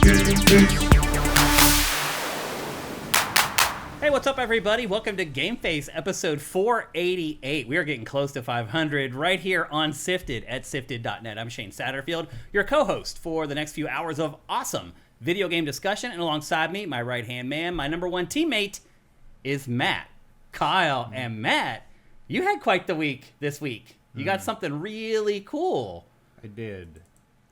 Hey, what's up, everybody? Welcome to GameFace, episode 488. We are getting close to 500 right here on SIFTD at SIFTD.net. I'm Shane Satterfield, your co-host for the next few hours of awesome video game discussion. And alongside me, my right-hand man, my number one teammate, is Matt Keil. And Matt, you had quite the week this week. You got something really cool. I did.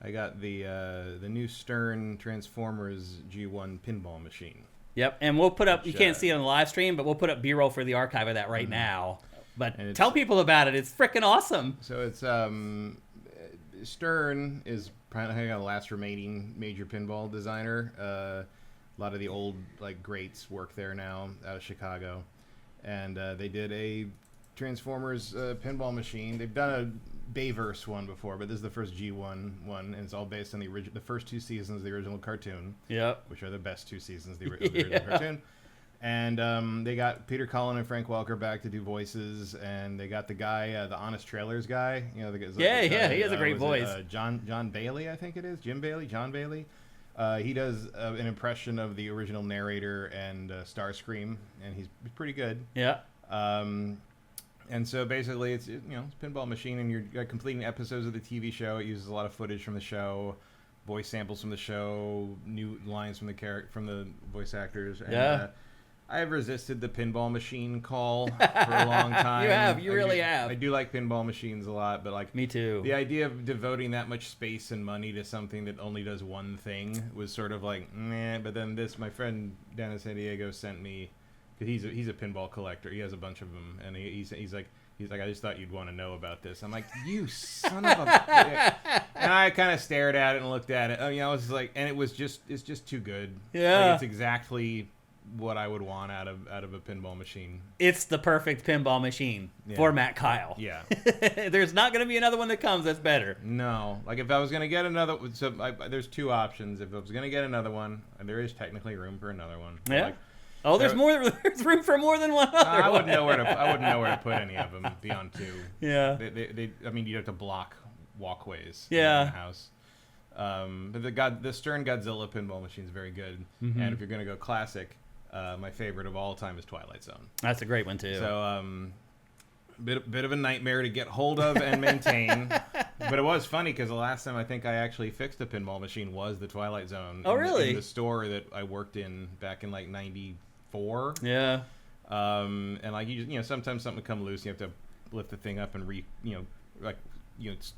I got the new Stern Transformers G1 pinball machine. Yep, and we'll put up, you can't see it on the live stream, but we'll put up B-roll for the archive of that right now. But tell people about it. It's freaking awesome. So it's, Stern is probably the last remaining major pinball designer. A lot of the old, greats work there now out of Chicago. And they did a Transformers pinball machine. They've done a Bayverse one before, but this is the first G1 one, and it's all based on the first two seasons of the original cartoon. Yep. Which are the best two seasons of the original cartoon. And they got Peter Cullen and Frank Welker back to do voices, and they got the guy, the Honest Trailers guy. You know, the guy, he has a great voice. John Bailey, I think it is. John Bailey. He does an impression of the original narrator and Starscream, and he's pretty good. Yeah. And so basically, it's it's a pinball machine, and you're completing episodes of the TV show. It uses a lot of footage from the show, voice samples from the show, new lines from the voice actors. And, I have resisted the pinball machine call for a long time. You really have. I do like pinball machines a lot, but me too. The idea of devoting that much space and money to something that only does one thing was sort of meh. But then my friend down in San Diego sent me. Because he's a pinball collector. He has a bunch of them, and he's like, I just thought you'd want to know about this. I'm like, you son of a bitch. And I kind of stared at it and looked at it. I was like, and it's just too good. Yeah. It's exactly what I would want out of a pinball machine. It's the perfect pinball machine for Matt Keil. Yeah. There's not going to be another one that comes that's better. No. If I was going to get another, there's two options. If I was going to get another one, and there is technically room for another one. Yeah. There's room for more than one other. I wouldn't know where to put any of them beyond two. Yeah. You'd have to block walkways. Yeah. In the house. But the Stern Godzilla pinball machine is very good. Mm-hmm. And if you're gonna go classic, my favorite of all time is Twilight Zone. That's a great one too. So bit of a nightmare to get hold of and maintain. But it was funny because the last time I think I actually fixed a pinball machine was the Twilight Zone. Oh, really? In the store that I worked in back in 94. Yeah. And sometimes something would come loose. You have to lift the thing up and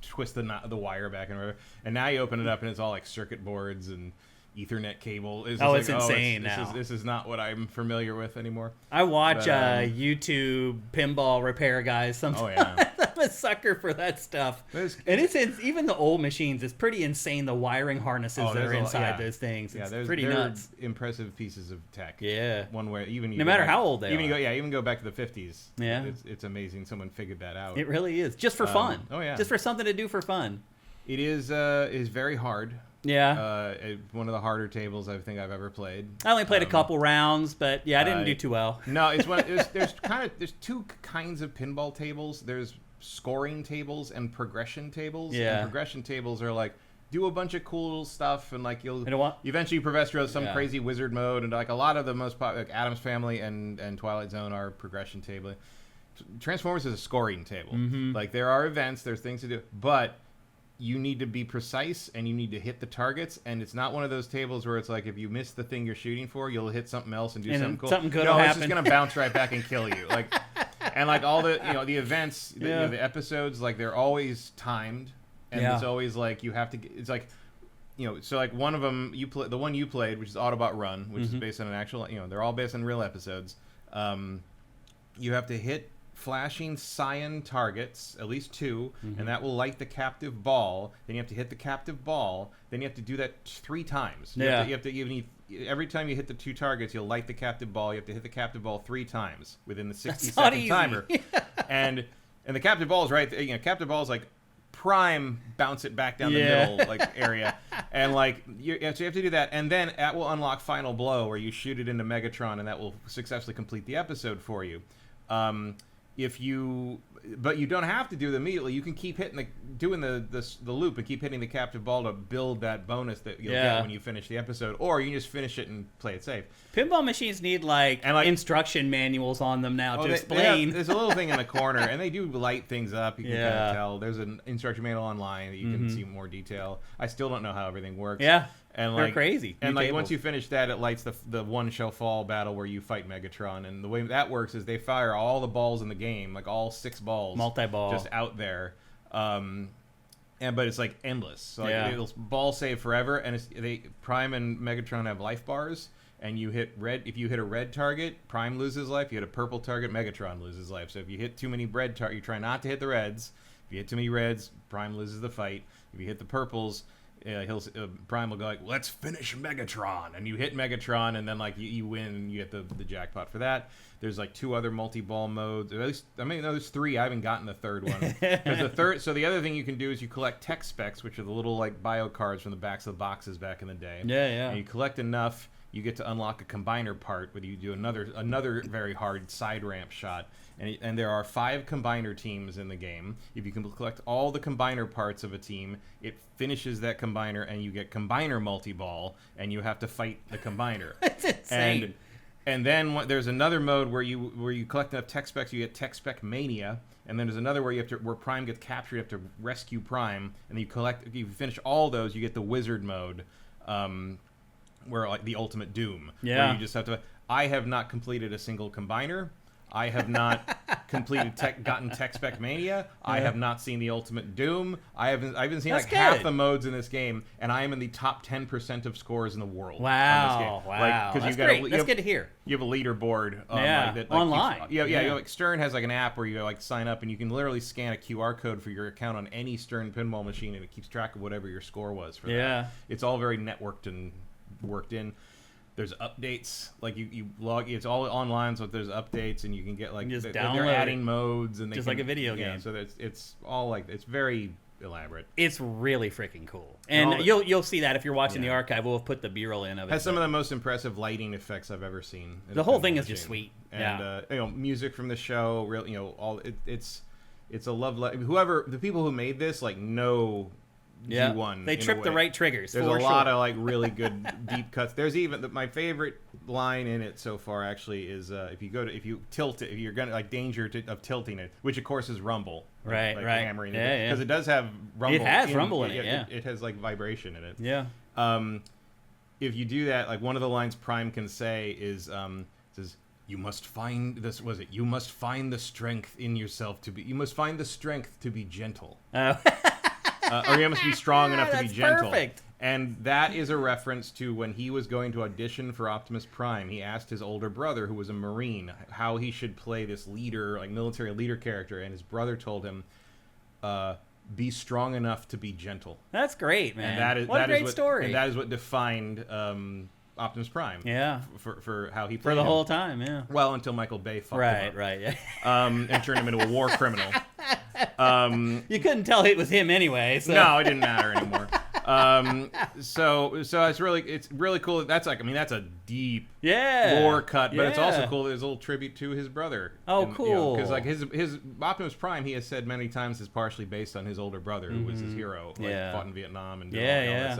twist the wire back and whatever. And now you open it up and it's all circuit boards and Ethernet cable. It's insane now. This is not what I'm familiar with anymore. I watch YouTube pinball repair guys sometimes. Oh, yeah. I'm a sucker for that stuff. And it's even the old machines. It's pretty insane, the wiring harnesses that are inside those things. It's pretty nuts. Impressive pieces of tech. Yeah. One way, no matter how old they are. Even go back to the 50s. Yeah. It's amazing someone figured that out. It really is. Just for fun. Oh, yeah. Just for something to do for fun. It is very hard. Yeah. One of the harder tables I think I've ever played. I only played a couple rounds, but I didn't do too well. No, there's two kinds of pinball tables. There's scoring tables and progression tables. Yeah. And progression tables are do a bunch of cool stuff and you'll eventually progress through some crazy wizard mode, and a lot of the most popular Addams Family and Twilight Zone are progression table. Transformers is a scoring table. Mm-hmm. There are events, there's things to do, but you need to be precise and you need to hit the targets, and it's not one of those tables where it's if you miss the thing you're shooting for, you'll hit something else and do something cool. Something good will happen. It's just gonna bounce right back and kill you. And all the the events, the episodes, they're always timed, and it's always you have to. It's so one of them the one you played, which is Autobot Run, which is based on an actual. They're all based on real episodes. You have to hit flashing cyan targets, at least two, and that will light the captive ball. Then you have to hit the captive ball. Then you have to do that 3 times. You have to every time you hit the 2 targets, you'll light the captive ball. You have to hit the captive ball 3 times within the 60-second timer. And the captive ball is right. Captive ball is prime bounce it back down the middle area, and so you have to do that, and then that will unlock Final Blow, where you shoot it into Megatron, and that will successfully complete the episode for you. If you But you don't have to do them immediately. You can keep doing the loop and keep hitting the captive ball to build that bonus that you'll get when you finish the episode, or you can just finish it and play it safe. Pinball machines need instruction manuals on them now to explain. There's a little thing in the corner, and they do light things up. You can kind of tell. There's an instruction manual online that you can see more detail. I still don't know how everything works. Yeah. And they're crazy. And once you finish that, it lights the one shall fall battle where you fight Megatron. And the way that works is they fire all the balls in the game, like all 6 balls, multi-ball, just out there. But it's like endless. So it'll ball save forever. And Prime and Megatron have life bars. And you hit red. If you hit a red target, Prime loses life. You hit a purple target, Megatron loses life. So if you hit too many red targets, you try not to hit the reds. If you hit too many reds, Prime loses the fight. If you hit the purples, Prime will go like, let's finish Megatron, and you hit Megatron, and then you win, and you get the jackpot for that. There's 2 other multi-ball modes. At least, there's 3. I haven't gotten the third one. So the other thing you can do is you collect tech specs, which are the little bio cards from the backs of the boxes back in the day. Yeah. And you collect enough, you get to unlock a combiner part, where you do another very hard side ramp shot. And there are 5 combiner teams in the game. If you can collect all the combiner parts of a team, it finishes that combiner, and you get combiner multi-ball, and you have to fight the combiner. That's insane. And then there's another mode where you collect enough tech specs, you get tech spec mania. And then there's another where where Prime gets captured, you have to rescue Prime, and if you finish all those, you get the wizard mode, where the ultimate doom. Yeah. Where you just have to. I have not completed a single combiner. I have not gotten Tech Spec Mania. I have not seen the Ultimate Doom. I haven't seen half the modes in this game, and I am in the top 10% of scores in the world. Wow! On this game. Wow! That's great. That's good to hear. You have a leaderboard. Online. Stern has an app where you sign up, and you can literally scan a QR code for your account on any Stern pinball machine, and it keeps track of whatever your score was for that. Yeah. It's all very networked and worked in. There's updates, you log. It's all online, so there's updates, and you can get they're adding modes, and like a video game. Yeah, so it's all it's very elaborate. It's really freaking cool, and you'll see that if you're watching the archive. We'll have put the B-roll in of it. Has some of the most impressive lighting effects I've ever seen. The whole thing is just sweet, and music from the show. It's a love. The people who made this know. G1. They tripped the right triggers. There's a lot of really good deep cuts. There's even my favorite line in it so far actually is if you tilt it, if you're gonna danger of tilting it, which of course is rumble. Right. Hammering it because it does have rumble. It has rumble in it. Yeah. It has vibration in it. Yeah. If you do that, one of the lines Prime can say is says, "You must find this." Was it? You must find the strength in yourself to be. You must find the strength to be gentle. Oh. Or you must be strong enough to be gentle. Perfect. And that is a reference to when he was going to audition for Optimus Prime. He asked his older brother, who was a Marine, how he should play this leader, military leader character. And his brother told him, be strong enough to be gentle. That's great, man. And what a great story. And that is what defined Optimus Prime. Yeah. For how he played for the him. whole time, yeah. Well, until Michael Bay fucked him up. Right, yeah. And turned him into a war criminal. You couldn't tell it was him anyway. So. No, it didn't matter anymore. So it's really cool. That's that's a deep lore cut, but it's also cool. There's a little tribute to his brother. Oh, cool. Because his Optimus Prime, he has said many times, is partially based on his older brother, who was his hero, fought in Vietnam and all that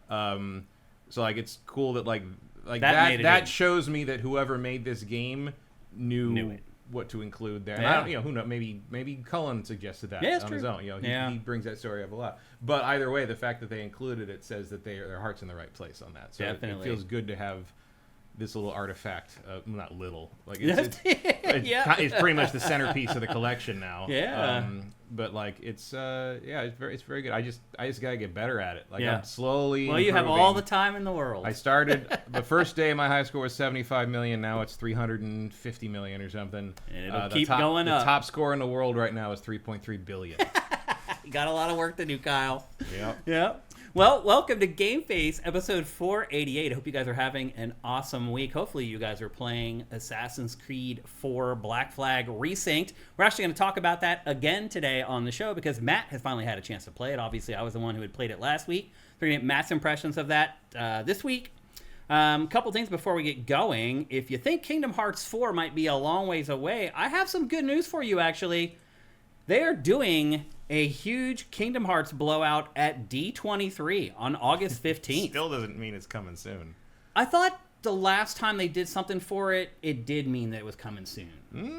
stuff. So it's cool that that shows me that whoever made this game knew it. What to include there. And I don't, who knows, maybe Cullen suggested that on his own. He brings that story up a lot. But either way, the fact that they included it says that their heart's in the right place on that. So it feels good to have this little artifact. Not little, it's pretty much the centerpiece of the collection now. Yeah. But it's very good. I just gotta get better at it. I'm slowly. Well, you have all the time in the world. I started the first day my high score was 75 million. Now it's 350 million or something. And it'll keep going up. The top score in the world right now is 3.3 billion. You got a lot of work to do, Kyle. Yep. Well, welcome to GameFace episode 488. I hope you guys are having an awesome week. Hopefully you guys are playing Assassin's Creed 4 Black Flag Resynced. We're actually going to talk about that again today on the show because Matt has finally had a chance to play it. Obviously, I was the one who had played it last week. We're going to get Matt's impressions of that this week. Couple things before we get going. If you think Kingdom Hearts 4 might be a long ways away, I have some good news for you, actually. They are doing a huge Kingdom Hearts blowout at D23 on August 15th. Still doesn't mean it's coming soon. I thought the last time they did something for it, it did mean that it was coming soon.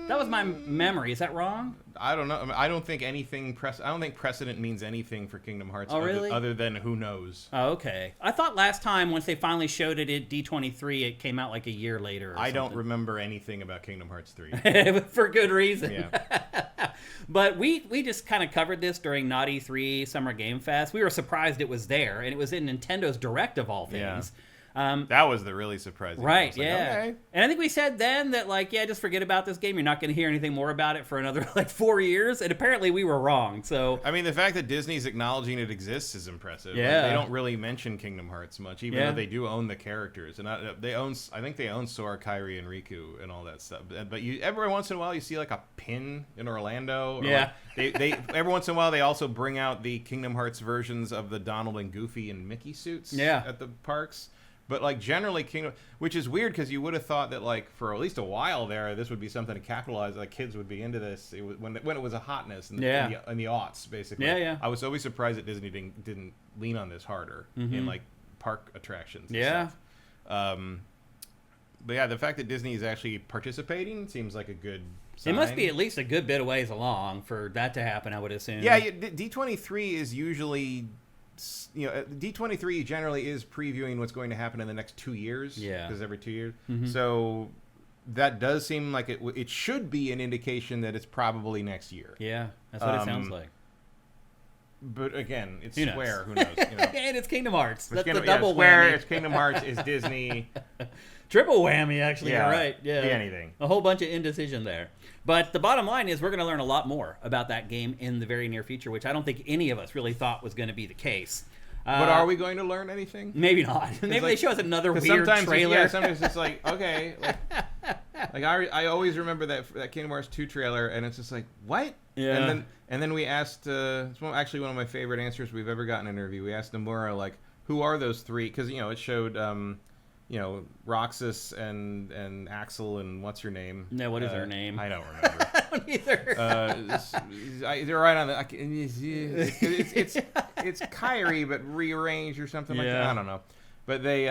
That was my memory. Is that wrong? I don't know. I mean, I don't think anything. I don't think precedent means anything for Kingdom Hearts. Oh, really? Other than who knows. Oh, okay. I thought last time, once they finally showed it at D23, it came out like a year later. I don't remember anything about Kingdom Hearts 3. For good reason. Yeah. But we just kind of covered this during Naughty 3 Summer Game Fest. We were surprised it was there, and it was in Nintendo's Direct of all things. Yeah. That was the really surprising right, like, yeah. Okay. And I think we said then that, like, yeah, just forget about this game. You're not going to hear anything more about it for another, 4 years. And apparently we were wrong, so... I mean, the fact that Disney's acknowledging it exists is impressive. Yeah. Like, they don't really mention Kingdom Hearts much, even though they do own the characters. And I think they own Sora, Kairi, and Riku and all that stuff. But every once in a while you see, like, a pin in Orlando. Or yeah. They every once in a while they also bring out the Kingdom Hearts versions of the Donald and Goofy and Mickey suits at the parks. But, like, generally, which is weird because you would have thought that, like, for at least a while there, this would be something to capitalize. Like, kids would be into this when it was a hotness in the aughts, basically. Yeah. I was always surprised that Disney didn't lean on this harder in, like, park attractions and stuff. But, yeah, the fact that Disney is actually participating seems like a good sign. It must be at least a good bit of ways along for that to happen, I would assume. Yeah, D23 is usually... D23 generally is previewing what's going to happen in the next 2 years. Yeah. Because every 2 years. So that does seem like it should be an indication that it's probably next year. Yeah, that's what it sounds like. But again, it's Who knows? Square. Who knows? And it's Kingdom Hearts. That's the Square, double whammy. It's Kingdom Hearts. It's Disney. Triple whammy, actually. You're right. Yeah. Be anything. A whole bunch of indecision there. But the bottom line is we're going to learn a lot more about that game in the very near future, which I don't think any of us really thought was going to be the case. But are we going to learn anything? Maybe not. Maybe they show us another weird trailer. Sometimes it's like, okay. Like I always remember that Kingdom Hearts 2 trailer, and it's just like, what? Yeah. And then we asked, it's actually one of my favorite answers we've ever gotten in an interview. We asked Nomura, like, who are those three? Because, it showed, Roxas and Axel and what's her name? No, what is her name? I don't remember. I don't either. They're right on the... It's Kairi, but rearranged or something like that. I don't know. But they...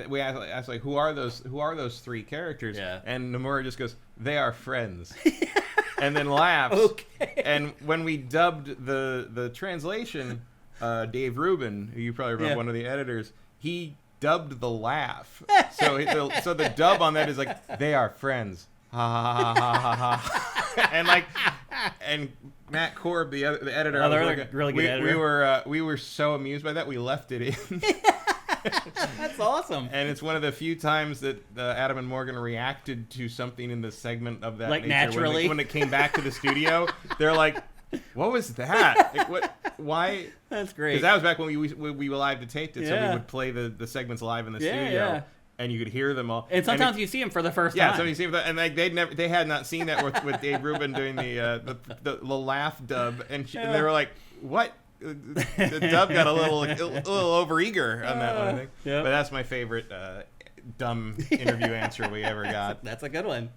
we asked, like, who are those three characters? Yeah. And Nomura just goes, they are friends. And then laughs. Okay. And when we dubbed the translation, Dave Rubin, who you probably remember, one of the editors, he dubbed the laugh. So the dub on that is like, they are friends. Ha ha ha ha ha. And Matt Korb, the editor, really good editor. We were so amused by that we left it in. That's awesome. And it's one of the few times that Adam and Morgan reacted to something in the segment of that like nature. Naturally. When it came back to the studio, they're like, what was that? Like, what? Why? That's great. Because that was back when we live to taped it, so we would play the segments live in the studio, and you could hear them all. And sometimes you see them for the first time. Yeah, so you see them, and they had not seen that with Dave Rubin doing the laugh dub, and they were like, what? The dub got a little overeager on that one, I think. Yep. But that's my favorite dumb interview answer we ever got. That's a good one.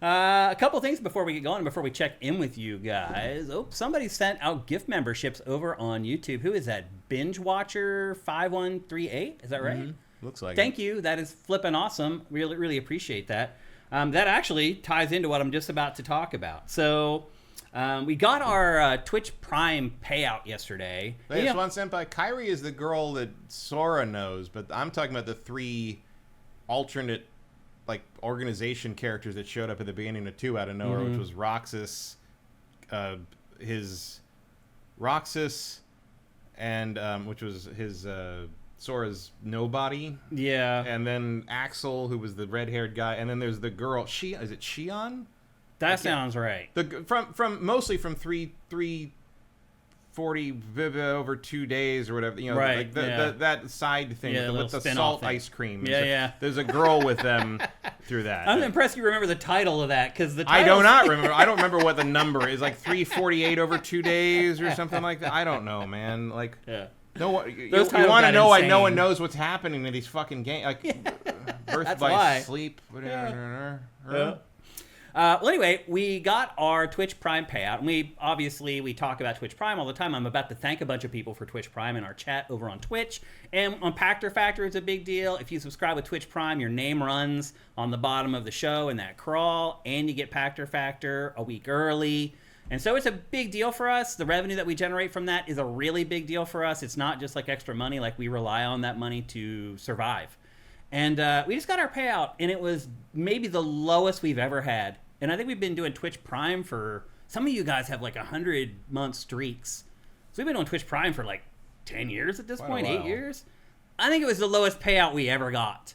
A couple things before we get going, before we check in with you guys. Oh, somebody sent out gift memberships over on YouTube. Who is that? Binge Watcher 5138? Is that right? Mm-hmm. Looks like Thank you. That is flipping awesome. Really, really appreciate that. That actually ties into what I'm just about to talk about. So we got our Twitch Prime payout yesterday. Hey, Swan Senpai, Kairi is the girl that Sora knows, but I'm talking about the three alternate organization characters that showed up at the beginning of 2 out of nowhere, which was Roxas, and which was his Sora's nobody. Yeah. And then Axel, who was the red-haired guy, and then there's the girl. Is it Shion? That sounds right. Mostly from 340 over 2 days or whatever, right, that side thing with the salt thing. Ice cream. Yeah. There's a girl with them through that. I'm impressed you remember the title of that, because the I do not remember. I don't remember what the number is, like 348 over 2 days or something like that. I don't know, man. Like, no, you want to know why no one knows what's happening in these fucking games, like Birth by Sleep. Yeah. Well, anyway, we got our Twitch Prime payout, and we talk about Twitch Prime all the time. I'm about to thank a bunch of people for Twitch Prime in our chat over on Twitch. And on Pactor Factor, it's a big deal. If you subscribe with Twitch Prime, your name runs on the bottom of the show in that crawl, and you get Pactor Factor a week early. And so it's a big deal for us. The revenue that we generate from that is a really big deal for us. It's not just like extra money. Like, we rely on that money to survive. And we just got our payout, and it was maybe the lowest we've ever had. And I think we've been doing Twitch Prime for... Some of you guys have like 100-month streaks. So we've been on Twitch Prime for like 10 years at this point, 8 years. I think it was the lowest payout we ever got.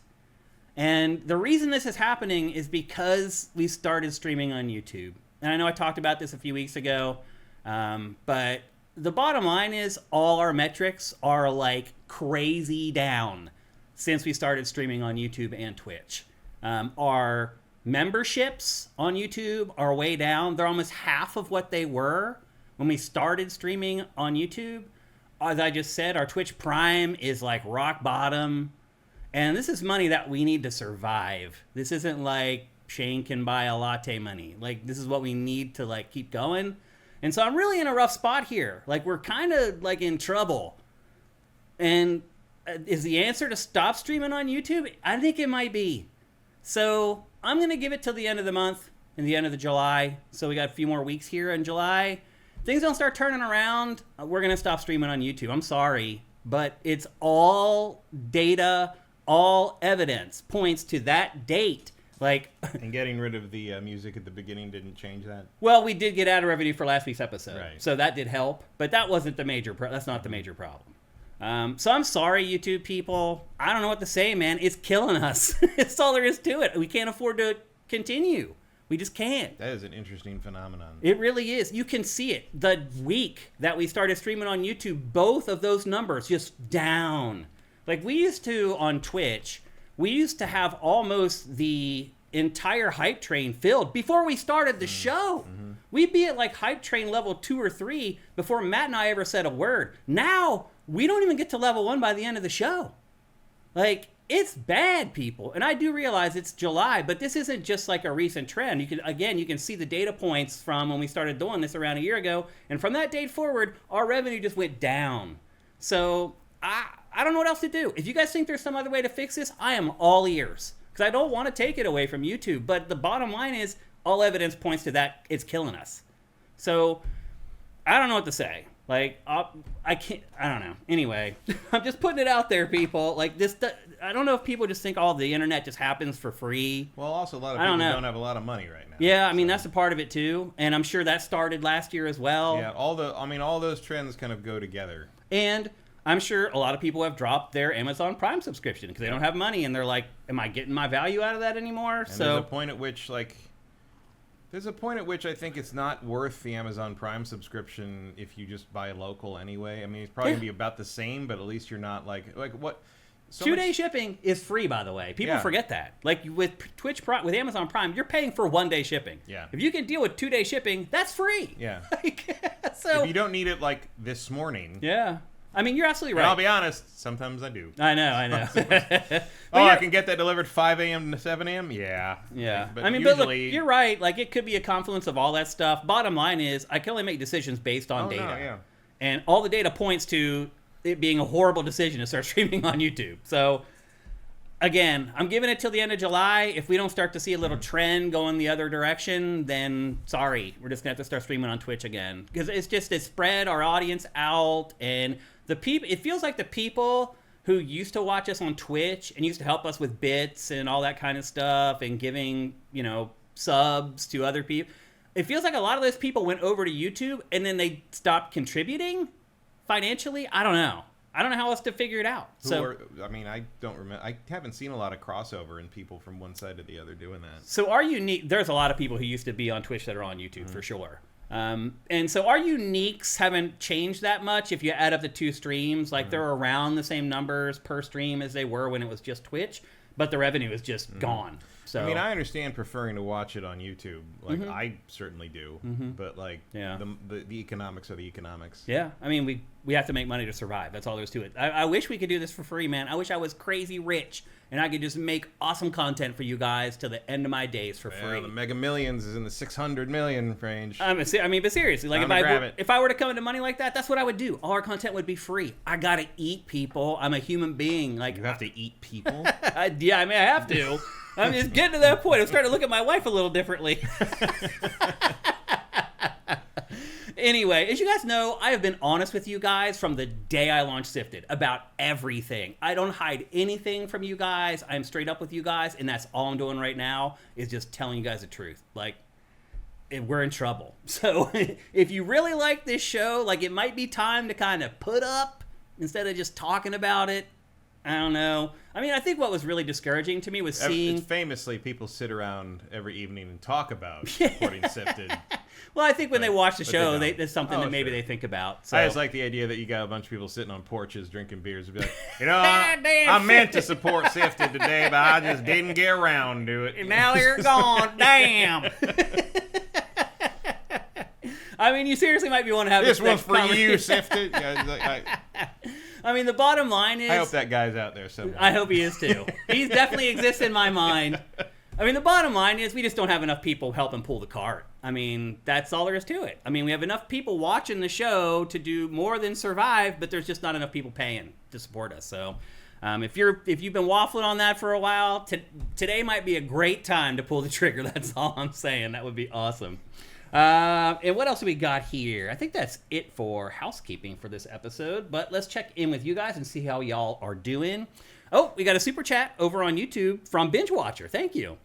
And the reason this is happening is because we started streaming on YouTube. And I know I talked about this a few weeks ago, but the bottom line is all our metrics are like crazy down since we started streaming on YouTube and Twitch. Our memberships on YouTube are way down. They're almost half of what they were when we started streaming on YouTube. As I just said, our Twitch Prime is like rock bottom. And this is money that we need to survive. This isn't like Shane can buy a latte money. Like, this is what we need to like keep going. And so I'm really in a rough spot here. Like, we're kind of like in trouble. And is the answer to stop streaming on YouTube? I think it might be. So I'm going to give it till the end of the month and the end of the July. So we got a few more weeks here in July. Things don't start turning around, we're going to stop streaming on YouTube. I'm sorry, but it's all data, all evidence points to that date. Like, and getting rid of the music at the beginning didn't change that? Well, we did get ad revenue for last week's episode, right. So that did help, but that wasn't the major that's not the major problem. So I'm sorry, YouTube people. I don't know what to say, man. It's killing us. That's all there is to it. We can't afford to continue. We just can't. That is an interesting phenomenon. It really is. You can see it. The week that we started streaming on YouTube, both of those numbers just down. Like, we used to, on Twitch, we used to have almost the entire hype train filled before we started the show. Mm-hmm. We'd be at like hype train level 2 or 3 before Matt and I ever said a word. Now, we don't even get to level 1 by the end of the show. Like, it's bad, people. And I do realize it's July, but this isn't just like a recent trend. You can see the data points from when we started doing this around a year ago. And from that date forward, our revenue just went down. So I don't know what else to do. If you guys think there's some other way to fix this, I am all ears. Because I don't want to take it away from YouTube. But the bottom line is, all evidence points to that it's killing us. So I don't know what to say. Like, I don't know. Anyway, I'm just putting it out there, people. Like, this, I don't know if people just think all the internet just happens for free. Well, also, a lot of people don't have a lot of money right now. Yeah, I mean, that's a part of it, too. And I'm sure that started last year as well. Yeah, all those trends kind of go together. And I'm sure a lot of people have dropped their Amazon Prime subscription because they don't have money. And they're like, am I getting my value out of that anymore? And there's a point at which, like... There's a point at which I think it's not worth the Amazon Prime subscription if you just buy local anyway. I mean, it's probably going to be about the same, but at least you're not like what... So 2-day shipping is free, by the way. People forget that. Like with with Amazon Prime, you're paying for 1-day shipping. Yeah. If you can deal with 2-day shipping, that's free. Yeah. So if you don't need it like this morning. Yeah. I mean, you're absolutely right. And I'll be honest, sometimes I do. I know. I can get that delivered 5 a.m. to 7 a.m.? Yeah. Yeah. But I mean, usually... but look, you're right. Like, it could be a confluence of all that stuff. Bottom line is, I can only make decisions based on data. No, yeah. And all the data points to it being a horrible decision to start streaming on YouTube. So, again, I'm giving it till the end of July. If we don't start to see a little trend going the other direction, then sorry. We're just going to have to start streaming on Twitch again. Because it's spread our audience out, and... it feels like the people who used to watch us on Twitch and used to help us with bits and all that kind of stuff and giving, subs to other people. It feels like a lot of those people went over to YouTube and then they stopped contributing financially. I don't know. I don't know how else to figure it out. I don't remember. I haven't seen a lot of crossover in people from one side to the other doing that. So there's a lot of people who used to be on Twitch that are on YouTube for sure. And so our uniques haven't changed that much if you add up the 2 streams. Like, they're around the same numbers per stream as they were when it was just Twitch, but the revenue is just gone. So I mean, I understand preferring to watch it on YouTube. Like I certainly do, but like the economics are the economics. Yeah, I mean, we have to make money to survive. That's all there is to it. I wish we could do this for free, man. I wish I was crazy rich and I could just make awesome content for you guys till the end of my days for free. The Mega Millions is in the 600 million range. I mean, but seriously, like if I were to come into money like that, that's what I would do. All our content would be free. I gotta eat people. I'm a human being. Like you have to eat people. Yeah, I mean, I have to. I'm just getting to that point. I'm starting to look at my wife a little differently. Anyway, as you guys know, I have been honest with you guys from the day I launched Sifted about everything. I don't hide anything from you guys. I'm straight up with you guys, and that's all I'm doing right now is just telling you guys the truth. Like, we're in trouble. So if you really like this show, like, it might be time to kind of put up instead of just talking about it. I don't know. I mean, I think what was really discouraging to me was seeing... Famously, people sit around every evening and talk about supporting Sifted. Well, I think when they watch the show, there's something that maybe they think about. So. I just like the idea that you got a bunch of people sitting on porches drinking beers and be like, I meant to support Sifted today, but I just didn't get around to it. And now they're gone. Damn. I mean, you seriously might be wanting to have this one's for you, Sifted. I mean, the bottom line is... I hope that guy's out there somewhere. I hope he is, too. He definitely exists in my mind. I mean, the bottom line is we just don't have enough people helping pull the cart. I mean, that's all there is to it. I mean, we have enough people watching the show to do more than survive, but there's just not enough people paying to support us. So if you've been waffling on that for a while, today might be a great time to pull the trigger. That's all I'm saying. That would be awesome. And what else do we got here? I think that's it for housekeeping for this episode, but let's check in with you guys and see how y'all are doing. Oh, we got a super chat over on YouTube from Binge Watcher. Thank you.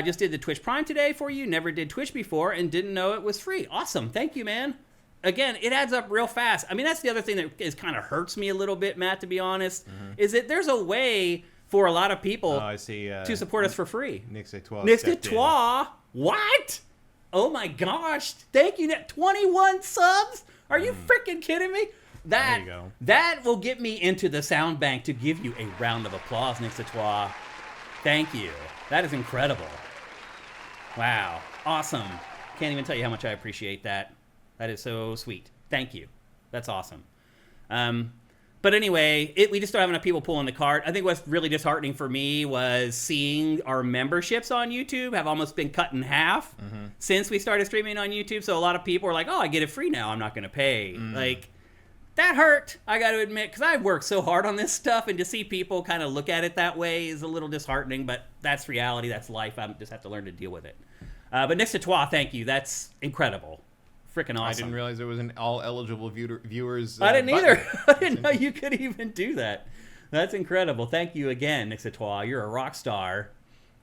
Just did the Twitch Prime today for you. Never did Twitch before and didn't know it was free. Awesome. Thank you, man. Again, it adds up real fast. I mean, that's the other thing that is kind of hurts me a little bit, Matt, to be honest, is that there's a way for a lot of people to support us for free. Nix-a-Trois. What? Oh my gosh. Thank you. 21 subs? Are you freaking kidding me? There you go. That will get me into the sound bank to give you a round of applause, Nix-a-Trois. Thank you. That is incredible. Wow. Awesome. Can't even tell you how much I appreciate that. That is so sweet. Thank you. That's awesome. But anyway, we just don't have enough people pulling the cart. I think what's really disheartening for me was seeing our memberships on YouTube have almost been cut in half since we started streaming on YouTube. So a lot of people are like, oh, I get it free now. I'm not going to pay. Like, that hurt, I got to admit, because I've worked so hard on this stuff, and to see people kind of look at it that way is a little disheartening, but that's reality. That's life. I just have to learn to deal with it. But Nix-a-Trois, thank you. That's incredible. Freaking awesome. I didn't realize there was an all-eligible viewers I didn't either. I didn't know you could even do that. That's incredible. Thank you again, Nix-a-Trois. You're a rock star.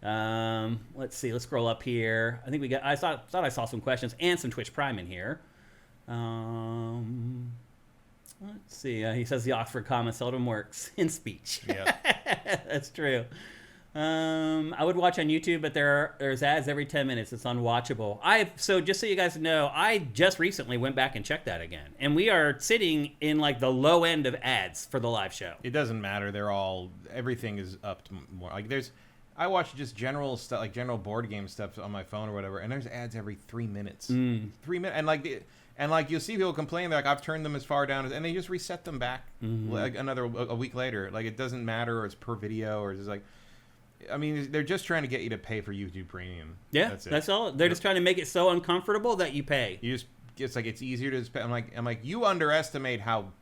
Let's see. Let's scroll up here. I think we got... I thought I saw some questions and some Twitch Prime in here. Let's see. He says the Oxford comma seldom works in speech. Yeah, that's true. I would watch on YouTube, but there's ads every 10 minutes. It's unwatchable. So just so you guys know, I just recently went back and checked that again, and we are sitting in like the low end of ads for the live show. It doesn't matter. Everything is up to more. Like I watch just general stuff, like general board game stuff on my phone or whatever, and there's ads every 3 minutes. 3 minutes, and you'll see people complain, like, I've turned them as far down, and they just reset them back like a week later. Like, it doesn't matter, or it's per video, or it's just like, I mean, they're just trying to get you to pay for YouTube Premium. Yeah, that's all. They're just trying to make it so uncomfortable that you pay. It's like, it's easier to just pay. I'm like, you underestimate how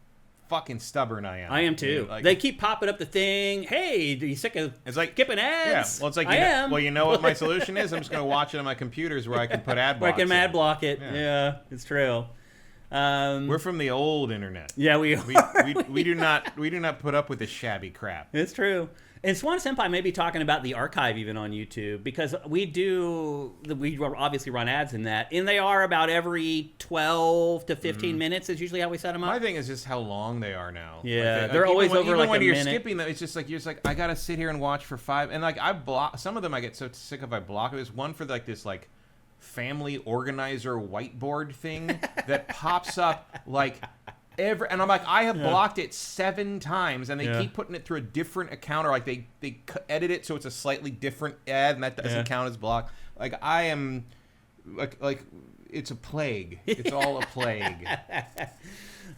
fucking stubborn I am. I am too. Like, they keep popping up the thing. Hey, are you sick of skipping ads? Yeah. Well, it's like, I am. Well, you know what my solution is? I'm just going to watch it on my computers where I can put ad blocks. Where I can ad block it. Yeah, it's true. We're from the old internet. Yeah, we are. We do not put up with this shabby crap. It's true. And Swan Senpai may be talking about the archive even on YouTube, because we obviously run ads in that, and they are about every 12 to 15 minutes is usually how we set them up. My thing is just how long they are now. Yeah, they're always over like a minute. Even when you're skipping them, it's just like I gotta sit here and watch for 5, and like I block some of them. I get so sick of I block. There's one for like this like family organizer whiteboard thing that pops up like And I'm like, I have blocked it 7 times, and they keep putting it through a different account, or like they edit it so it's a slightly different ad, and that doesn't count as blocked. Like I am, like it's a plague. It's all a plague.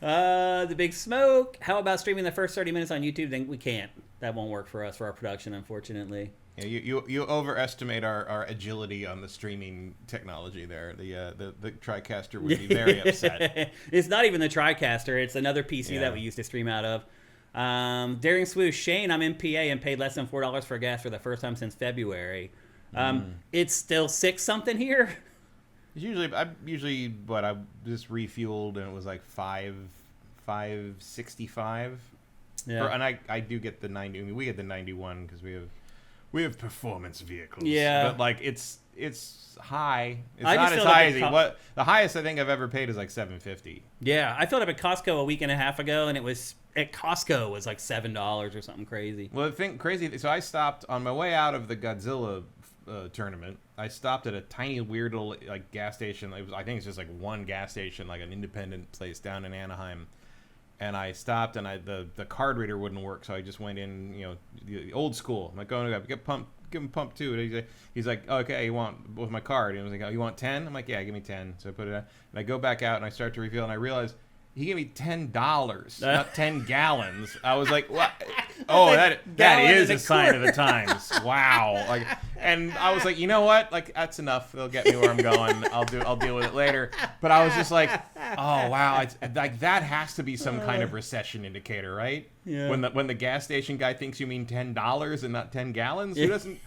The Big Smoke. How about streaming the first 30 minutes on YouTube? Then we can't. That won't work for us for our production, unfortunately. Yeah, you overestimate our agility on the streaming technology there. The TriCaster would be very upset. It's not even the TriCaster. It's another PC that we used to stream out of. Daring Swoosh. Shane, I'm in PA and paid less than $4 for gas for the first time since February. It's still 6 something here. I just refueled and it was like $5.65. Yeah. And I do get the 90. I mean, we get the 91 because we have performance vehicles. Yeah. But like it's high. It's not as high as what the highest I think I've ever paid is like $7.50. Yeah, I filled up at Costco a week and a half ago, and it was at Costco was like $7 or something crazy. Well, the thing crazy. So I stopped on my way out of the Godzilla tournament. I stopped at a tiny weird little like gas station. I think it's just like one gas station, like an independent place down in Anaheim. And I stopped, and the card reader wouldn't work, so I just went in, the old school. I'm like, going to give him pump 2. And he's like, okay, you want with my card? And I was like, oh, you want 10? I'm like, yeah, give me 10. So I put it out, and I go back out, and I start to refill, and I realize he gave me $10, not 10 gallons. I was like, what? Oh, that is a sign of the times. Wow. Like, and I was like, you know what? Like, that's enough. They'll get me where I'm going. I'll deal with it later. But I was just like, oh wow, it's, like that has to be some kind of recession indicator, right? Yeah. When the gas station guy thinks you mean $10 and not 10 gallons, who doesn't?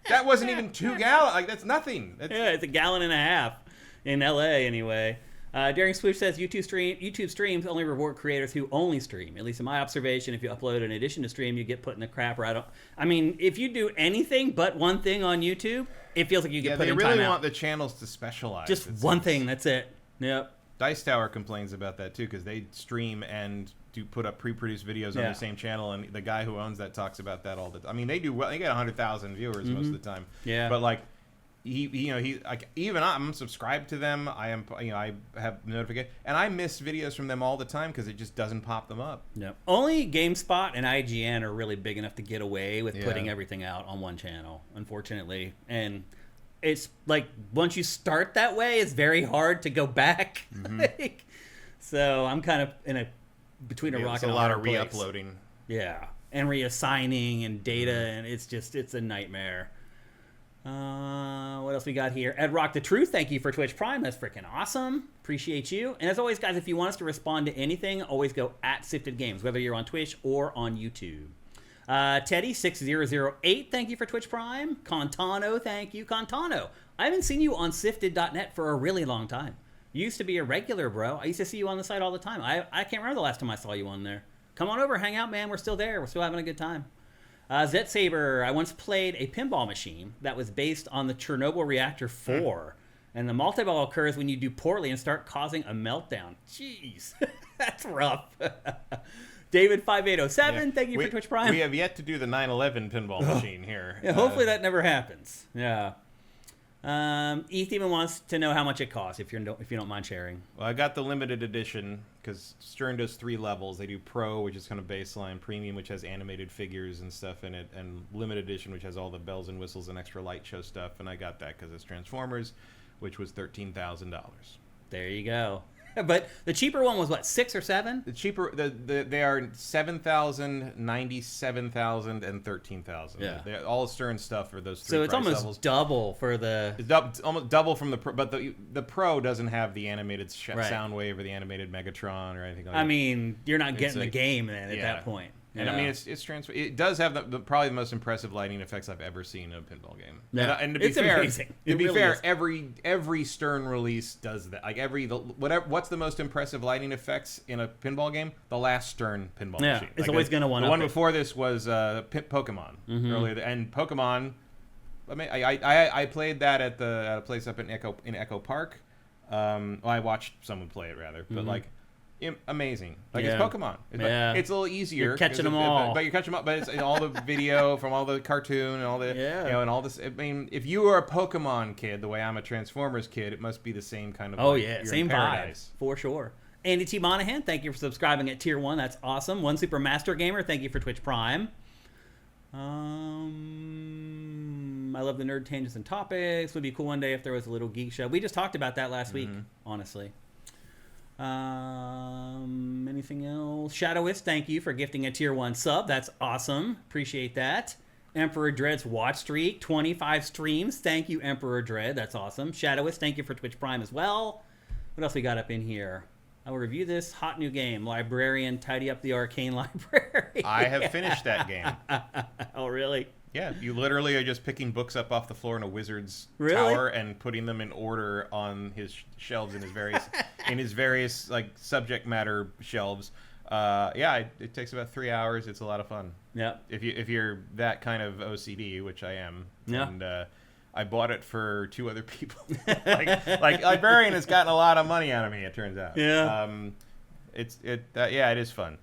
That wasn't even 2 gallons. Like that's nothing. It's a gallon and a half in LA anyway. Daring Swoosh says YouTube streams only reward creators who only stream. At least in my observation, if you upload in addition to stream, you get put in the crap. Or I mean, if you do anything but one thing on YouTube, it feels like you get put in timeout. They really want the channels to specialize. Just one thing. That's it. Yep. Dice Tower complains about that too because they stream and do put up pre-produced videos on the same channel, and the guy who owns that talks about that all the time. I mean, they do well. They get 100,000 viewers most of the time. Yeah. But like. He like even I'm subscribed to them. I am I have notification and I miss videos from them all the time because it just doesn't pop them up. No, only GameSpot and IGN are really big enough to get away with putting everything out on one channel, unfortunately. And it's like once you start that way, it's very hard to go back. Like, so I'm kind of between a rock and a lot hard of place. re-uploading. Yeah, and reassigning and data, and it's a nightmare. What else we got here? Ed Rock the Truth, thank you for Twitch Prime. That's freaking awesome. Appreciate you. And as always, guys, if you want us to respond to anything, always go at Sifted Games, whether you're on Twitch or on YouTube. Teddy6008, thank you for Twitch Prime. Contano, thank you. Contano, I haven't seen you on Sifted.net for a really long time. You used to be a regular, bro. I used to see you on the site all the time. I can't remember the last time I saw you on there. Come on over, hang out, man. We're still there. We're still having a good time. Zet Saber, I once played a pinball machine that was based on the Chernobyl Reactor 4. And the multi-ball occurs when you do poorly and start causing a meltdown. Jeez, that's rough. David5807, thank you for Twitch Prime. We have yet to do the 9/11 pinball machine here. Yeah, hopefully that never happens. Yeah. Eth even wants to know how much it costs, if you don't mind sharing. Well, I got the limited edition because Stern does 3 levels. They do Pro, which is kind of baseline, Premium, which has animated figures and stuff in it, and Limited Edition, which has all the bells and whistles and extra light show stuff. And I got that because it's Transformers, which was $13,000. There you go. But the cheaper one was what, 6 or 7? The cheaper, they are 7,000, 97,000, and 13,000. Yeah, all Stern stuff are those 3 So it's price almost levels. Double for the. It's almost double from the Pro, but the Pro doesn't have the animated sound wave or the animated Megatron or anything like that. I mean, you're not getting the game then at that point. And I mean, it's it does have probably the most impressive lighting effects I've ever seen in a pinball game. Yeah. And to be fair, amazing. every Stern release does that. Like what's the most impressive lighting effects in a pinball game? The last Stern pinball machine. It's always going to one up. The one before this was Pokemon earlier, and Pokemon. I mean, I played that at a place up in Echo Park. Well, I watched someone play it rather, but like. Amazing. Like it's Pokemon. It's a little easier. You're catching them all. But you're catching them up. But it's all the video from all the cartoon and all the and all this. I mean, if you are a Pokemon kid, the way I'm a Transformers kid, it must be the same kind of. Same vibe for sure. Andy T. Monahan, thank you for subscribing at Tier 1. That's awesome. One Super Master Gamer, thank you for Twitch Prime. I love the nerd tangents and topics. Would be cool one day if there was a little geek show. We just talked about that last week, honestly. Anything else? Shadowist, thank you for gifting a Tier 1 sub. That's awesome. Appreciate that. Emperor Dread's watch streak, 25 streams. Thank you, Emperor Dread. That's awesome. Shadowist, thank you for Twitch Prime as well. What else we got up in here? I will review this hot new game. Librarian, tidy up the arcane library. I have finished that game. Oh, really? Yeah, you literally are just picking books up off the floor in a wizard's tower and putting them in order on his shelves in his various like subject matter shelves. It takes about 3 hours. It's a lot of fun. Yeah. If you're that kind of OCD, which I am. Yeah. And I bought it for 2 other people. like Librarian has gotten a lot of money out of me, it turns out. Yeah. It is fun.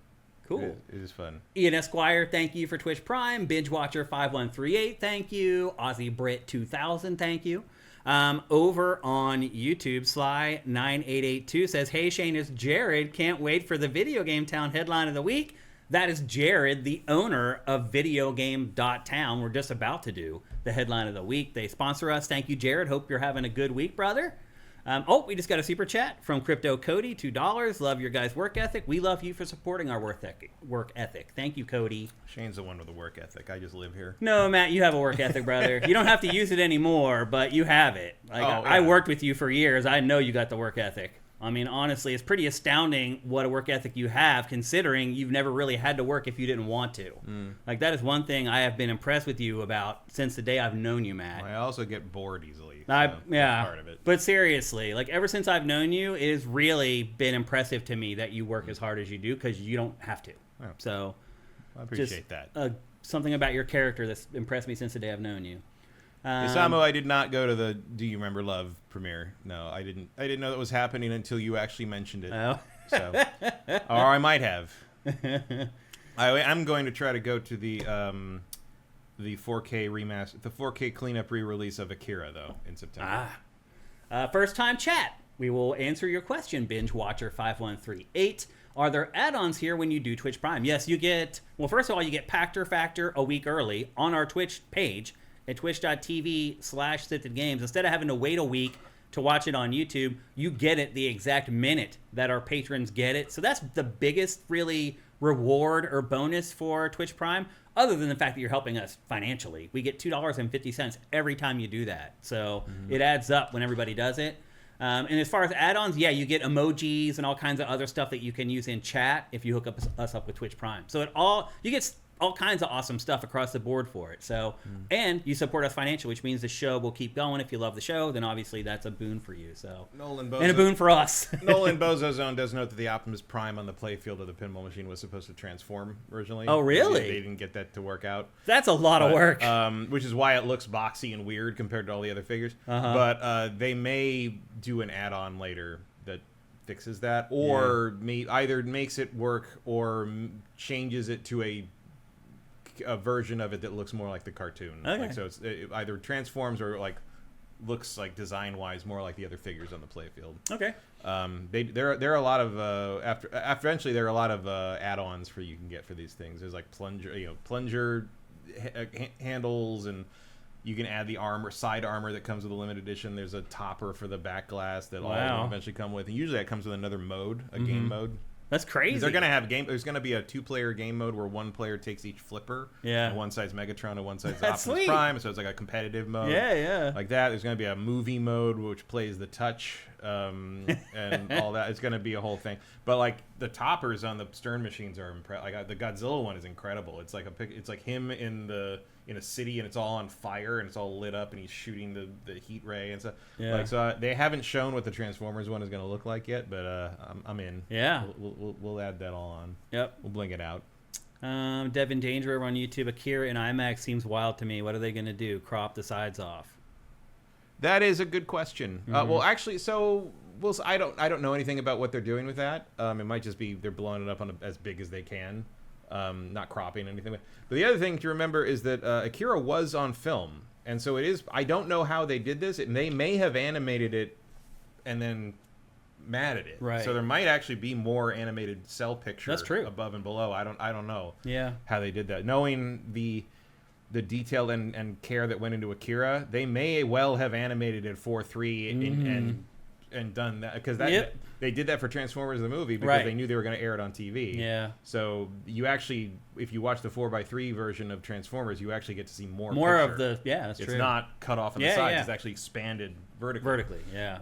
Cool. It is fun. Ian Esquire, thank you for Twitch Prime. Binge Watcher 5138, thank you. Aussie Brit 2000, thank you. Over on YouTube, Sly9882 says, "Hey Shane, it's Jared. Can't wait for the VideoGame.Town headline of the week." That is Jared, the owner of VideoGame.Town. We're just about to do the headline of the week. They sponsor us. Thank you, Jared. Hope you're having a good week, brother. We just got a super chat from Crypto Cody, $2. Love your guys' work ethic. We love you for supporting our work ethic. Thank you, Cody. Shane's the one with the work ethic. I just live here. No, Matt, you have a work ethic, brother. You don't have to use it anymore, but you have it. I worked with you for years. I know you got the work ethic. I mean, honestly, it's pretty astounding what a work ethic you have, considering you've never really had to work if you didn't want to. Like, that is one thing I have been impressed with you about since the day I've known you, Matt. I also get bored easily. That's part of it. But seriously, like, ever since I've known you, it has really been impressive to me that you work as hard as you do, because you don't have to. Yeah. So, I appreciate that. Something about your character that's impressed me since the day I've known you. Isamu, I did not go to the Do You Remember Love premiere. No, I didn't know that was happening until you actually mentioned it. Oh. So, or I might have. I'm going to try to go to the 4K remaster, the 4K cleanup re-release of Akira though in September. First time chat. We will answer your question, Binge Watcher 5138. Are there add-ons here when you do Twitch Prime? Yes, you get. Well, first of all, you get Pactor Factor a week early on our Twitch page at twitch.tv/SIFTDGames. Instead of having to wait a week to watch it on YouTube, you get it the exact minute that our patrons get it. So that's the biggest really reward or bonus for Twitch Prime, other than the fact that you're helping us financially. We get $2.50 every time you do that. So it adds up when everybody does it. And as far as add-ons, you get emojis and all kinds of other stuff that you can use in chat if you hook us up with Twitch Prime. So you get all kinds of awesome stuff across the board for it. So, and you support us financially, which means the show will keep going. If you love the show, then obviously that's a boon for you. So, and a boon for us. Nolan Bozozone does note that the Optimus Prime on the playfield of the pinball machine was supposed to transform originally. Oh, really? They didn't get that to work out. That's a lot of work. Which is why it looks boxy and weird compared to all the other figures. But they may do an add-on later that fixes that, or either makes it work or changes it to a version of it that looks more like the cartoon. Okay. Like, so it either transforms or like looks like design-wise more like the other figures on the playfield. Okay. There are a lot of eventually there are a lot of add-ons you can get for these things. There's like plunger handles, and you can add the side armor that comes with a limited edition. There's a topper for the back glass that all of them eventually come with, and usually that comes with another mode, a game mode. That's crazy. They're gonna have there's gonna be a 2-player game mode where one player takes each flipper. Yeah. And one side's Megatron and one side's That's Optimus sweet. Prime, so it's like a competitive mode. Yeah. Like that. There's gonna be a movie mode which plays the touch, and all that. It's gonna be a whole thing. But like the toppers on the Stern machines are like the Godzilla one is incredible. It's like it's like him in a city, and it's all on fire and it's all lit up, and he's shooting the heat ray and stuff. Yeah. Like, so they haven't shown what the Transformers one is going to look like yet, but I'm in. Yeah. We'll add that all on. Yep. We'll bling it out. Devin Danger over on YouTube. Akira in IMAX seems wild to me. What are they going to do? Crop the sides off? That is a good question. Well, actually, I don't know anything about what they're doing with that. It might just be they're blowing it up on as big as they can. Not cropping anything. But the other thing to remember is that Akira was on film, and so it is. I don't know how they did this. They may have animated it and then mad at it. Right. So there might actually be more animated cell picture. That's true. Above and below. I don't know. Yeah. How they did that, knowing the detail and care that went into Akira, they may well have animated it 4:3 and done that, because they did that for Transformers the movie because they knew they were going to air it on TV. Yeah. So you actually, if you watch the 4:3 version of Transformers, you actually get to see more picture. of the that's true. It's not cut off on the sides. It's actually expanded vertically. Yeah.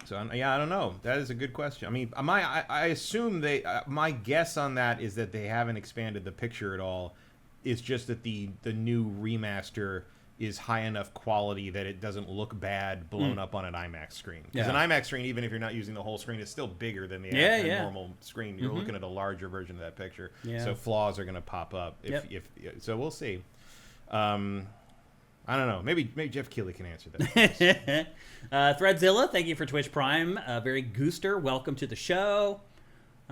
So I don't know. That is a good question. I mean, I assume my guess on that is that they haven't expanded the picture at all. It's just that the new remaster is high enough quality that it doesn't look bad blown up on an IMAX screen. Because an IMAX screen, even if you're not using the whole screen, is still bigger than the normal screen. You're looking at a larger version of that picture. Yeah. So flaws are going to pop up. So we'll see. I don't know. Maybe Jeff Keighley can answer that. Threadzilla, thank you for Twitch Prime. Very Gooster, welcome to the show.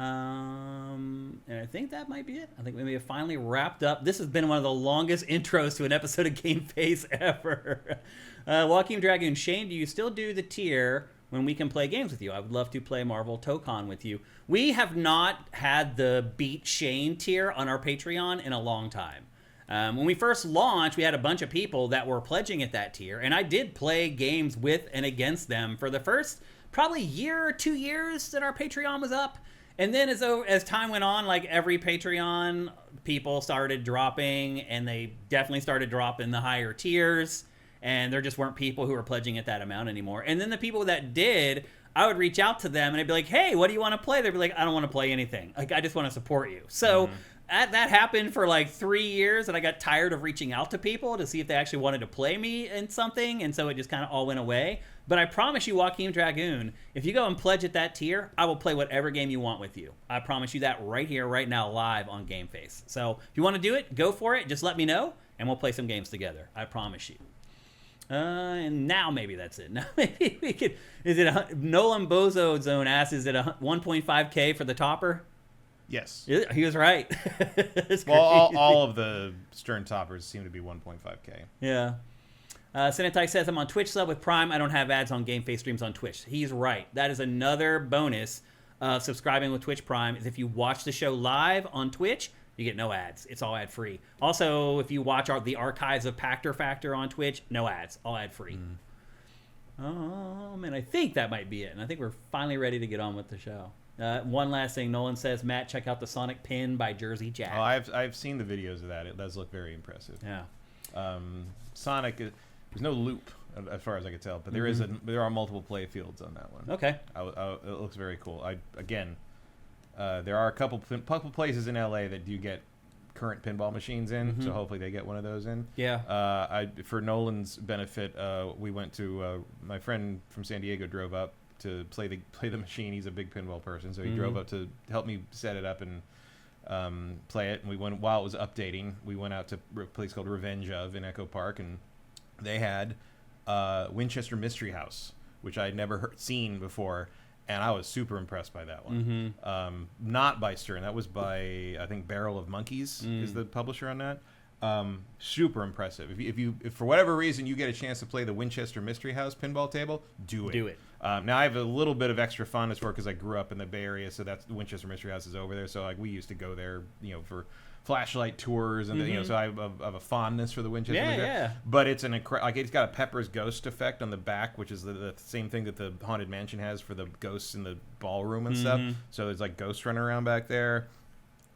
And I think that might be it. I think we may have finally wrapped up. This has been one of the longest intros to an episode of GameFace ever. Joaquin Dragoon, Shane, do you still do the tier when we can play games with you? I would love to play Marvel Tokon with you. We have not had the Beat Shane tier on our Patreon in a long time. When we first launched, we had a bunch of people that were pledging at that tier, and I did play games with and against them for the first probably year or 2 years that our Patreon was up. And then as time went on, like every Patreon, people started dropping, and they definitely started dropping the higher tiers, and there just weren't people who were pledging at that amount anymore. And then the people that did, I would reach out to them, and I'd be like, hey, what do you want to play? They'd be like, I don't want to play anything. Like, I just want to support you. So that happened for like 3 years, and I got tired of reaching out to people to see if they actually wanted to play me in something, and so it just kind of all went away. But I promise you, Joaquin Dragoon, if you go and pledge at that tier, I will play whatever game you want with you. I promise you that right here, right now, live on GameFace. So if you want to do it, go for it. Just let me know, and we'll play some games together. I promise you. And now maybe that's it. Now maybe we could. Is it Nolan Bozo Zone asks, is it a 1.5K for the topper? Yes. He was right. Well, all of the Stern toppers seem to be 1.5K. Yeah. Senetai says, I'm on Twitch sub with Prime. I don't have ads on GameFace streams on Twitch. He's right. That is another bonus of subscribing with Twitch Prime, is if you watch the show live on Twitch, you get no ads. It's all ad free. Also, if you watch the archives of Pactor Factor on Twitch, no ads. All ad free. Man, I think that might be it. And I think we're finally ready to get on with the show. One last thing. Nolan says, Matt, check out the Sonic pin by Jersey Jack. Oh, I've seen the videos of that. It does look very impressive. Yeah. Sonic, there's no loop as far as I can tell, but there are multiple play fields on that one. Okay. It looks very cool. There are a couple places in LA that do get current pinball machines in, so hopefully they get one of those in. Yeah. For Nolan's benefit, we went to my friend from San Diego drove up to play the machine. He's a big pinball person, so he drove up to help me set it up and play it. And we went, while it was updating, we went out to a place called Revenge of in Echo Park, and they had Winchester Mystery House, which I'd never seen before, and I was super impressed by that one. Not by Stern. That was by, I think, Barrel of Monkeys is the publisher on that. Super impressive. If for whatever reason you get a chance to play the Winchester Mystery House pinball table, do it. Now I have a little bit of extra fondness for it because I grew up in the Bay Area, so that's the Winchester Mystery House is over there. So like we used to go there, for flashlight tours, and so I have a fondness for the Winchester. Yeah. But it's it's got a Pepper's Ghost effect on the back, which is the same thing that the Haunted Mansion has for the ghosts in the ballroom and stuff. So there's like ghosts running around back there.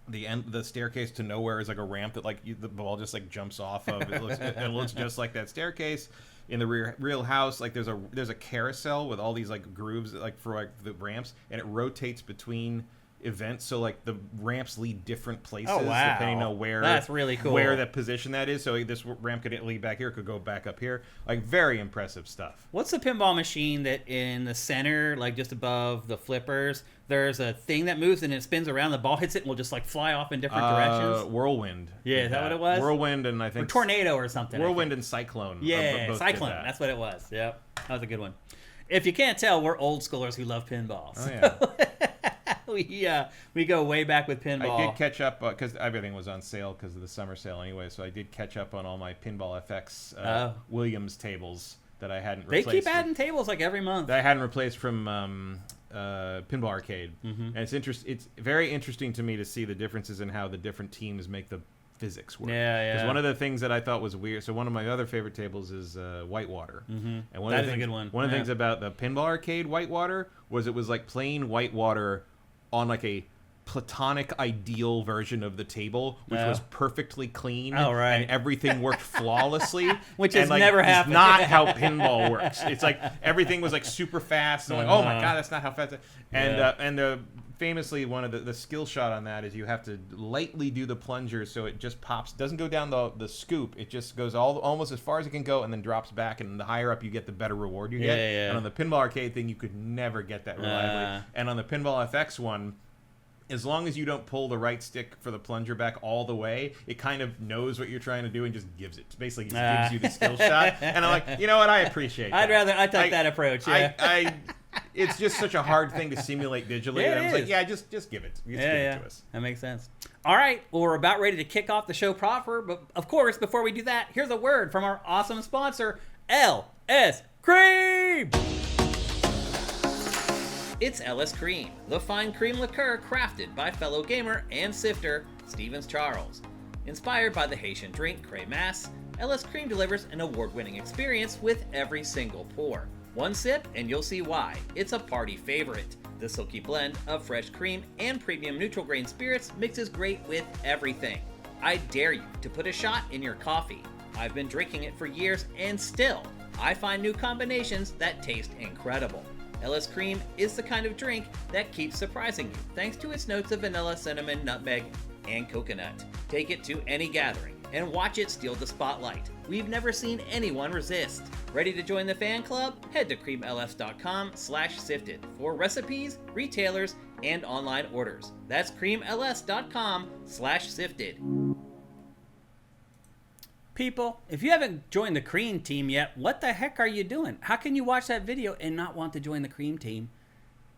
The staircase to nowhere is like a ramp that the ball just jumps off of. It looks just like that staircase. In the real house, there's a carousel with all these grooves for the ramps, and it rotates between events, so the ramps lead different places depending on where that's really cool, where the position that is. So this ramp could lead back here, could go back up here. Very impressive stuff. What's the pinball machine that in the center, just above the flippers, there's a thing that moves and it spins around, the ball hits it and will just fly off in different directions? Whirlwind. Yeah, is that what it was? Whirlwind, and I think tornado or something. Whirlwind and Cyclone. Yeah, Cyclone. That's what it was. Yep, that was a good one. If you can't tell, we're old schoolers who love pinballs. Oh yeah. We go way back with pinball. I did catch up because everything was on sale because of the summer sale anyway. So I did catch up on all my Pinball FX Williams tables that I hadn't They replaced. keep adding tables like every month. That I hadn't replaced from Pinball Arcade. And it's very interesting to me to see the differences in how the different teams make the physics work. Yeah. Because one of the things that I thought was weird, so one of my other favorite tables is Whitewater. And one of the things, a good one. One of the things about the Pinball Arcade Whitewater was it was like playing Whitewater on like a platonic ideal version of the table, which was perfectly clean. Oh, right. And everything worked flawlessly. Which has like, never happened. It's not how pinball works. It's like everything was like super fast. And like, oh my god, that's not how fast. And famously, one of the skill shot on that is you have to lightly do the plunger so it just pops. Doesn't go down the scoop. It just goes almost as far as it can go and then drops back. And the higher up you get, the better reward you get. And on the Pinball Arcade thing, you could never get that reliably. And on the Pinball FX one, as long as you don't pull the right stick for the plunger back all the way, it kind of knows what you're trying to do and just gives it. Basically, just gives you the skill shot. And I'm like, you know what? I appreciate that. I took that approach. Yeah. It's just such a hard thing to simulate digitally. And I was like, yeah, just give it. Give it to us. That makes sense. All right. Well, we're about ready to kick off the show proper. But, of course, before we do that, here's a word from our awesome sponsor, LS Cream. It's LS Cream, the fine cream liqueur crafted by fellow gamer and sifter Stevens Charles. Inspired by the Haitian drink crémasse, LS Cream delivers an award-winning experience with every single pour. One sip and you'll see why. It's a party favorite. The silky blend of fresh cream and premium neutral grain spirits mixes great with everything. I dare you to put a shot in your coffee. I've been drinking it for years and still, I find new combinations that taste incredible. LS Cream is the kind of drink that keeps surprising you thanks to its notes of vanilla, cinnamon, nutmeg, and coconut. Take it to any gathering and watch it steal the spotlight. We've never seen anyone resist. Ready to join the fan club? Head to creamls.com/sifted for recipes, retailers, and online orders. That's creamls.com/sifted. People, if you haven't joined the Cream team yet, what the heck are you doing? How can you watch that video and not want to join the Cream team?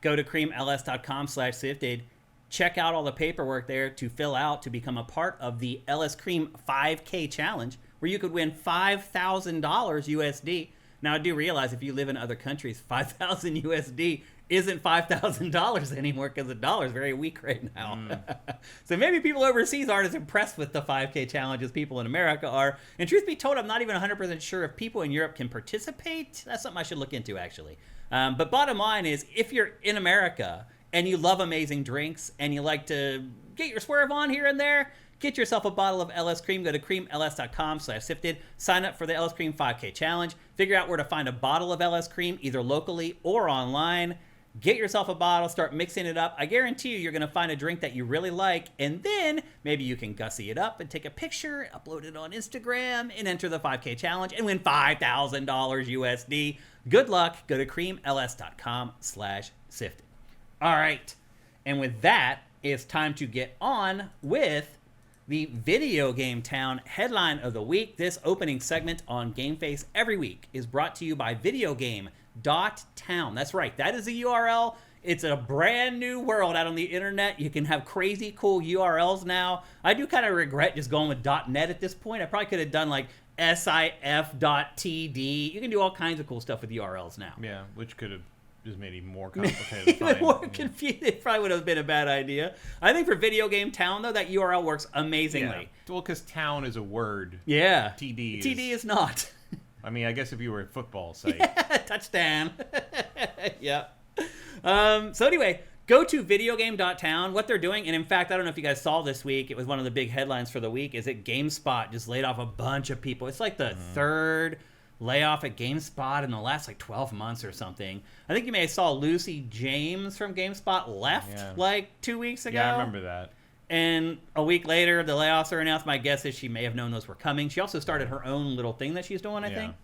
Go to creamls.com/sifted. Check out all the paperwork there to fill out to become a part of the LS Cream 5K challenge, where you could win $5,000 USD. Now, I do realize if you live in other countries, 5,000 USD isn't $5,000 anymore because the dollar is very weak right now. So maybe people overseas aren't as impressed with the 5K challenge as people in America are. And truth be told, I'm not even 100% sure if people in Europe can participate. That's something I should look into, actually. But bottom line is, if you're in America and you love amazing drinks and you like to get your swerve on here and there, get yourself a bottle of LS Cream. Go to creamls.com/sifted. Sign up for the LS Cream 5K challenge. Figure out where to find a bottle of LS Cream, either locally or online. Get yourself a bottle, start mixing it up. I guarantee you, you're going to find a drink that you really like, and then maybe you can gussy it up and take a picture, upload it on Instagram, and enter the 5K challenge and win $5,000 USD. Good luck. Go to creamls.com/sifted. All right. And with that, it's time to get on with the VideoGame.Town headline of the week. This opening segment on GameFace every week is brought to you by VideoGame.Town. That's right. That is the URL. It's a brand new world out on the internet. You can have crazy cool URLs now. I do kind of regret just going with .net at this point. I probably could have done like SIF.TD. You can do all kinds of cool stuff with URLs now. Yeah, which could have just made it more complicated. Even more confused. It probably would have been a bad idea. I think for VideoGame.Town, though, that URL works amazingly. Yeah. Well, because town is a word. Yeah. TD is not. I mean, I guess if you were a football site. Yeah, touchdown. Yeah. So anyway, go to VideoGame.Town. What they're doing, and in fact, I don't know if you guys saw this week, it was one of the big headlines for the week, is that GameSpot just laid off a bunch of people. It's like the third layoff at GameSpot in the last like 12 months or something. I think you may have saw Lucy James from GameSpot left like 2 weeks ago. Yeah, I remember that. And a week later, the layoffs are announced. My guess is she may have known those were coming. She also started her own little thing that she's doing, I think.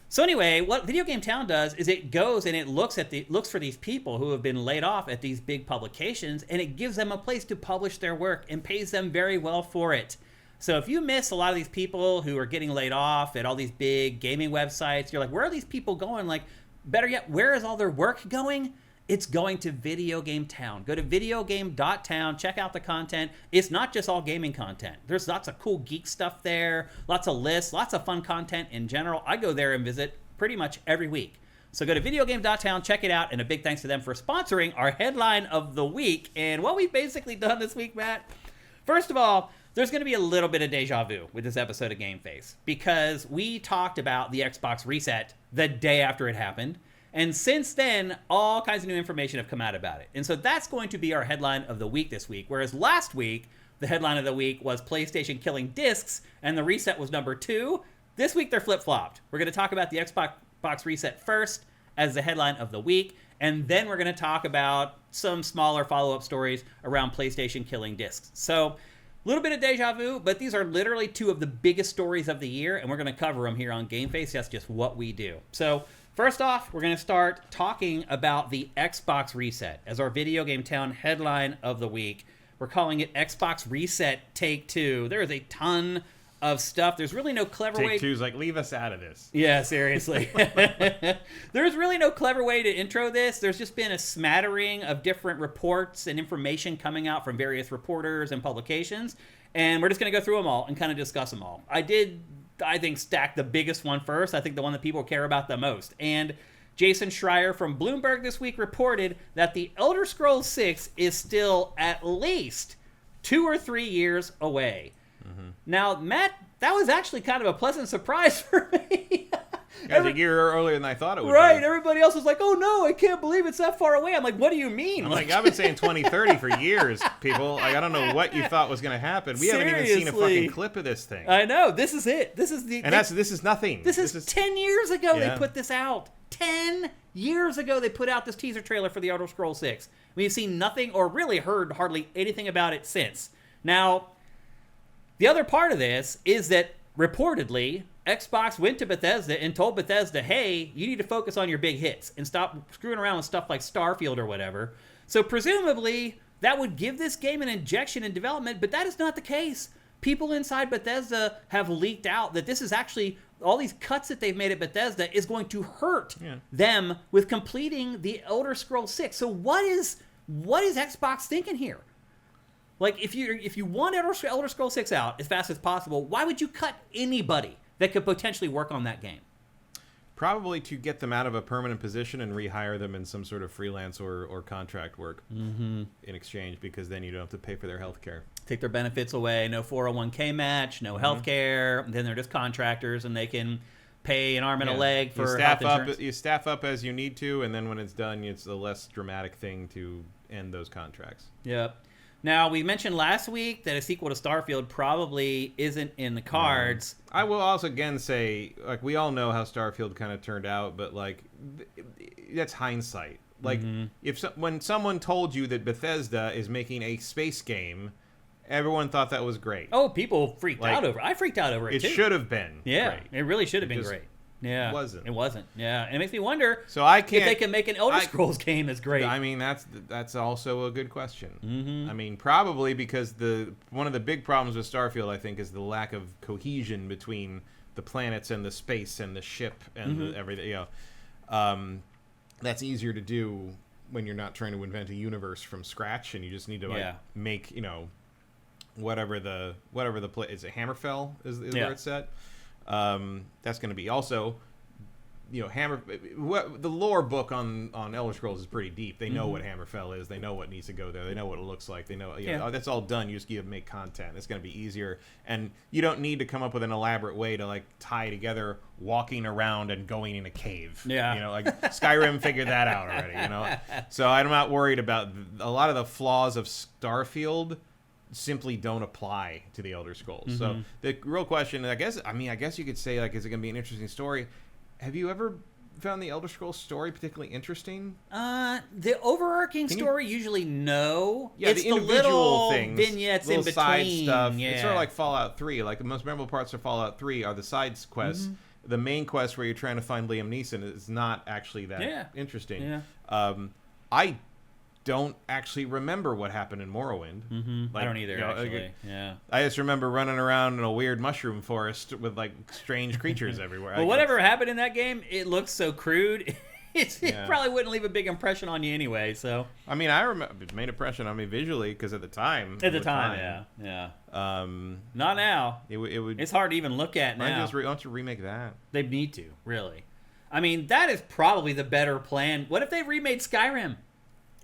So anyway, what VideoGame.Town does is it goes and it looks for these people who have been laid off at these big publications, and it gives them a place to publish their work and pays them very well for it. So if you miss a lot of these people who are getting laid off at all these big gaming websites, you're like, where are these people going? Like, better yet, where is all their work going? It's going to VideoGame.Town. Go to VideoGame.Town, check out the content. It's not just all gaming content. There's lots of cool geek stuff there, lots of lists, lots of fun content in general. I go there and visit pretty much every week. So go to VideoGame.Town, check it out, and a big thanks to them for sponsoring our headline of the week. And what we've basically done this week, Matt, first of all, there's going to be a little bit of deja vu with this episode of GameFace because we talked about the Xbox reset the day after it happened. And since then, all kinds of new information have come out about it. And so that's going to be our headline of the week this week. Whereas last week, the headline of the week was PlayStation killing discs, and the reset was number 2. This week, they're flip-flopped. We're going to talk about the Xbox reset first as the headline of the week, and then we're going to talk about some smaller follow-up stories around PlayStation killing discs. So, a little bit of deja vu, but these are literally 2 of the biggest stories of the year, and we're going to cover them here on GameFace. That's just what we do. So, first off, we're going to start talking about the Xbox reset as our VideoGame.Town headline of the week. We're calling it Xbox Reset Take 2. There is a ton of stuff. There's really no clever way. Take Two's like, leave us out of this. Yeah, seriously. There's really no clever way to intro this. There's just been a smattering of different reports and information coming out from various reporters and publications, and we're just going to go through them all and kind of discuss them all. I think, stack the biggest one first. I think the one that people care about the most. And Jason Schreier from Bloomberg this week reported that the Elder Scrolls 6 is still at least 2 or 3 years away. Now, Matt, that was actually kind of a pleasant surprise for me. It was a year earlier than I thought it would right, be. Everybody else was like, oh no, I can't believe it's that far away. I'm like, what do you mean? I'm like, I've been saying 2030 for years, people. Like, I don't know what you thought was going to happen. We haven't even seen a fucking clip of this thing. I know. This is it. This is this is nothing. This is 10 years ago they put this out. 10 years ago they put out this teaser trailer for the Elder Scrolls 6. We've seen nothing or really heard hardly anything about it since. Now, the other part of this is that reportedly Xbox went to Bethesda and told Bethesda, hey, you need to focus on your big hits and stop screwing around with stuff like Starfield or whatever. So presumably that would give this game an injection in development, but that is not the case. People inside Bethesda have leaked out that this is actually, all these cuts that they've made at Bethesda is going to hurt them with completing the Elder Scrolls 6. So what is Xbox thinking here? Like, if you want Elder Scrolls 6 out as fast as possible, why would you cut anybody that could potentially work on that game? Probably to get them out of a permanent position and rehire them in some sort of freelance or contract work in exchange, because then you don't have to pay for their health care. Take their benefits away, no 401k match, no health care, then they're just contractors and they can pay an arm and a leg for health insurance. You staff up as you need to, and then when it's done, it's a less dramatic thing to end those contracts. Yep. Now, we mentioned last week that a sequel to Starfield probably isn't in the cards. I will also again say, like, we all know how Starfield kind of turned out, but like, that's hindsight. Like, when someone told you that Bethesda is making a space game, everyone thought that was great. Oh, people freaked out over it. I freaked out over it too. It should have been. Yeah, great. It really should have been great. Yeah, it wasn't. Yeah, and it makes me wonder. So I can't, if they can make an Elder Scrolls game as great. I mean, that's also a good question. I mean, probably because one of the big problems with Starfield, I think, is the lack of cohesion between the planets and the space and the ship and everything. You know, that's easier to do when you're not trying to invent a universe from scratch, and you just need to make whatever the is it Hammerfell is where it's set. That's going to be also, the lore book on Elder Scrolls is pretty deep. They know what Hammerfell is. They know what needs to go there. They know what it looks like. They know, that's all done. You just give make content. It's going to be easier, and you don't need to come up with an elaborate way to like tie together walking around and going in a cave. Yeah, like Skyrim figured that out already. So I'm not worried about a lot of the flaws of Starfield. Simply don't apply to the Elder Scrolls. So the real question, I guess you could say, like, is it going to be an interesting story? Have you ever found the Elder Scrolls story particularly interesting? The overarching story, usually no. Yeah, it's the little things, vignettes little in between. Side stuff. Yeah. It's sort of like Fallout 3. Like, the most memorable parts of Fallout 3 are the side quests. The main quest where you're trying to find Liam Neeson is not actually that interesting. Yeah. I don't actually remember what happened in Morrowind. Like, I don't either, actually. I just remember running around in a weird mushroom forest with like strange creatures everywhere. Well, whatever happened in that game, it looks so crude. It probably wouldn't leave a big impression on you anyway. So I mean, I remember it made an impression on me visually because at the time. Yeah. Not now. It would. It's hard to even look at now. Why don't you remake that? They need to, really. I mean, that is probably the better plan. What if they remade Skyrim?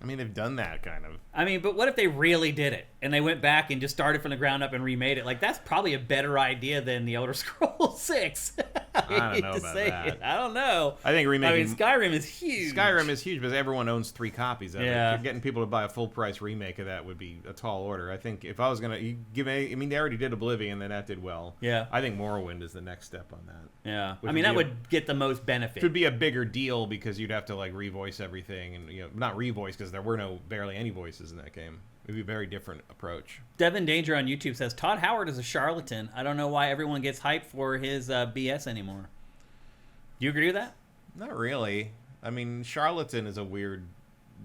I mean, they've done that kind of. I mean, but what if they really did it and they went back and just started from the ground up and remade it? Like, that's probably a better idea than the Elder Scrolls 6. I don't know about that. I don't know. I think remaking. I mean, Skyrim is huge. Skyrim is huge because everyone owns 3 copies of it. Yeah. Getting people to buy a full price remake of that would be a tall order. I think if I was gonna give I mean, they already did Oblivion, then that did well. Yeah. I think Morrowind is the next step on that. Yeah. I mean, that would get the most benefit. It would be a bigger deal because you'd have to like revoice everything, and not revoice because there were barely any voices in that game. It would be a very different approach. Devin Danger on YouTube says Todd Howard is a charlatan. I don't know why everyone gets hyped for his BS anymore. Do you agree with that? Not really. I mean, charlatan is a weird.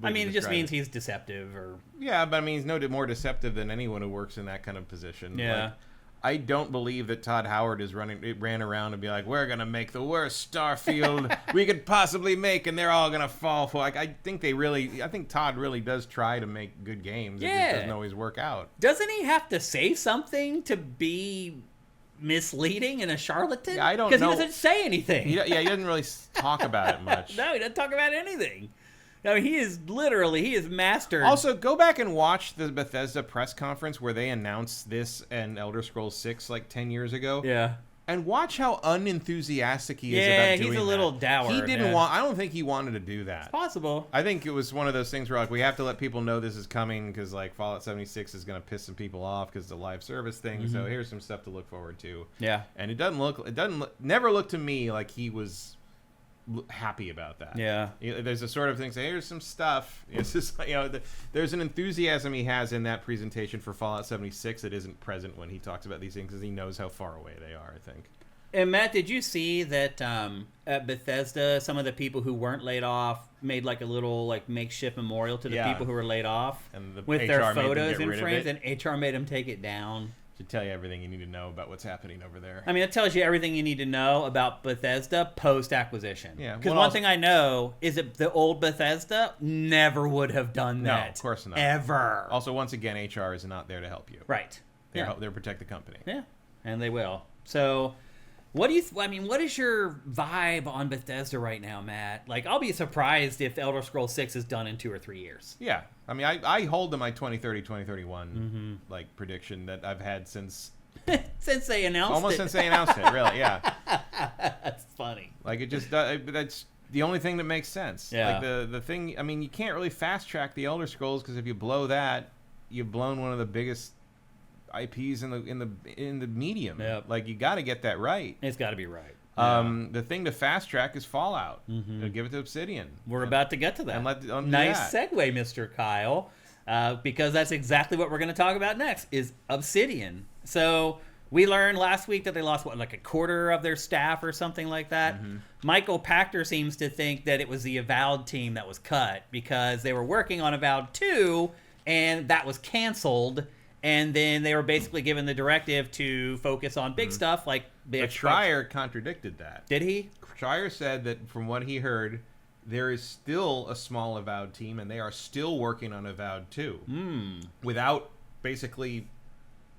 I mean, it just means he's deceptive, or yeah, but I mean, he's no more deceptive than anyone who works in that kind of position. Yeah. Like, I don't believe that Todd Howard ran around and be like, we're gonna make the worst Starfield we could possibly make, and they're all gonna fall for. Like, I think Todd really does try to make good games. Yeah. It just doesn't always work out. Doesn't he have to say something to be misleading and a charlatan? Yeah, I don't know. Because he doesn't say anything. He doesn't really talk about it much. No, he doesn't talk about anything. I mean, he is mastered. Also, go back and watch the Bethesda press conference where they announced this and Elder Scrolls 6 like 10 years ago. Yeah. And watch how unenthusiastic he is about doing that. Yeah, he's a little dour. He didn't want. I don't think he wanted to do that. It's possible. I think it was one of those things where like we have to let people know this is coming because like Fallout 76 is going to piss some people off because it's a live service thing. Mm-hmm. So here's some stuff to look forward to. Yeah. And never look to me like he was happy about that. Yeah. There's a sort of thing say here's some stuff. It's just like, there's an enthusiasm he has in that presentation for Fallout 76 that isn't present when he talks about these things because he knows how far away they are, I think. And Matt, did you see that at Bethesda, some of the people who weren't laid off made like a little like makeshift memorial to the people who were laid off, and with HR their photos and frames, and HR made them take it down. To tell you everything you need to know about what's happening over there. I mean, it tells you everything you need to know about Bethesda post-acquisition. Yeah. Because one thing I know is that the old Bethesda never would have done that. No, of course not. Ever. Also, once again, HR is not there to help you. Right. They're to protect the company. Yeah, and they will. So, what is your vibe on Bethesda right now, Matt? Like, I'll be surprised if Elder Scrolls 6 is done in 2 or 3 years. Yeah. I mean, I hold to my 2030, 2031 like prediction that I've had since since they announced almost since they announced it. Really, yeah. That's funny. Like, it just that's the only thing that makes sense. Yeah. Like the thing. I mean, you can't really fast track the Elder Scrolls because if you blow that, you've blown one of the biggest IPs in the medium. Yep. Like, you got to get that right. It's got to be right. The thing to fast track is Fallout. Give it to Obsidian. We're about to get to that. And let nice segue, Mr. Kyle, because that's exactly what we're going to talk about next is Obsidian. So we learned last week that they lost like a quarter of their staff or something like that. Michael Pachter seems to think that it was the Avowed team that was cut because they were working on Avowed 2 and that was canceled. And then they were basically given the directive to focus on big stuff like the Schreier contradicted that. Did he? Schreier said that from what he heard, there is still a small Avowed team, and they are still working on Avowed 2. Without basically,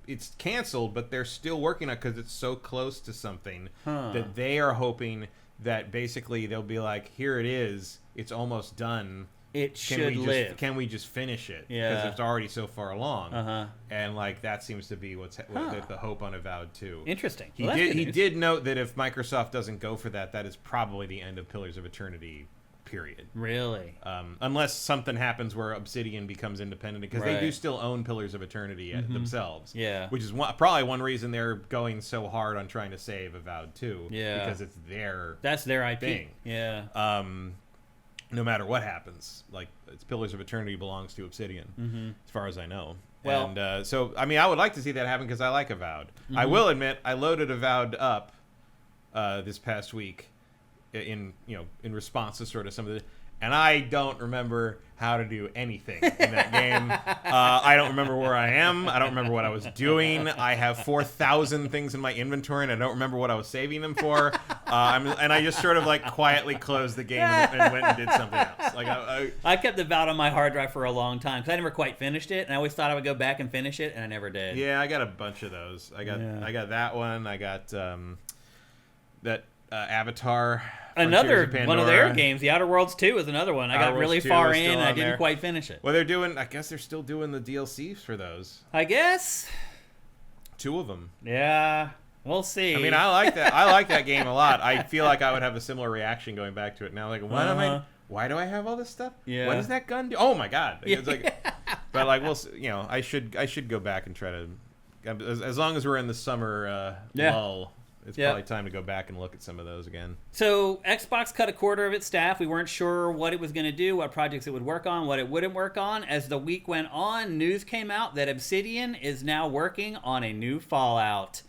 it's canceled, but they're still working on it because it's so close to something that they are hoping that basically they'll be like, here it is, it's almost done. It should live. Can we just finish it? Yeah. Because it's already so far along. And like that seems to be what's the hope on Avowed 2. Interesting. He did note that if Microsoft doesn't go for that, that is probably the end of Pillars of Eternity. Period. Really? Unless something happens where Obsidian becomes independent, because they do still own Pillars of Eternity themselves. Yeah. Which is probably one reason they're going so hard on trying to save Avowed 2. Yeah. Because it's that's their IP. thing. Yeah. No matter what happens, like it's Pillars of Eternity belongs to Obsidian, as far as I know. Well, and so I mean, I would like to see that happen because I like Avowed. I will admit, I loaded Avowed up this past week in response to sort of some of the, and I don't remember how to do anything in that game. I don't remember where I am. I don't remember what I was doing. I have 4,000 things in my inventory, and I don't remember what I was saving them for. And I just sort of like quietly closed the game and went and did something else. Like I kept it out on my hard drive for a long time because I never quite finished it, and I always thought I would go back and finish it, and I never did. Yeah, I got a bunch of those. I got that one. I got that Avatar. Another one of their games, The Outer Worlds 2 is another one. I got really far in and I didn't quite finish it. Well, I guess they're still doing the DLCs for those. I guess. 2 of them. Yeah, we'll see. I mean, I like that. I like that game a lot. I feel like I would have a similar reaction going back to it now. Like, why do I have all this stuff? Yeah. What does that gun do? Oh my god! It's like, but like, I should go back and try to, as long as we're in the summer lull. It's probably time to go back and look at some of those again. So Xbox cut a quarter of its staff. We weren't sure what it was going to do, what projects it would work on, what it wouldn't work on. As the week went on, news came out that Obsidian is now working on a new Fallout.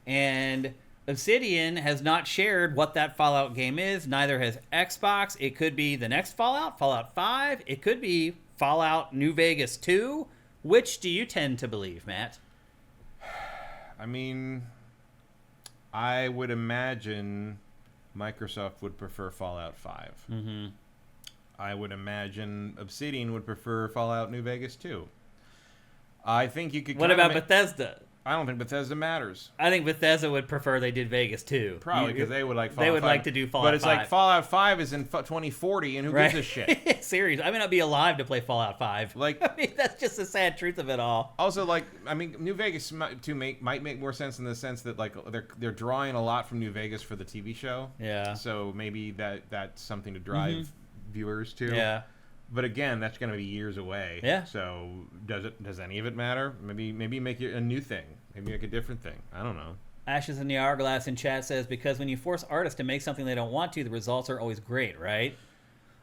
And Obsidian has not shared what that Fallout game is. Neither has Xbox. It could be the next Fallout, Fallout 5. It could be Fallout New Vegas 2. Which do you tend to believe, Matt? I mean, I would imagine Microsoft would prefer Fallout 5. Mm-hmm. I would imagine Obsidian would prefer Fallout New Vegas 2. I think you could... What about Bethesda? I don't think Bethesda matters. I think Bethesda would prefer they did Vegas 2. Probably, because they would like Fallout 5. They would like to do Fallout 5. But it's like Fallout 5 is in 2040, and who gives a shit? Serious. I may not be alive to play Fallout 5. Like, I mean, that's just the sad truth of it all. Also, like, I mean, New Vegas might make more sense in the sense that, like, they're drawing a lot from New Vegas for the TV show. Yeah. So maybe that's something to drive viewers to. Yeah. But again, that's going to be years away. Yeah. So does any of it matter? Maybe make it a new thing. Maybe make a different thing. I don't know. Ashes in the Hourglass in chat says, because when you force artists to make something they don't want to, the results are always great, right?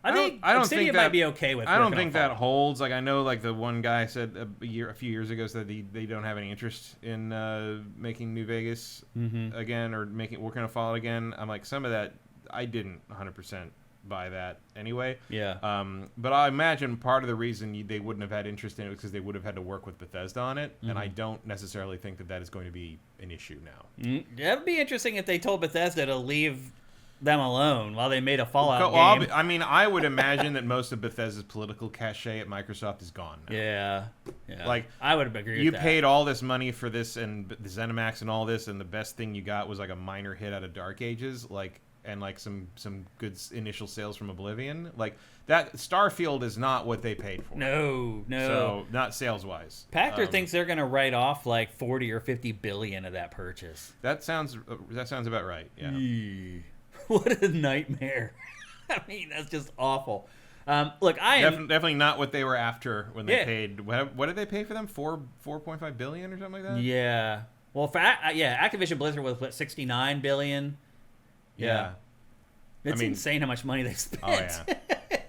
I think Obsidian might be okay with. I don't think that holds. Like, I know, like, the one guy said a few years ago said they don't have any interest in making New Vegas again or working on Fallout again. I'm like, some of that I didn't 100% buy that anyway. Yeah. But I imagine part of the reason they wouldn't have had interest in it was because they would have had to work with Bethesda on it, and I don't necessarily think that is going to be an issue now. That would be interesting if they told Bethesda to leave them alone while they made a Fallout game. I mean, I would imagine that most of Bethesda's political cachet at Microsoft is gone now. Yeah. Like, I would agree with that. You paid all this money for this and the ZeniMax and all this, and the best thing you got was like a minor hit out of Dark Ages, like, and like some good initial sales from Oblivion. Like, that Starfield is not what they paid for. No. So not sales wise. Pachter thinks they're going to write off like 40 or 50 billion of that purchase. That sounds about right. Yeah. What a nightmare. I mean, that's just awful. Look, definitely not what they were after when they paid. What did they pay for them? 4.5 billion or something like that? Yeah. Well, Activision Blizzard was what, 69 billion. Yeah. It's insane how much money they spent. Oh, yeah.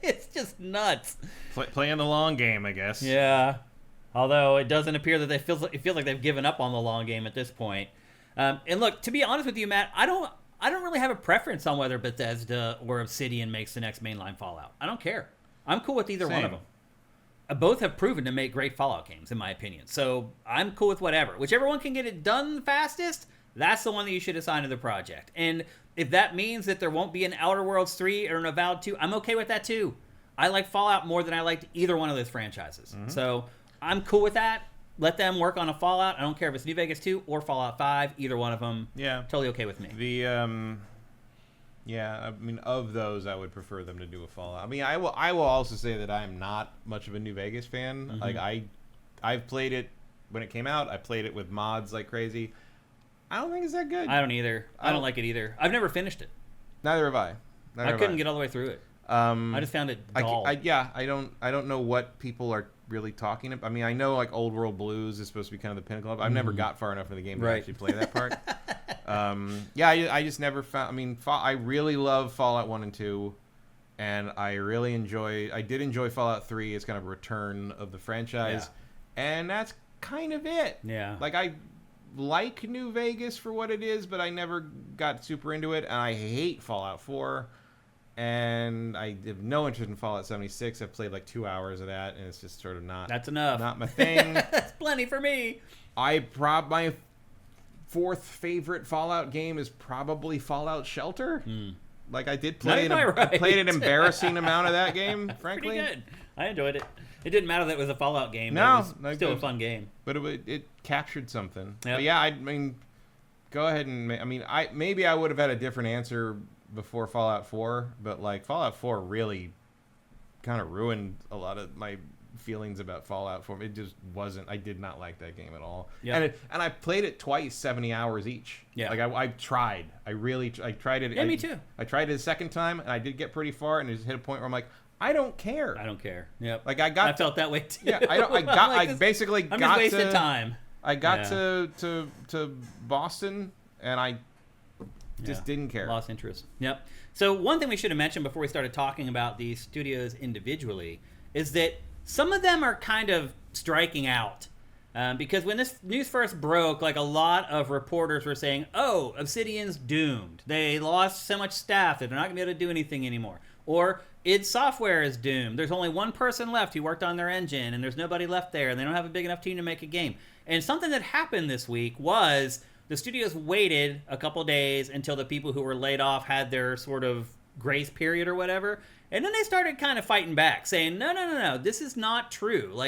It's just nuts. Playing the long game, I guess. Yeah. Although it doesn't appear that it feels like they've given up on the long game at this point. And look, to be honest with you, Matt, I don't really have a preference on whether Bethesda or Obsidian makes the next mainline Fallout. I don't care. I'm cool with either one of them. Both have proven to make great Fallout games, in my opinion. So I'm cool with whatever. Whichever one can get it done fastest, that's the one that you should assign to the project. And if that means that there won't be an Outer Worlds 3 or an Avowed 2, I'm okay with that too. I like Fallout more than I liked either one of those franchises. So I'm cool with that. Let them work on a Fallout. I don't care if it's New Vegas 2 or Fallout 5. Either one of them. Yeah. Totally okay with me. I mean, of those, I would prefer them to do a Fallout. I mean, I will also say that I am not much of a New Vegas fan. Like, I've played it when it came out. I played it with mods like crazy. I don't think it's that good. I don't either. I don't like it either. I've never finished it. Neither have I. I couldn't get all the way through it. I just found it dull. I don't know what people are really talking about. I mean, I know, like, Old World Blues is supposed to be kind of the pinnacle of it. I've never got far enough in the game to actually play that part. I just never found... I mean, I really love Fallout 1 and 2, and I did enjoy Fallout 3 as kind of a return of the franchise, and that's kind of it. Yeah. Like, I like New Vegas for what it is, but I never got super into it, and I hate Fallout 4. And I have no interest in Fallout 76. I've played like 2 hours of that, and it's just sort of not. That's enough. Not my thing. That's plenty for me. My fourth favorite Fallout game is probably Fallout Shelter. Like I did play I played an embarrassing amount of that game. Frankly, pretty good. I enjoyed it. It didn't matter that it was a Fallout game. No, it was still a fun game. But it captured something. Yep. But yeah, I mean, go ahead and maybe I would have had a different answer before Fallout 4, but like Fallout 4 really kind of ruined a lot of my feelings about Fallout 4. It just wasn't. I did not like that game at all. Yeah. And I played it twice, 70 hours each. Yeah. Like I tried. I tried it. Yeah, me too. I tried it a second time, and I did get pretty far, and it just hit a point where I'm like, I don't care. I don't care. Yep. Like I felt that way too. Yeah. I basically I'm got just wasting time. I got to Boston, and I just didn't care. Lost interest. Yep. So one thing we should have mentioned before we started talking about these studios individually is that some of them are kind of striking out. Because when this news first broke, like a lot of reporters were saying, oh, Obsidian's doomed. They lost so much staff that they're not going to be able to do anything anymore. Or id Software is doomed. There's only one person left who worked on their engine, and there's nobody left there, and they don't have a big enough team to make a game. And something that happened this week was the studios waited a couple days until the people who were laid off had their sort of grace period or whatever. And then they started kind of fighting back, saying, no, this is not true.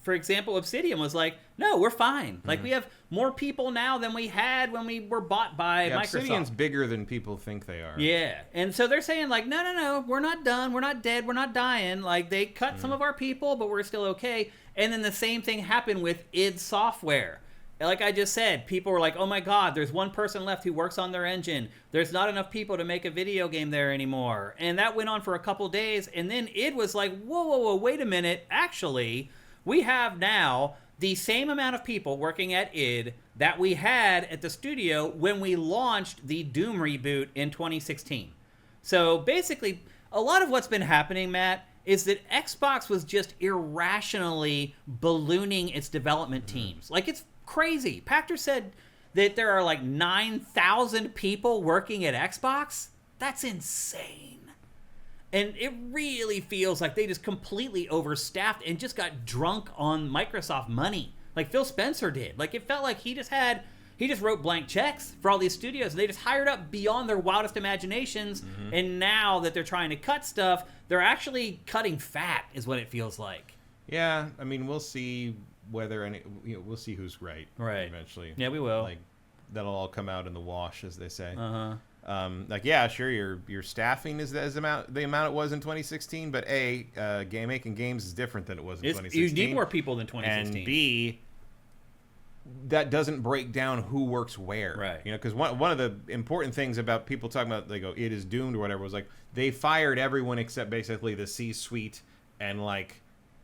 For example, Obsidian was like, no, we're fine. Like, we have more people now than we had when we were bought by Microsoft. Obsidian's bigger than people think they are. Yeah. And so they're saying, like, no, we're not done. We're not dead. We're not dying. Like, they cut some of our people, but we're still okay. And then the same thing happened with id Software. Like I just said, people were like, oh my God, there's one person left who works on their engine. There's not enough people to make a video game there anymore. And that went on for a couple days. And then id was like, whoa, wait a minute. Actually, we have now the same amount of people working at id that we had at the studio when we launched the Doom reboot in 2016. So basically, a lot of what's been happening, Matt, is that Xbox was just irrationally ballooning its development teams. Like, it's crazy. Pachter said that there are like 9,000 people working at Xbox. That's insane. And it really feels like they just completely overstaffed and just got drunk on Microsoft money. Like Phil Spencer did. Like, it felt like he just wrote blank checks for all these studios. And they just hired up beyond their wildest imaginations. Mm-hmm. And now that they're trying to cut stuff, they're actually cutting fat, is what it feels like. Yeah, I mean, we'll see whether we'll see who's right eventually. Yeah, we will. Like, that'll all come out in the wash, as they say. Uh-huh. Yeah, sure, your staffing is the amount it was in 2016, but making games is different than it was in 2016. You need more people than 2016. And B, that doesn't break down who works where. Right. Because one of the important things about people talking about, they go, it is doomed or whatever, was like, they fired everyone except basically the C-suite and like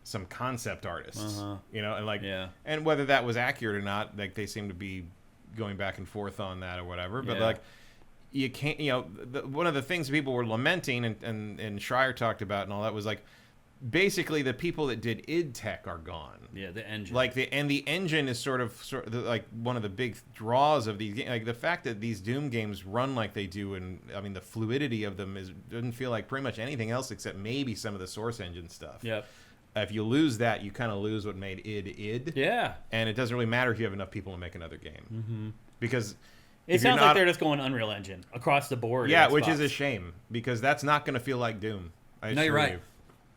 some concept artists, and like, and whether that was accurate or not, like they seem to be going back and forth on that or whatever. But like, you can't, one of the things people were lamenting and Schreier talked about and all that was like, basically the people that did id Tech are gone. Yeah, the engine. Like the engine is sort of like one of the big draws of these games. Like the fact that these Doom games run like they do, and I mean the fluidity of them doesn't feel like pretty much anything else except maybe some of the Source Engine stuff. Yep. If you lose that, you kind of lose what made id. Yeah. And it doesn't really matter if you have enough people to make another game. Mm-hmm. Because it sounds like they're just going Unreal Engine across the board. Yeah, which is a shame, because that's not going to feel like Doom. No, you're right.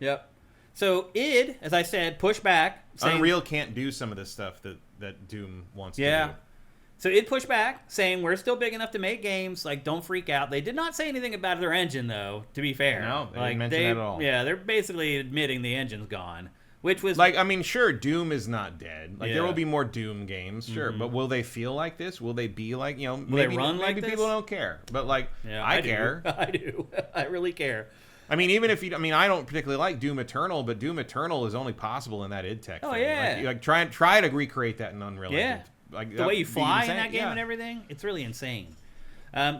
Yep. So id, as I said, pushed back. Unreal can't do some of the stuff that Doom wants to do. So id pushed back, saying we're still big enough to make games. Like, don't freak out. They did not say anything about their engine, though, to be fair. No, they didn't mention that at all. Yeah, they're basically admitting the engine's gone. Which was like, I mean, sure, Doom is not dead. Like, there will be more Doom games, sure, but will they feel like this? Will they be like, maybe people don't care, but like, I care. I do. I really care. I mean, even if I don't particularly like Doom Eternal, but Doom Eternal is only possible in that id Tech. Oh thing. Yeah. Like try to recreate that in Unreal Engine. Like the way you fly in that game and everything, it's really insane.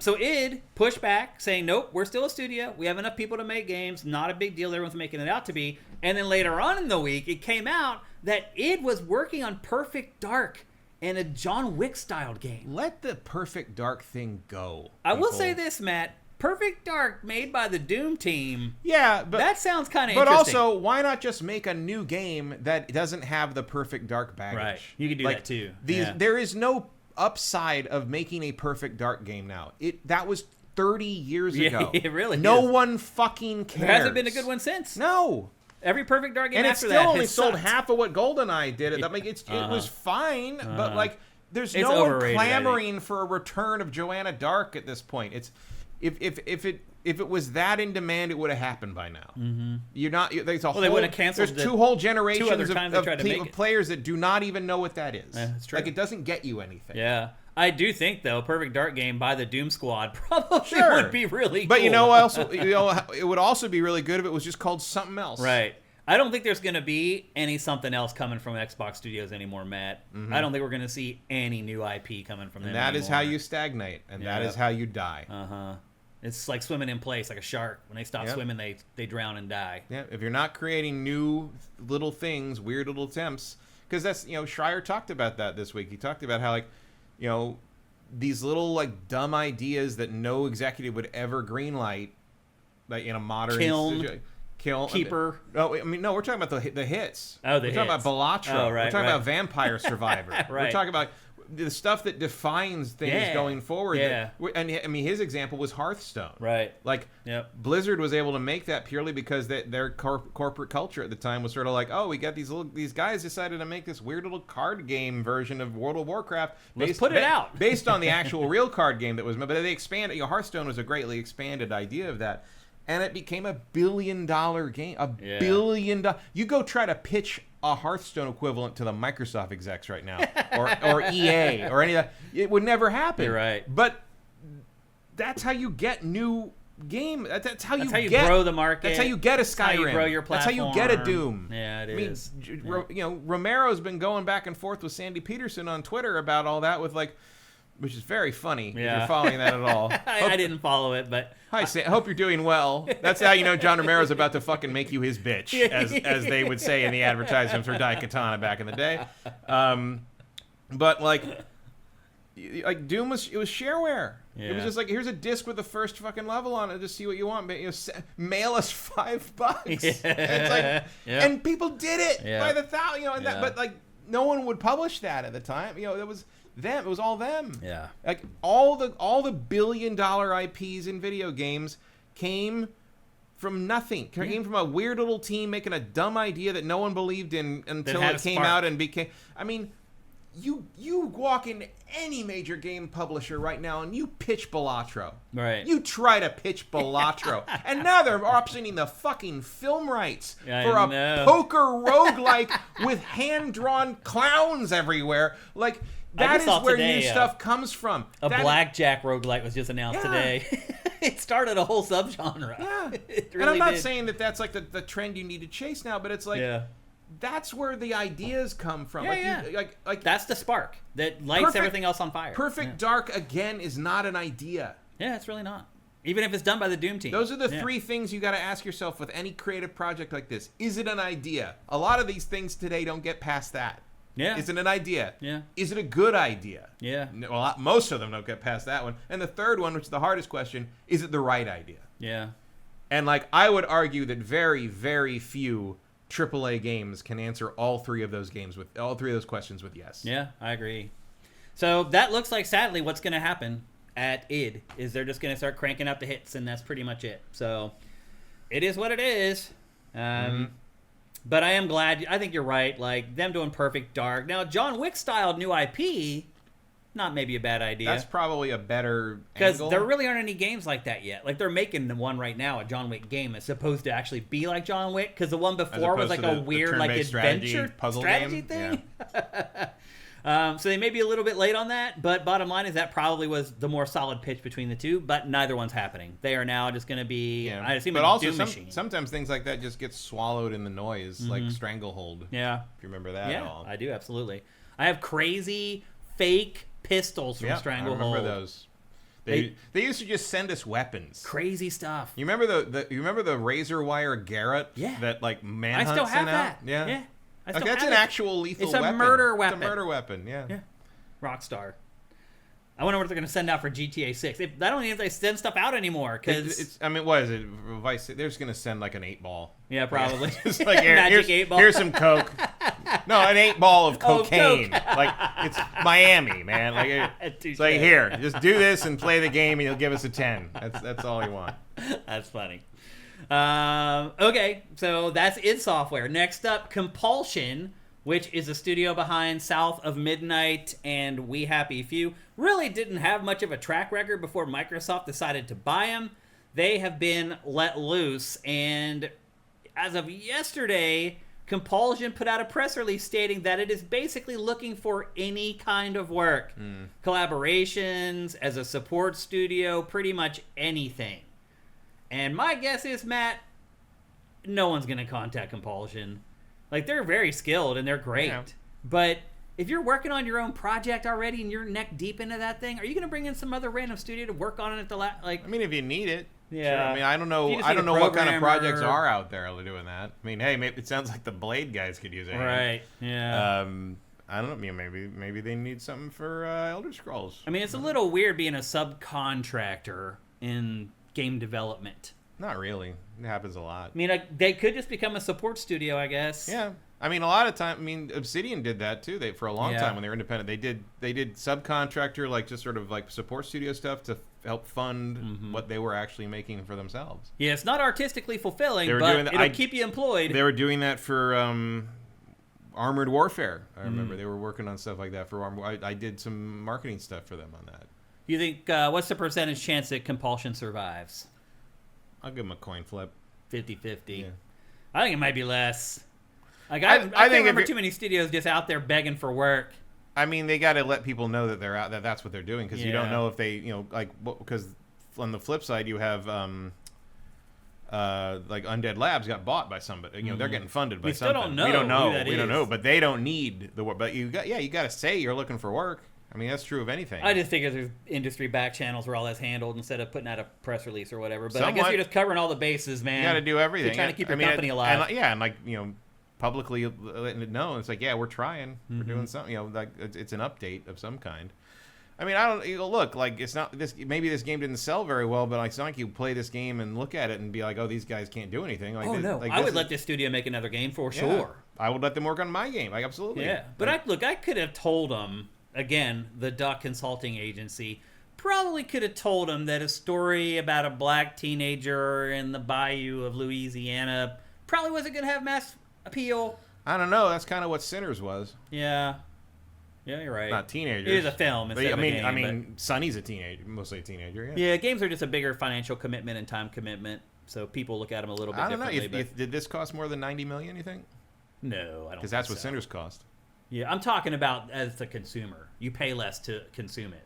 So id pushed back, saying, nope, we're still a studio. We have enough people to make games. Not a big deal. Everyone's making it out to be. And then later on in the week, it came out that id was working on Perfect Dark and a John Wick-styled game. Let the Perfect Dark thing go. I will say this, Matt. Perfect Dark made by the Doom team. Yeah, but that sounds kind of interesting. interesting. But also, why not just make a new game that doesn't have the Perfect Dark baggage? Right. You could do that too. There is no upside of making a Perfect Dark game now. That was 30 years ago. It really No one fucking cares. There hasn't been a good one since. No. Every Perfect Dark game and after that still only sold sucked. half of what GoldenEye did. I mean, it was fine, but like, there's It's no one overrated, clamoring for a return of Joanna Dark at this point. It's if it was that in demand, it would have happened by now. Mm-hmm. You're not. There's a they would have canceled. There's two whole generations of players that do not even know what that is. That's true. Like, it doesn't get you anything. Yeah. I do think, though, Perfect Dark game by the Doom Squad probably would be really cool. But you know, also, it would also be really good if it was just called something else. Right. I don't think there's going to be any something else coming from Xbox Studios anymore, Matt. Mm-hmm. I don't think we're going to see any new IP coming from them And that anymore. is how you stagnate, and that is how you die. Uh-huh. It's like swimming in place, like a shark. When they stop swimming, they drown and die. Yeah, if you're not creating new little things, weird little attempts, because that's, Schreier talked about that this week. He talked about how, like, these little, like, dumb ideas that no executive would ever greenlight, like, in a modern Keeper. No, I mean, no, we're talking about the hits. Oh, we're talking about Balatro. Oh, right, we're talking about Vampire Survivor. Right. We're talking about the stuff that defines things going forward. Yeah. And I mean, his example was Hearthstone. Right. Like, Blizzard was able to make that purely because their corporate culture at the time was sort of like, oh, we got these guys decided to make this weird little card game version of World of Warcraft. Let's put it out. Based on the actual real card game that was made. But they expanded. Hearthstone was a greatly expanded idea of that. And it became $1 billion game. $1 billion. You go try to pitch a Hearthstone equivalent to the Microsoft execs right now, or EA, or any of that. It would never happen. You're right. But that's how you get new game. That's how you grow the market. That's how you get a Skyrim. That's how you grow your platform. That's how you get a Doom. Yeah, it is. Romero's been going back and forth with Sandy Peterson on Twitter about all that, which is very funny. If you're following that at all. I didn't follow it, but hi, Sam. Hope you're doing well. That's how you know John Romero's about to fucking make you his bitch, as they would say in the advertisements for Daikatana back in the day. But like Doom was shareware. Yeah. It was just like, here's a disc with the first fucking level on it. Just see what you want. Mail us $5. It's like, and people did it by the thousand. But like, no one would publish that at the time. It was them. It was all them. Yeah. Like all the $1 billion IPs in video games came from nothing. Came from a weird little team making a dumb idea that no one believed in until it came out and became. I mean, you walk into any major game publisher right now and you pitch Balatro. Right. You try to pitch Balatro. And now they're optioning the fucking film rights for a poker roguelike with hand-drawn clowns everywhere. Like, that is where new stuff comes from. Blackjack roguelike was just announced today. It started a whole subgenre. Yeah. It really and I'm not saying that that's like the trend you need to chase now, but it's like... Yeah. That's where the ideas come from. Like that's the spark that lights everything else on fire. Perfect Dark, again, is not an idea. Yeah, it's really not. Even if it's done by the Doom team. Those are the three things you got to ask yourself with any creative project like this. Is it an idea? A lot of these things today don't get past that. Yeah. Is it an idea? Yeah. Is it a good idea? Yeah. Well, most of them don't get past that one. And the third one, which is the hardest question, is it the right idea? Yeah. And like, I would argue that very, very few AAA games can answer all three of those questions with yes. Yeah, I agree. So that looks like, sadly, what's going to happen at id is they're just going to start cranking out the hits, and that's pretty much it. So it is what it is. But I am glad. I think you're right. Like, them doing Perfect Dark. Now, John Wick styled new IP, not maybe a bad idea. That's probably a better because there really aren't any games like that yet. Like, they're making the one right now, a John Wick game. It's supposed to actually be like John Wick because the one before was like a weird like adventure strategy thing. Yeah. So they may be a little bit late on that, but bottom line is that probably was the more solid pitch between the two. But neither one's happening. They are now just going to be. Yeah. I assume, but also sometimes things like that just get swallowed in the noise, like Stranglehold. Yeah, if you remember that at all. I do absolutely. I have crazy fake pistols from Stranglehold. I remember those. They used to just send us weapons. Crazy stuff. You remember the razor wire Garrett? Yeah. That like Manhunt I still have sent that. out? Yeah. Yeah. Like, that's an actual lethal weapon. It's a murder weapon. It's a murder weapon. Yeah. Yeah. Rockstar. I wonder what they're going to send out for GTA 6. I don't even think they send stuff out anymore. Cause I mean, what is it? Vice, they're just going to send like an 8-ball. Yeah, probably. Just like, Magic 8-ball. Here's some Coke. No, an 8-ball of cocaine. Like, it's Miami, man. Like, it's like, here, just do this and play the game and you'll give us a 10. That's all you want. That's funny. Okay, so that's id Software. Next up, Compulsion, which is a studio behind South of Midnight and We Happy Few. Really didn't have much of a track record before Microsoft decided to buy them. They have been let loose, and as of yesterday, Compulsion put out a press release stating that it is basically looking for any kind of work. Collaborations, as a support studio, pretty much anything. And my guess is, Matt, no one's going to contact Compulsion. Like, they're very skilled and they're great. Yeah. But if you're working on your own project already and you're neck deep into that thing, are you going to bring in some other random studio to work on it at the like? I mean, if you need it. Yeah. Sure. I mean, I don't know. I don't know what kind of projects are out there doing that. I mean, hey, maybe it sounds like the Blade guys could use it. Right. Yeah. I don't know. Maybe they need something for Elder Scrolls. I mean, it's a little weird being a subcontractor in game development. Not really. It happens a lot. I mean, they could just become a support studio, I guess. Yeah. I mean, a lot of time. I mean, Obsidian did that too. For a long time when they were independent, they did subcontractor, like just sort of like support studio stuff to help fund what they were actually making for themselves. Yeah, it's not artistically fulfilling, but it'll keep you employed. They were doing that for Armored Warfare. I remember they were working on stuff like that for Armored. I did some marketing stuff for them on that. You think what's the percentage chance that Compulsion survives? I'll give them a coin flip. 50-50. Yeah. I think it might be less. Like I can't remember too many studios just out there begging for work. I mean, they got to let people know that they're out. That's what they're doing, because you don't know if they, because on the flip side, you have like Undead Labs got bought by somebody. They're getting funded by something. We don't know. We don't know, but they don't need the work. But you got to say you're looking for work. I mean, that's true of anything. I just figure there's industry back channels where all that's handled instead of putting out a press release or whatever. But I guess you're just covering all the bases, man. You got to do everything. You're trying to keep your company alive. And publicly letting it know. It's like, yeah, we're trying. We're doing something. Like it's an update of some kind. I mean, I don't look like it's not this. Maybe this game didn't sell very well, but it's not like you play this game and look at it and be like, oh, these guys can't do anything. Like, I would let this studio make another game for sure. I would let them work on my game. Like, absolutely. Yeah, but I could have told them. Again, the Duck Consulting Agency probably could have told them that a story about a black teenager in the bayou of Louisiana probably wasn't going to have mass appeal. I don't know. That's kind of what Sinners was. Yeah. Yeah, you're right. Not teenagers. It is a film. Instead of a game, I mean, Sonny's a teenager, mostly a teenager. Yeah, games are just a bigger financial commitment and time commitment, so people look at them a little bit differently. I don't know. Did this cost more than $90 million, you think? No, I don't. Because that's what Sinners cost. Yeah, I'm talking about as a consumer. You pay less to consume it.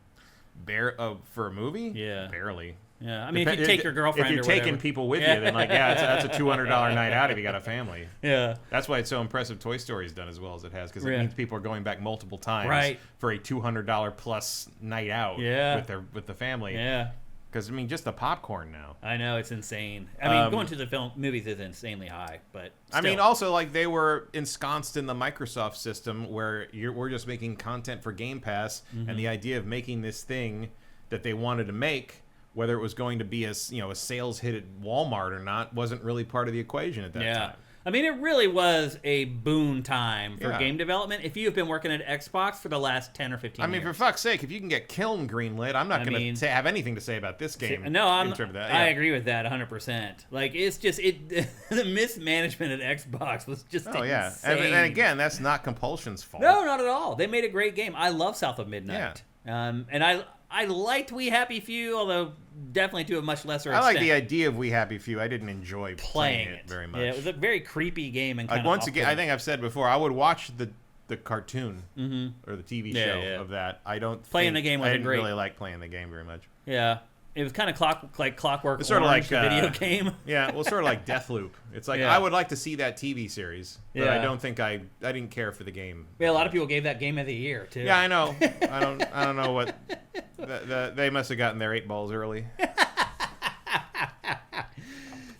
For a movie? Yeah. Barely. Yeah, I mean, if you take your girlfriend, if you're taking people with you, then that's a $200 night out if you got a family. Yeah, that's why it's so impressive. Toy Story's done as well as it has, because it means people are going back multiple times for a $200 plus night out with the family. Yeah, because I mean, just the popcorn now. I know, it's insane. I mean, going to the movies is insanely high, but still. I mean, also like they were ensconced in the Microsoft system where we're just making content for Game Pass, and the idea of making this thing that they wanted to make, whether it was going to be a sales hit at Walmart or not, wasn't really part of the equation at that time. I mean, it really was a boon time for game development if you have been working at Xbox for the last 10 or 15 years. I mean, for fuck's sake, if you can get Kiln greenlit, I'm not going to have anything to say about this game. No, I agree with that 100%. Like, it's just, the mismanagement at Xbox was just insane. And again, that's not Compulsion's fault. No, not at all. They made a great game. I love South of Midnight. Yeah. And I liked We Happy Few, although definitely to a much lesser extent. I like the idea of We Happy Few. I didn't enjoy playing it very much. Yeah, it was a very creepy game. And once again, I think I've said before, I would watch the cartoon or the TV show of that. I don't playing the game. I didn't really like playing the game very much. Yeah. It was kind of Clockwork It's sort of like the video game. Yeah, well, sort of like Deathloop. It's like I would like to see that TV series, but I don't think I didn't care for the game. Yeah, a lot of people gave that game of the year too. Yeah, I know. I don't know what they must have gotten their 8 balls early.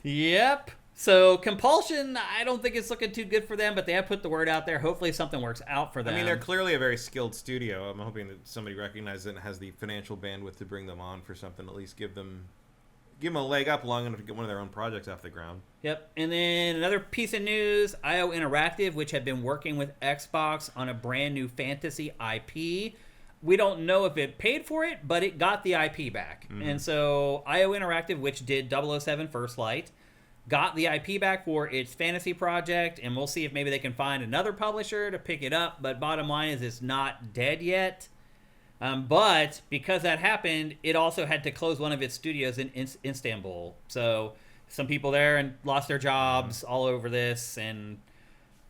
Yep. So Compulsion, I don't think it's looking too good for them, but they have put the word out there. Hopefully something works out for them. I mean, they're clearly a very skilled studio. I'm hoping that somebody recognizes it and has the financial bandwidth to bring them on for something, at least give them a leg up long enough to get one of their own projects off the ground. Yep. And then another piece of news, IO Interactive, which had been working with Xbox on a brand new fantasy IP. We don't know if it paid for it, but it got the IP back. Mm-hmm. And so IO Interactive, which did 007 First Light, got the IP back for its fantasy project, and we'll see if maybe they can find another publisher to pick it up. But bottom line is it's not dead yet. But because that happened, it also had to close one of its studios in Istanbul. So some people there and lost their jobs all over this. And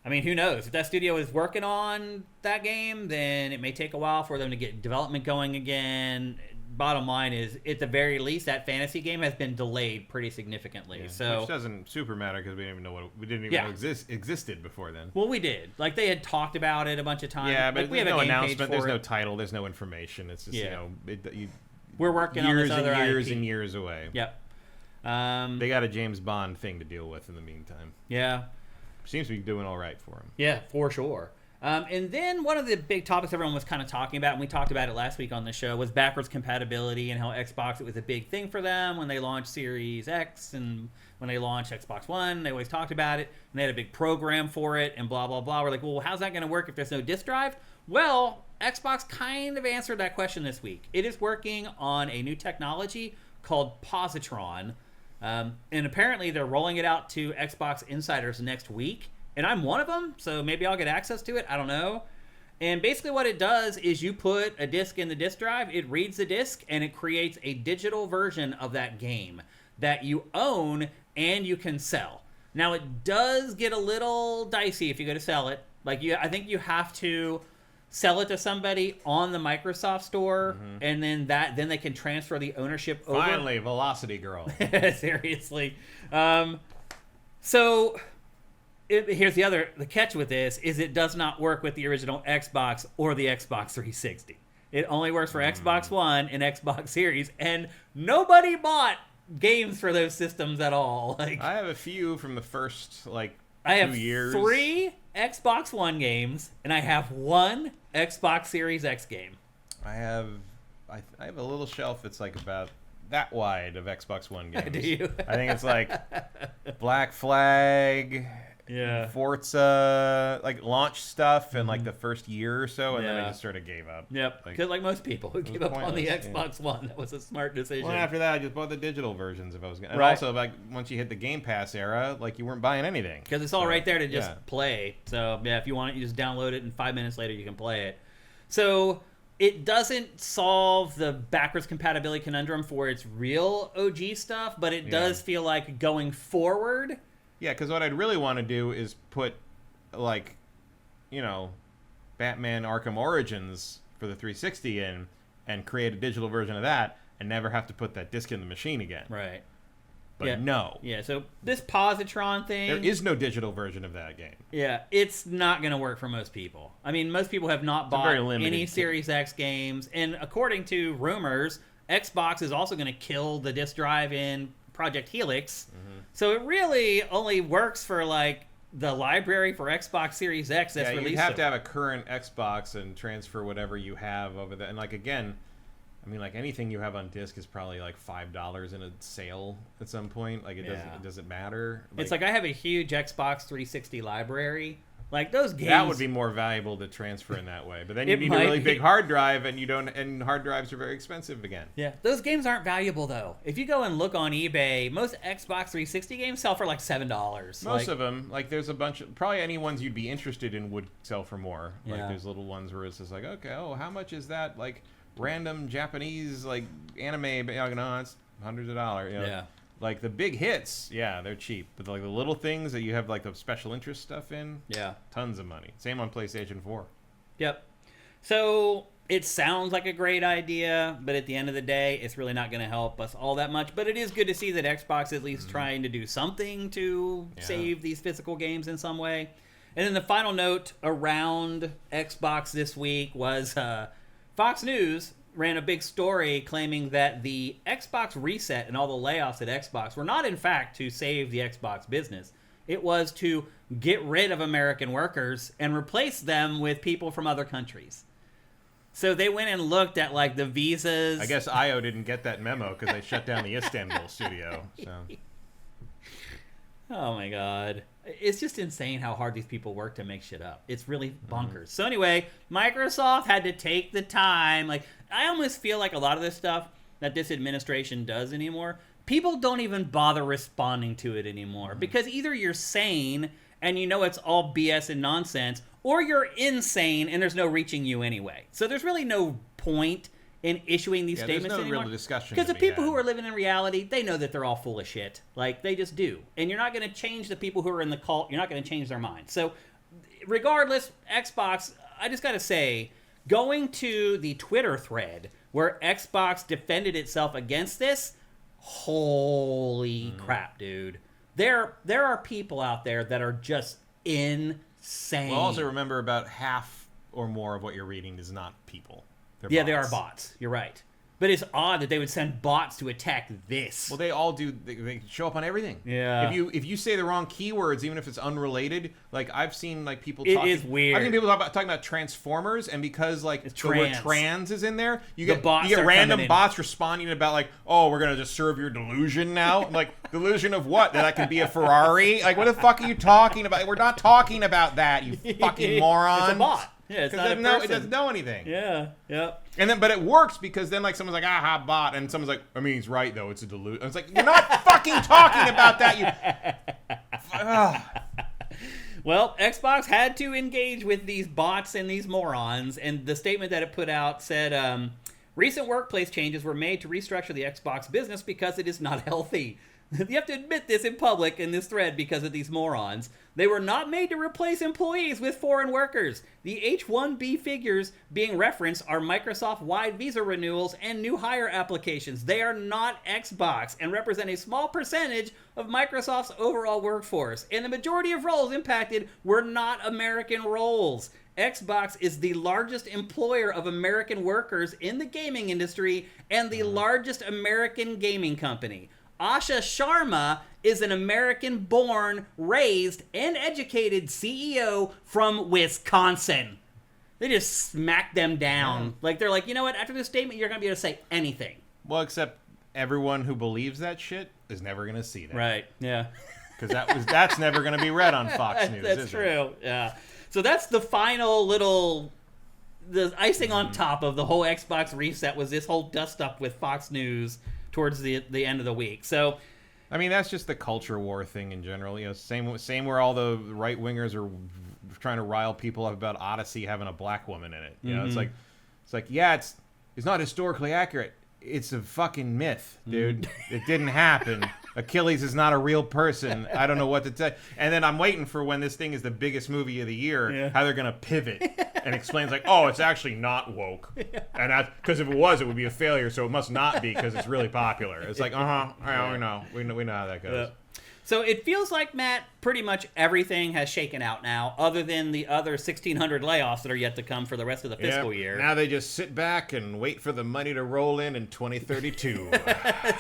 I mean, who knows? If that studio is working on that game, then it may take a while for them to get development going again. Bottom line is, at the very least, that fantasy game has been delayed pretty significantly. Yeah, so which doesn't super matter because we didn't even know know existed before then. Well, we did. Like they had talked about it a bunch of times. Yeah, but like, we have no announcement. There's no title. There's no information. It's just we're working on this other years IP. and years away. Yep. They got a James Bond thing to deal with in the meantime. Yeah. Seems to be doing all right for him. Yeah, for sure. And then one of the big topics everyone was kind of talking about, and we talked about it last week on the show, was backwards compatibility and how Xbox, it was a big thing for them when they launched Series X and when they launched Xbox One. They always talked about it, and they had a big program for it and blah, blah, blah. We're like, well, how's that going to work if there's no disk drive? Well, Xbox kind of answered that question this week. It is working on a new technology called Positron, and apparently they're rolling it out to Xbox insiders next week. And I'm one of them, so maybe I'll get access to it. I don't know. And basically what it does is you put a disc in the disk drive, it reads the disc, and it creates a digital version of that game that you own and you can sell. Now, it does get a little dicey if you go to sell it. Like, I think you have to sell it to somebody on the Microsoft Store, and then they can transfer the ownership over. Finally, Velocity Girl. Seriously. Here's the catch with this is it does not work with the original Xbox or the Xbox 360. It only works for Xbox One and Xbox Series, and nobody bought games for those systems at all. Like, I have a few from the first 2 years. 3 Xbox One games, and I have 1 Xbox Series X game. I have a little shelf that's like about that wide of Xbox One games. Do you? I think it's like Black Flag. Yeah, Forza, launch stuff in the first year or so, and then I just sort of gave up. Yep, because like most people who gave up on the Xbox One, that was a smart decision. Well, after that, I just bought the digital versions if I was going. And right. Also, once you hit the Game Pass era, you weren't buying anything because it's all right there to just play. So yeah, if you want it, you just download it, and 5 minutes later you can play it. So it doesn't solve the backwards compatibility conundrum for its real OG stuff, but it does feel like going forward. Yeah, because what I'd really want to do is put, Batman Arkham Origins for the 360 in and create a digital version of that and never have to put that disc in the machine again. Right. But no. Yeah, so this Positron thing... There is no digital version of that game. Yeah, it's not going to work for most people. I mean, most people have not bought any Series X games, and according to rumors, Xbox is also going to kill the disc drive in Project Helix. So it really only works for the library for Xbox Series X that's released. You have to have a current Xbox and transfer whatever you have over there. And again, I mean, anything you have on disc is probably $5 in a sale at some point. It doesn't matter. It's I have a huge Xbox 360 library. Those games... That would be more valuable to transfer in that way. But then you need a really big hard drive, and hard drives are very expensive again. Yeah. Those games aren't valuable, though. If you go and look on eBay, most Xbox 360 games sell for $7. Most of them. There's a bunch of... Probably any ones you'd be interested in would sell for more. There's little ones where it's just okay, how much is that? Random Japanese, anime... No, it's hundreds of dollars. Yeah. The big hits, they're cheap. But the little things that you have the special interest stuff in, tons of money. Same on PlayStation 4. Yep. So it sounds like a great idea, but at the end of the day, it's really not going to help us all that much. But it is good to see that Xbox is at least trying to do something to save these physical games in some way. And then the final note around Xbox this week was Fox News ran a big story claiming that the Xbox reset and all the layoffs at Xbox were not, in fact, to save the Xbox business. It was to get rid of American workers and replace them with people from other countries. So they went and looked at, like, the visas. I guess IO didn't get that memo because they shut down the Istanbul studio. So. Oh, my God. It's just insane how hard these people work to make shit up. It's really bonkers. So anyway, Microsoft had to take the time. Like, I almost feel like a lot of this stuff that this administration does anymore, people don't even bother responding to it anymore. Because either you're sane and you know it's all BS and nonsense, or you're insane and there's no reaching you anyway. So there's really no point in issuing these statements there's no anymore. real discussion Because to the be people had. who are living in reality, they know that they're all full of shit. Like, they just do. And you're not going to change the people who are in the cult. You're not going to change their minds. So regardless, Xbox, I just got to say, going to the Twitter thread where Xbox defended itself against this, holy crap, dude. There are people out there that are just insane. Well, also remember about half or more of what you're reading is not people. They're yeah, bots. they are bots. You're right. But it's odd that they would send bots to attack this. Well, they all do. They show up on everything. Yeah. If you say the wrong keywords, even if it's unrelated, like I've seen like people. It is weird. I've seen people talking about Transformers, and because like the word trans is in there, you get random bots responding about like, oh, we're gonna just serve your delusion now. Like, delusion of what? That I can be a Ferrari? Like, what the fuck are you talking about? We're not talking about that, you fucking moron. It's a bot. Yeah, it's not a person. It doesn't know anything. Yeah, yep. And then, but it works because then, like, someone's like, "Aha, bot," and someone's like, "I mean, he's right though. It's a delusion." It's like, you're not fucking talking about that. You. Well, Xbox had to engage with these bots and these morons, and the statement that it put out said, "Recent workplace changes were made to restructure the Xbox business because it is not healthy." You have to admit this in public in this thread because of these morons. They were not made to replace employees with foreign workers. The H-1B figures being referenced are Microsoft-wide visa renewals and new hire applications. They are not Xbox and represent a small percentage of Microsoft's overall workforce. And the majority of roles impacted were not American roles. Xbox is the largest employer of American workers in the gaming industry and the largest American gaming company. Asha Sharma is an American-born, raised, and educated CEO from Wisconsin. They just smacked them down. Yeah. Like, they're like, you know what? After this statement, you're going to be able to say anything. Well, except everyone who believes that shit is never going to see that. Right, yeah. Because that's never going to be read on Fox News, That's true, yeah. So that's the final little... The icing on top of the whole Xbox reset was this whole dust-up with Fox News towards the end of the week. So, I mean, that's just the culture war thing in general. You know, same where all the right wingers are trying to rile people up about Odyssey having a black woman in it. You know, it's like, yeah, it's not historically accurate. It's a fucking myth, dude. It didn't happen. Achilles is not a real person. I don't know what to tell you. And then I'm waiting for when this thing is the biggest movie of the year, how they're going to pivot and explain, like, oh, it's actually not woke. And that's because if it was, it would be a failure, so it must not be because it's really popular. It's like, we know. We know how that goes. So it feels like, Matt, pretty much everything has shaken out now, other than the other 1,600 layoffs that are yet to come for the rest of the fiscal year. Now they just sit back and wait for the money to roll in 2032.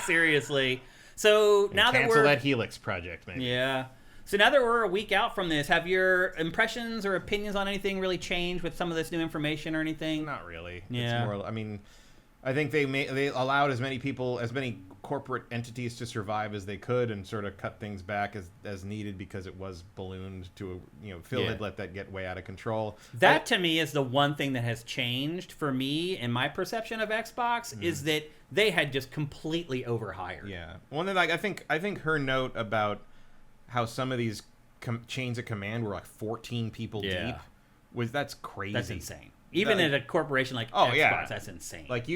Seriously. So now that cancel that Helix project, maybe. Yeah. So now that we're a week out from this, have your impressions or opinions on anything really changed with some of this new information or anything? Not really. Yeah. It's more, I mean, I think they allowed as many corporate entities to survive as they could and sort of cut things back as needed because it was ballooned to, Phil had let that get way out of control. That to me is the one thing that has changed for me in my perception of Xbox is that they had just completely overhired. Yeah. One thing, I think her note about how some of these chains of command were like 14 people deep that's crazy. That's insane. Even at a corporation like Xbox, that's insane. Like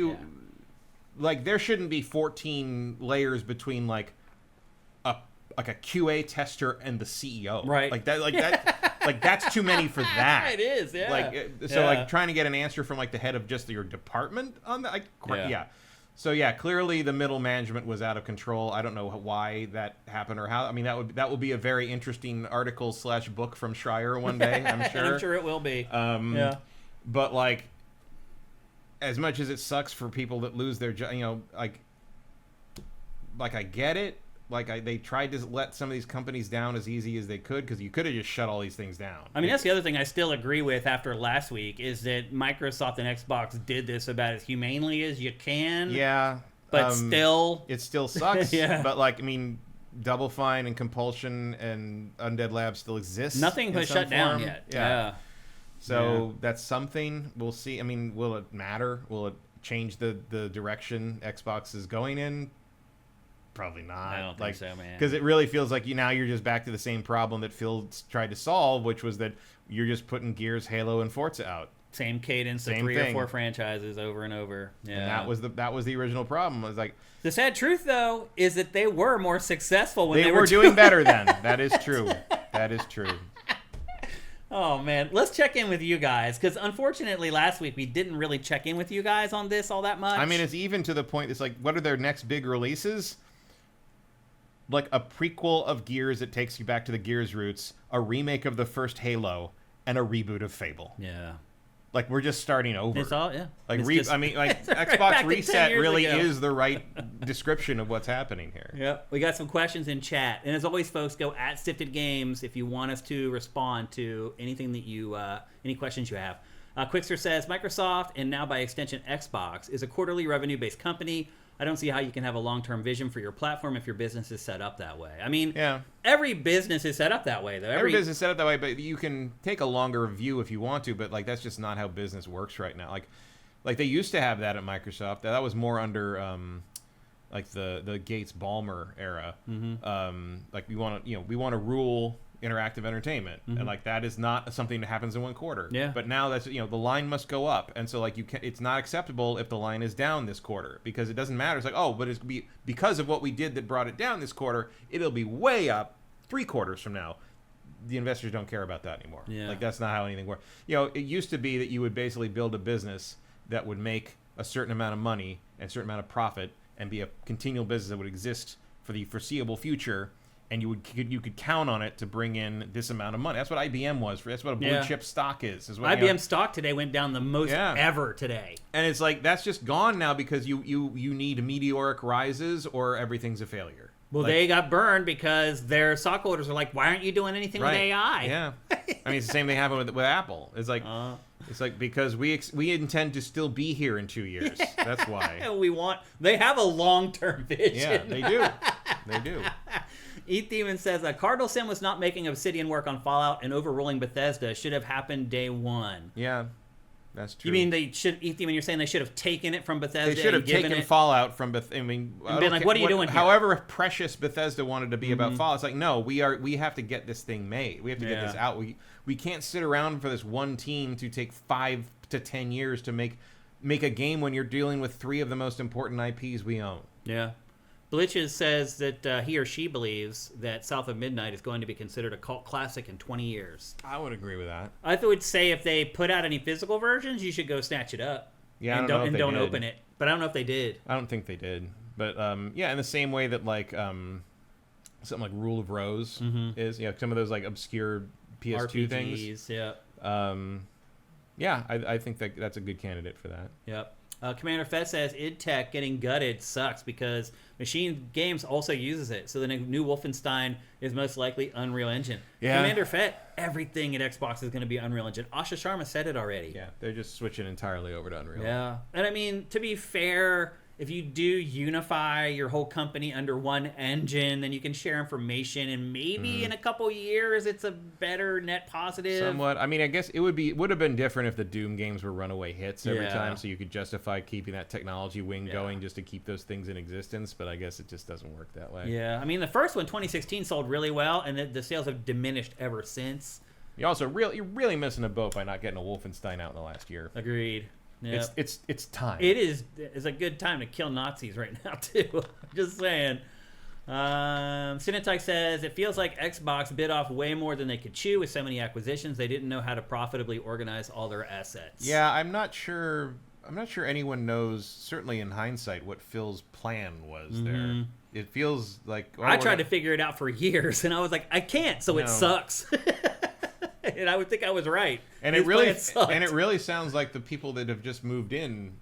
like there shouldn't be 14 layers between like a QA tester and the CEO. Right. Like that like that's too many for that. It is, yeah. Like trying to get an answer from like the head of just your department on that So clearly the middle management was out of control. I don't know why that happened or how. I mean, that will be a very interesting article / book from Schreier one day, I'm sure. I'm sure it will be. But like, as much as it sucks for people that lose their job, like I get it. Like they tried to let some of these companies down as easy as they could, because you could have just shut all these things down. I mean, that's the other thing I still agree with after last week, is that Microsoft and Xbox did this about as humanely as you can. Yeah. But still... It still sucks. Yeah. But, like, I mean, Double Fine and Compulsion and Undead Labs still exist. Nothing was shut down yet. Yeah. So that's something. We'll see. I mean, will it matter? Will it change the direction Xbox is going in? Probably not. I don't think so, man. Because it really feels like you're just back to the same problem that Phil tried to solve, which was that you're just putting Gears, Halo, and Forza out. Same cadence of 3 or 4 franchises over and over. Yeah. And that was the original problem. It was like, the sad truth, though, is that they were more successful when they were doing better then. That is true. That is true. Oh, man. Let's check in with you guys, because unfortunately last week we didn't really check in with you guys on this all that much. I mean, it's even to the point, it's like, what are their next big releases? Like a prequel of Gears that takes you back to the Gears roots, a remake of the first Halo, and a reboot of Fable. Yeah. Like, we're just starting over. It's all, yeah. Like, Xbox Reset really is the right description of what's happening here. Yep. We got some questions in chat. And as always, folks, go at SIFTD Games if you want us to respond to anything that you, any questions you have. Quickster says, Microsoft, and now by extension Xbox, is a quarterly revenue-based company. I don't see how you can have a long-term vision for your platform if your business is set up that way. I mean, every business is set up that way, though. Every business is set up that way, but you can take a longer view if you want to, but, like, that's just not how business works right now. Like they used to have that at Microsoft. That was more under, like, the Gates-Ballmer era. Mm-hmm. Like, we want to rule interactive entertainment, and like that is not something that happens in one quarter. Yeah. But now that's the line must go up, and so like it's not acceptable if the line is down this quarter, because it doesn't matter. It's like, oh, but it's because of what we did that brought it down this quarter, it'll be way up 3 quarters from now. The investors don't care about that anymore. Yeah. Like, that's not how anything works. It used to be that you would basically build a business that would make a certain amount of money and a certain amount of profit and be a continual business that would exist for the foreseeable future. And you could count on it to bring in this amount of money. That's what IBM was. That's what a blue chip stock is. What, IBM stock today went down the most ever today. And it's like, that's just gone now, because you need meteoric rises or everything's a failure. Well, they got burned because their stockholders are like, why aren't you doing anything with AI? Yeah. I mean, it's the same thing happened with Apple. It's like, because we intend to still be here in 2 years. Yeah. That's why. They have a long-term vision. Yeah, they do. They do. E-Demon says, Cardinal Sin was not making Obsidian work on Fallout, and overruling Bethesda should have happened day one. Yeah, that's true. You mean E-Demon, you're saying they should have taken it from Bethesda? They should have taken Fallout from Bethesda. I mean, and been like, what are you doing here? However precious Bethesda wanted to be about Fallout, it's like, no, we have to get this thing made. We have to get this out. We can't sit around for this one team to take 5 to 10 years to make a game when you're dealing with 3 of the most important IPs we own. Yeah. Blitches says that he or she believes that South of Midnight is going to be considered a cult classic in 20 years. I would agree with that. I would say if they put out any physical versions, you should go snatch it up. Yeah, and don't open it. But I don't know if they did. I don't think they did. But in the same way that like something like Rule of Rose is, some of those like obscure PS2 RPGs, things. Yeah. I think that's a good candidate for that. Yep. Commander Fett says id Tech getting gutted sucks because Machine Games also uses it. So the new Wolfenstein is most likely Unreal Engine. Yeah. Commander Fett, everything at Xbox is going to be Unreal Engine. Asha Sharma said it already. Yeah, they're just switching entirely over to Unreal. Yeah. And I mean, to be fair, if you do unify your whole company under one engine, then you can share information, and maybe in a couple years it's a better net positive. Somewhat. I mean, I guess it would have been different if the Doom games were runaway hits every time, so you could justify keeping that technology wing going just to keep those things in existence, but I guess it just doesn't work that way. Yeah. I mean, the first one, 2016, sold really well, and the sales have diminished ever since. You're really missing a boat by not getting a Wolfenstein out in the last year. Agreed. Yep. It's time. It's a good time to kill Nazis right now too. Just saying. Cinetyke says it feels like Xbox bit off way more than they could chew with so many acquisitions. They didn't know how to profitably organize all their assets. Yeah, I'm not sure anyone knows, certainly in hindsight, what Phil's plan was there. It feels like I tried to figure it out for years, and I was like, I can't, so it sucks. And I would think I was right. And it really sounds like the people that have just moved in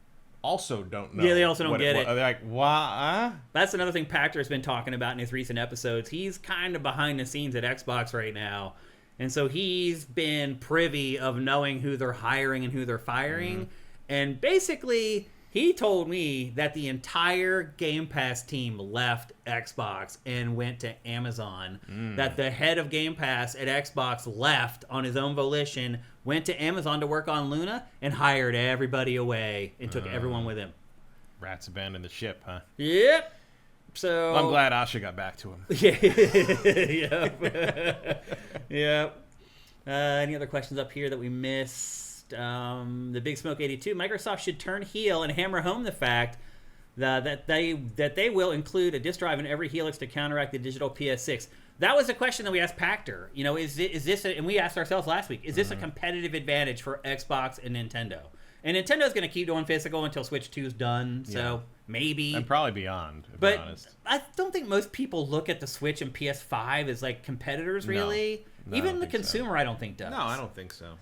also don't know. Yeah, they also don't get it. They're like, why? That's another thing Pactor's been talking about in his recent episodes. He's kind of behind the scenes at Xbox right now. And so he's been privy of knowing who they're hiring and who they're firing. And basically, he told me that the entire Game Pass team left Xbox and went to Amazon. That the head of Game Pass at Xbox left on his own volition, went to Amazon to work on Luna, and hired everybody away and took everyone with him. Rats abandoned the ship, huh? Yep. So I'm glad Asha got back to him. Yep. Any other questions up here that we missed? The Big Smoke 82. Microsoft should turn heel and hammer home the fact that they will include a disk drive in every Helix to counteract the digital PS6. That was a question that we asked Pactor. You know, is this and we asked ourselves last week, is this a competitive advantage for Xbox and Nintendo? And Nintendo's going to keep doing physical until Switch 2 is done, so maybe. And probably beyond, to be honest. I don't think most people look at the Switch and PS5 as like competitors, really. No, even the consumer, I don't think does. No, I don't think so.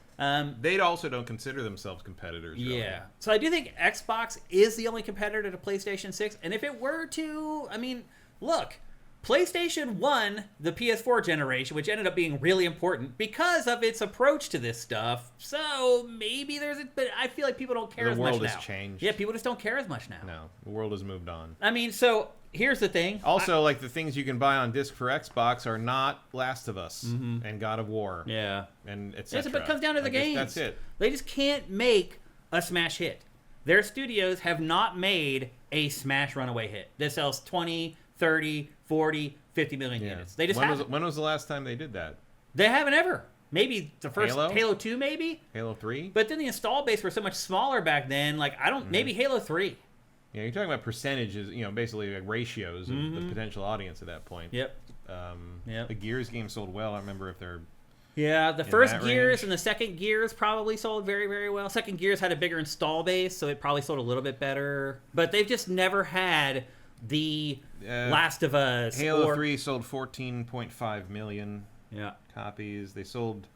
They also don't consider themselves competitors. Really. Yeah. So I do think Xbox is the only competitor to PlayStation 6. And if it were to, I mean, look, PlayStation won the PS4 generation, which ended up being really important because of its approach to this stuff. So maybe but I feel like people don't care as much now. The world has changed. Yeah, people just don't care as much now. No, the world has moved on. I mean, so here's the thing. Also, like the things you can buy on disc for Xbox are not Last of Us and God of War. Yeah. And etc. But it comes down to the games. That's it. They just can't make a smash hit. Their studios have not made a smash runaway hit that sells 20, 30, 40, 50 million units. They just haven't. When was the last time they did that? They haven't ever. Maybe the first Halo 2, maybe? Halo 3? But then the install base were so much smaller back then. Like, maybe Halo 3. Yeah, you're talking about percentages, you know, basically like ratios of the potential audience at that point. Yep. The Gears game sold well. I remember if they're... Yeah, the first Gears and the second Gears probably sold very, very well. Second Gears had a bigger install base, so it probably sold a little bit better. But they've just never had the Last of Us. Halo 3 sold 14.5 million copies. They sold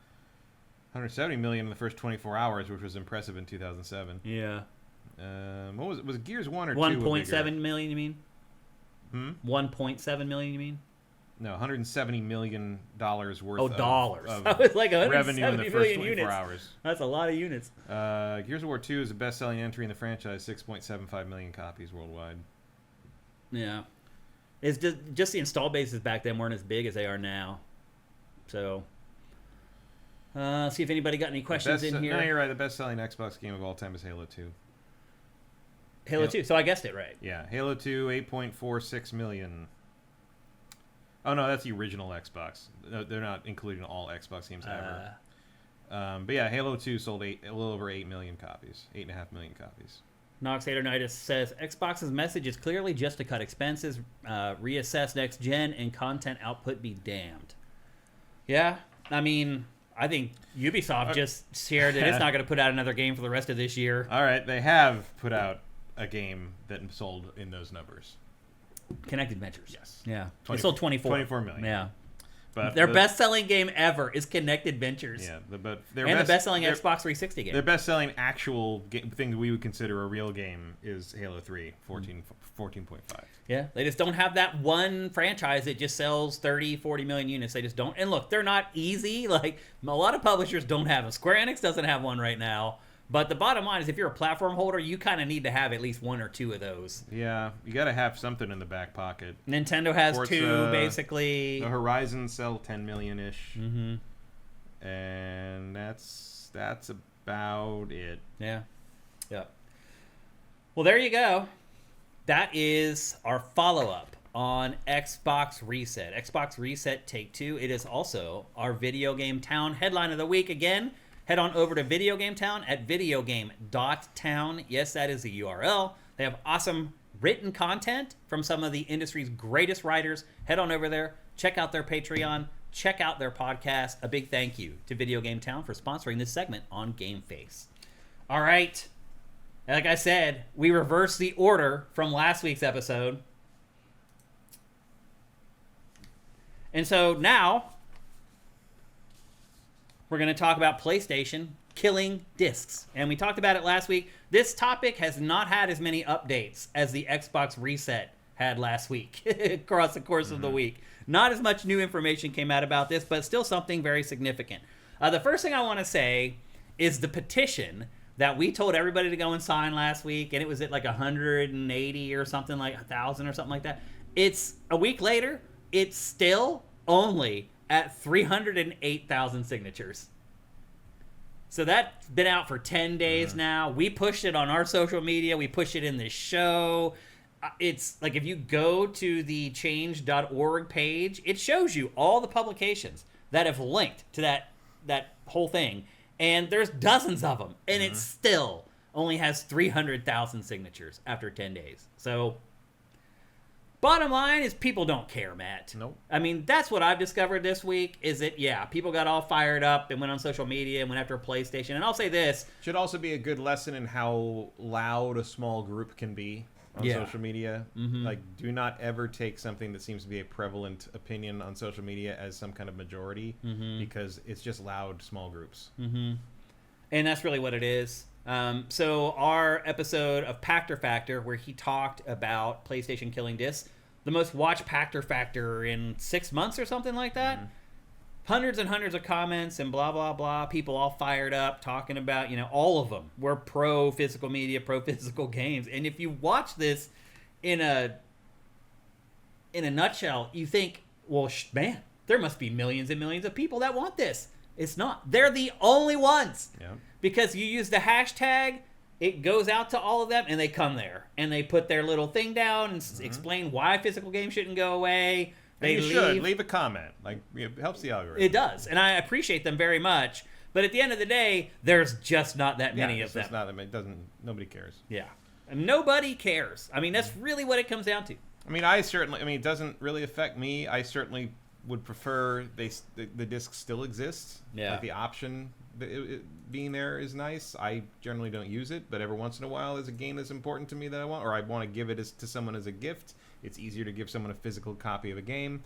170 million in the first 24 hours, which was impressive in 2007. Yeah. What was it? Was it Gears 1 or 2? 1.7 million, you mean? 1.7 million, you mean? No, $170 million worth of dollars. Of was like revenue in the first 24 units. hours. That's a lot of units. Gears of War 2 is the best-selling entry in the franchise, 6.75 million copies worldwide. Yeah. It's just the install bases back then weren't as big as they are now. So, see if anybody got any questions in here. No, you're right. The best-selling Xbox game of all time is Halo 2. Halo 2. So I guessed it right. Yeah. Halo 2, 8.46 million. Oh, no, that's the original Xbox. No, they're not including all Xbox games ever. But yeah, Halo 2 sold a little over 8 million copies. 8.5 million copies. Noxatornitis says, Xbox's message is clearly just to cut expenses, reassess next gen, and content output be damned. Yeah, I mean, I think Ubisoft just shared that it's not going to put out another game for the rest of this year. All right, they have put out a game that sold in those numbers. Connected Ventures. Yes. Yeah. They sold 24 million. Yeah. But their best-selling game ever is Connected Ventures. Yeah, the best-selling Xbox 360 game. Their best-selling actual thing that we would consider a real game is Halo 3, 14.5. Yeah, they just don't have that one franchise that just sells 30, 40 million units. They just don't. And look, they're not easy. Like, a lot of publishers don't have them. Square Enix doesn't have one right now. But the bottom line is, if you're a platform holder, you kind of need to have at least one or two of those. Yeah, you got to have something in the back pocket. Nintendo has two, basically. The Horizon sell 10 million-ish. Mm-hmm. And that's about it. Yeah. Yeah. Well, there you go. That is our follow-up on Xbox Reset. Xbox Reset Take 2. It is also our Video Game Town headline of the week. Again, head on over to VideoGame.Town at VideoGame.Town. Yes, that is the URL. They have awesome written content from some of the industry's greatest writers. Head on over there. Check out their Patreon. Check out their podcast. A big thank you to VideoGame.Town for sponsoring this segment on GameFace. All right. Like I said, we reversed the order from last week's episode. And so now we're going to talk about PlayStation killing discs. And we talked about it last week. This topic has not had as many updates as the Xbox Reset had last week across the course of the week. Not as much new information came out about this, but still something very significant. The first thing I want to say is the petition that we told everybody to go and sign last week, and it was at like 180 or something, like 1,000 or something like that. It's a week later, it's still only at 308,000 signatures. So that's been out for 10 days now. We pushed it on our social media. We pushed it in the show. It's like if you go to the change.org page, it shows you all the publications that have linked to that whole thing. And there's dozens of them. And it still only has 300,000 signatures after 10 days. So bottom line is people don't care, Matt. Nope. I mean, that's what I've discovered this week is that, people got all fired up and went on social media and went after PlayStation. And I'll say this. Should also be a good lesson in how loud a small group can be on social media. Like, do not ever take something that seems to be a prevalent opinion on social media as some kind of majority because it's just loud, small groups. And that's really what it is. So our episode of Pactor Factor, where he talked about PlayStation killing discs, the most watched Pactor Factor in 6 months or something like that. Hundreds and hundreds of comments and blah, blah, blah. People all fired up talking about, all of them were pro physical media, pro physical games. And if you watch this in a nutshell, you think, well, man, there must be millions and millions of people that want this. It's not. They're the only ones. Yeah. Because you use the hashtag, it goes out to all of them, and they come there. And they put their little thing down and explain why physical games shouldn't go away. You should leave a comment. Like, it helps the algorithm. It does, and I appreciate them very much. But at the end of the day, there's just not that many of them. Nobody cares. Yeah, and nobody cares. I mean, that's really what it comes down to. I mean, it doesn't really affect me. I certainly would prefer the disc still exists. Yeah. Like the option being there is nice. I generally don't use it, but every once in a while, there's a game that's important to me that I want, or I want to give it to someone as a gift. It's easier to give someone a physical copy of a game.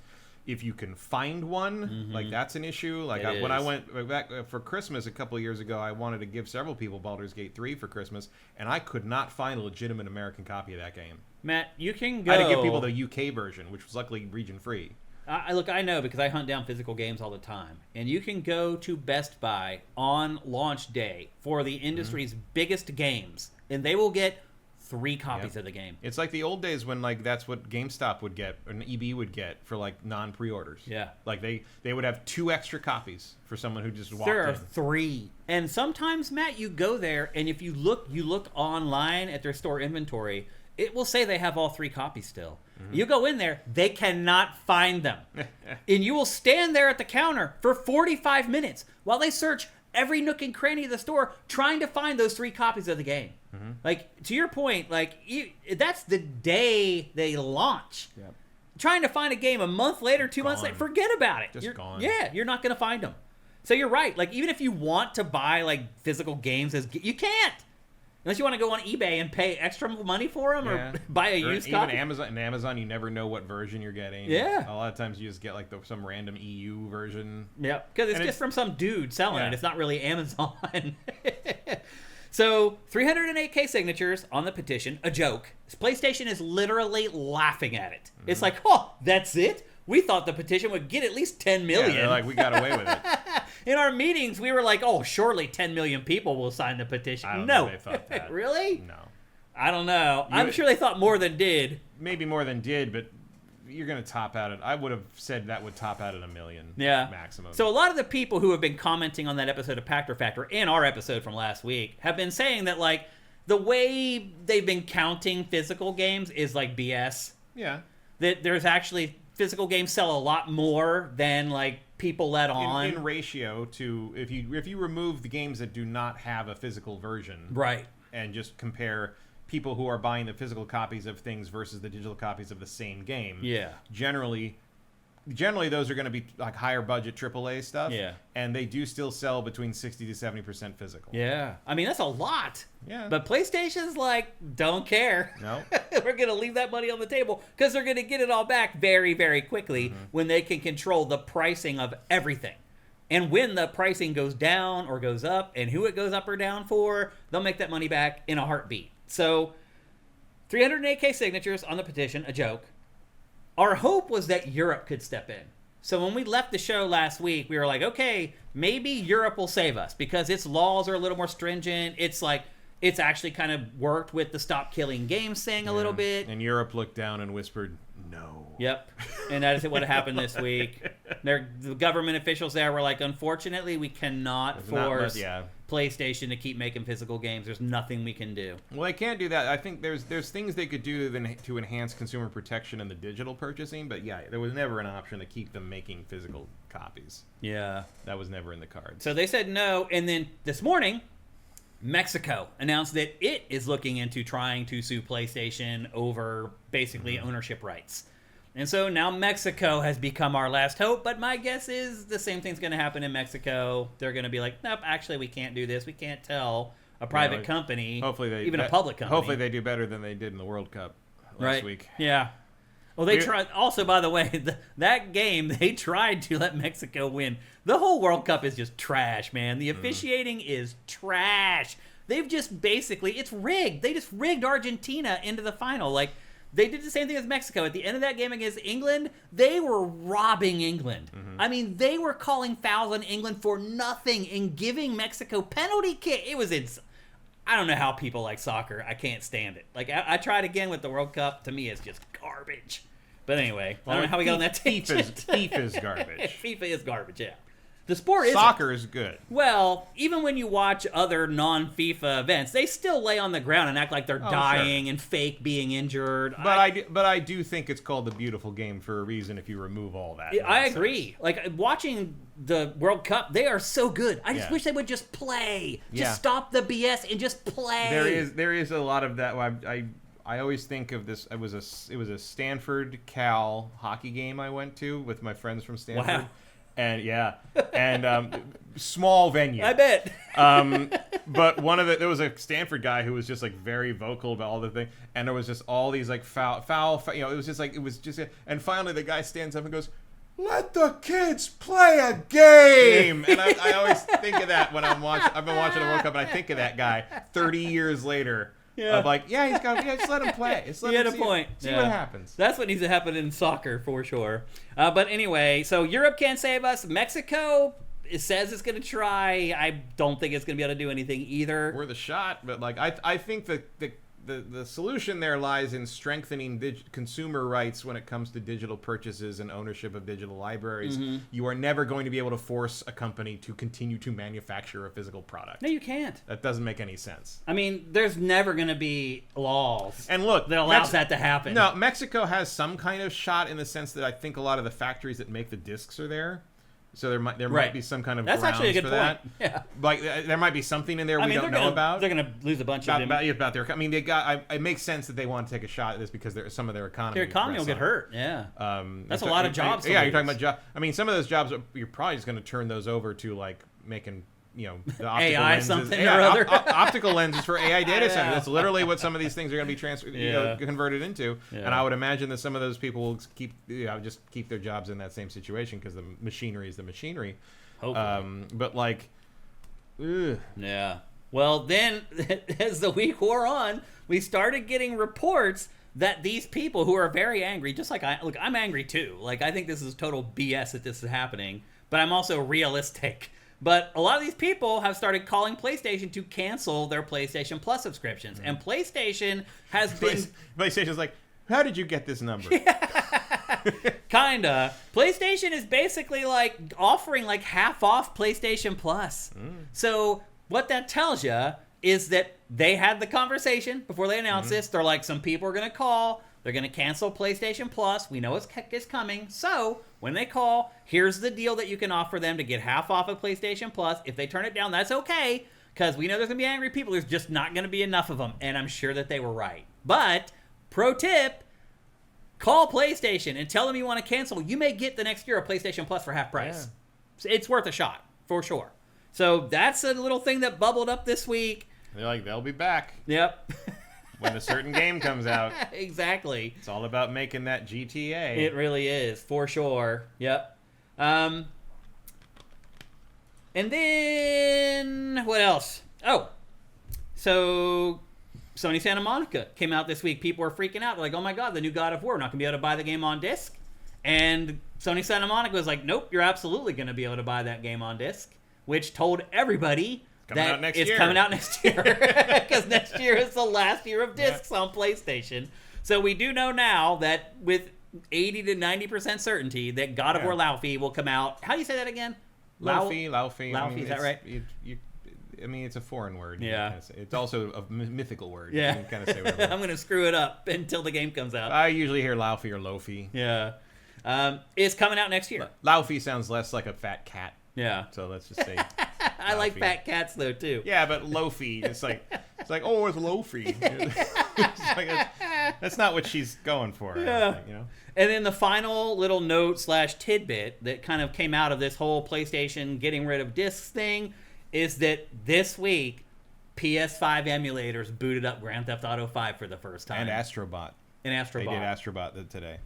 If you can find one, like that's an issue. Like when I went back for Christmas a couple of years ago, I wanted to give several people Baldur's Gate 3 for Christmas, and I could not find a legitimate American copy of that game. Matt, you can go. I had to give people the UK version, which was luckily region free. I know because I hunt down physical games all the time. And you can go to Best Buy on launch day for the industry's biggest games, and they will get 3 copies of the game. It's like the old days when that's what GameStop would get, or an EB would get for non-pre-orders. Yeah. Like they would have 2 extra copies for someone who just walked in. There are 3. And sometimes, Matt, you go there, and if you look online at their store inventory, it will say they have all 3 copies still. You go in there, they cannot find them. And you will stand there at the counter for 45 minutes while they search every nook and cranny of the store trying to find those 3 copies of the game. Like, to your point, that's the day they launch. Yep. Trying to find a game a month later, 2 months later, forget about it. Just gone. Yeah, you're not going to find them. So you're right. Like, even if you want to buy, physical games, you can't. Unless you want to go on eBay and pay extra money for them or buy a used copy. Even Amazon, you never know what version you're getting. Yeah. A lot of times you just get some random EU version. Yeah, because it's just from some dude selling it. It's not really Amazon. So 308K signatures on the petition, a joke. PlayStation is literally laughing at it. It's like, that's it? We thought the petition would get at least 10 million. Yeah, they're like, we got away with it. In our meetings, we were like, surely 10 million people will sign the petition. I don't know if they thought that. Really? No. I don't know. I'm sure they thought more than did. Maybe more than did, but you're going to top out it. I would have said that would top out at 1 million maximum. So a lot of the people who have been commenting on that episode of Pactor Factor and our episode from last week have been saying that, the way they've been counting physical games is, BS. Yeah. That there's actually... physical games sell a lot more than people let on in ratio to if you remove the games that do not have a physical version, right, and just compare people who are buying the physical copies of things versus the digital copies of the same game. Yeah, generally those are going to be higher budget AAA stuff. Yeah, and they do still sell between 60 to 70% physical. Yeah, I mean that's a lot. Yeah, but PlayStation's don't care. No, we're going to leave that money on the table because they're going to get it all back very, very quickly when they can control the pricing of everything. And when the pricing goes down or goes up, and who it goes up or down for, they'll make that money back in a heartbeat. So 308K signatures on the petition, a joke. Our hope was that Europe could step in. So when we left the show last week, we were like, okay, maybe Europe will save us because its laws are a little more stringent. It's actually kind of worked with the Stop Killing Games thing a little bit. And Europe looked down and whispered, no. Yep. And that is what happened this week. The government officials there were like, unfortunately, we cannot force PlayStation to keep making physical games. There's nothing we can do. Well, they can't do that. I think there's things they could do to enhance consumer protection in the digital purchasing, but yeah, there was never an option to keep them making physical copies. Yeah. That was never in the cards. So they said no, and then this morning, Mexico announced that it is looking into trying to sue PlayStation over basically ownership rights. And so now Mexico has become our last hope, but my guess is the same thing's going to happen in Mexico. They're going to be like, nope, actually we can't do this. We can't tell a private company, even a public company. Hopefully they do better than they did in the World Cup last week. Yeah. Well, they tried. Also, by the way, that game, they tried to let Mexico win. The whole World Cup is just trash, man. The officiating is trash. They've just basically, it's rigged. They just rigged Argentina into the final. Like, they did the same thing as Mexico. At the end of that game against England, they were robbing England. I mean, they were calling fouls on England for nothing and giving Mexico penalty kick. It was I don't know how people like soccer. I can't stand it. Like, I tried again with the World Cup. To me, it's just garbage. But anyway, I don't know how we got on that tangent. FIFA's garbage. FIFA is garbage, yeah. The sport is soccer is good. Well, even when you watch other non-FIFA events, they still lay on the ground and act like they're dying and fake being injured. But I do think it's called the beautiful game for a reason if you remove all that. I agree. Like, watching the World Cup, they are so good. I just wish they would just play. Just stop the BS and just play. There is a lot of that. I always think of this. It was a Stanford Cal hockey game I went to with my friends from Stanford. Wow. And small venue. I bet. But there was a Stanford guy who was just like very vocal about all the things, and there was just all these like foul. You know, it was just. And finally, the guy stands up and goes, "Let the kids play a game." And I always think of that when I've been watching the World Cup, and I think of that guy 30 years later. Yeah. Of like, just let him play. Just let him had a point. See what happens. That's what needs to happen in soccer for sure. But anyway, so Europe can't save us. Mexico, it says it's going to try. I don't think it's going to be able to do anything either. Worth a shot, but like I think the solution there lies in strengthening consumer rights when it comes to digital purchases and ownership of digital libraries. You are never going to be able to force a company to continue to manufacture a physical product. No, you can't. That doesn't make any sense. I mean, there's never going to be laws that allows that to happen. No, Mexico has some kind of shot in the sense that I think a lot of the factories that make the discs are there. So there might be some kind of That's grounds actually a good for point. that. Yeah, like there might be something in there we don't know about. They're going to lose a bunch about of their. I mean, they got. It makes sense that they want to take a shot at this because some of their economy. Their economy will get hurt. Yeah, that's a lot of jobs. You're talking about jobs. I mean, some of those jobs you're probably just going to turn those over to like making. You know, the optical AI lenses, something or other. Optical lenses for AI data centers. That's literally what some of these things are going to be converted into. Yeah. And I would imagine that some of those people will just keep their jobs in that same situation because the machinery is the machinery. Hopefully. But like, ugh. Yeah. Well, then as the week wore on, we started getting reports that these people who are very angry, just like I'm angry too. Like, I think this is total BS that this is happening, but I'm also realistic. But a lot of these people have started calling PlayStation to cancel their PlayStation Plus subscriptions. And PlayStation has been... PlayStation's like, how did you get this number? Kinda. PlayStation is basically like offering like half off PlayStation Plus. So what that tells you is that they had the conversation before they announced this. They're like, some people are going to call. They're going to cancel PlayStation Plus. We know it's coming. So when they call, here's the deal that you can offer them to get half off of PlayStation Plus. If they turn it down, that's okay, because we know there's going to be angry people. There's just not going to be enough of them, and I'm sure that they were right. But, pro tip, call PlayStation and tell them you want to cancel. You may get the next year of PlayStation Plus for half price. Yeah. It's worth a shot, for sure. So that's a little thing that bubbled up this week. They're like, they'll be back. Yep. When a certain game comes out. Exactly. It's all about making that GTA. It really is, for sure. Yep. And then what else? Oh, so Sony Santa Monica came out this week. People were freaking out. They're like, oh my God, the new God of War. We're not going to be able to buy the game on disc. And Sony Santa Monica was like, nope, you're absolutely going to be able to buy that game on disc, which told everybody that it's coming out next year. Because next year is the last year of discs on PlayStation. So we do know now that with 80 to 90% certainty that God of War Laufey will come out. How do you say that again? Laufey. Laufey, is that right? I mean, it's a foreign word. Yeah. It's also a mythical word. Yeah. You can kind of say whatever. I'm going to screw it up until the game comes out. I usually hear Laufey or Lofi. Yeah. It's coming out next year. Laufey sounds less like a fat cat. Yeah. So let's just say I like fat cats, though, too. Yeah, but Lofi, it's like, oh, it's Lofi. It's like, that's not what she's going for. Yeah. Think, you know? And then the final little note / tidbit that kind of came out of this whole PlayStation getting rid of discs thing is that this week, PS5 emulators booted up Grand Theft Auto 5 for the first time. And Astrobot. They did Astrobot today.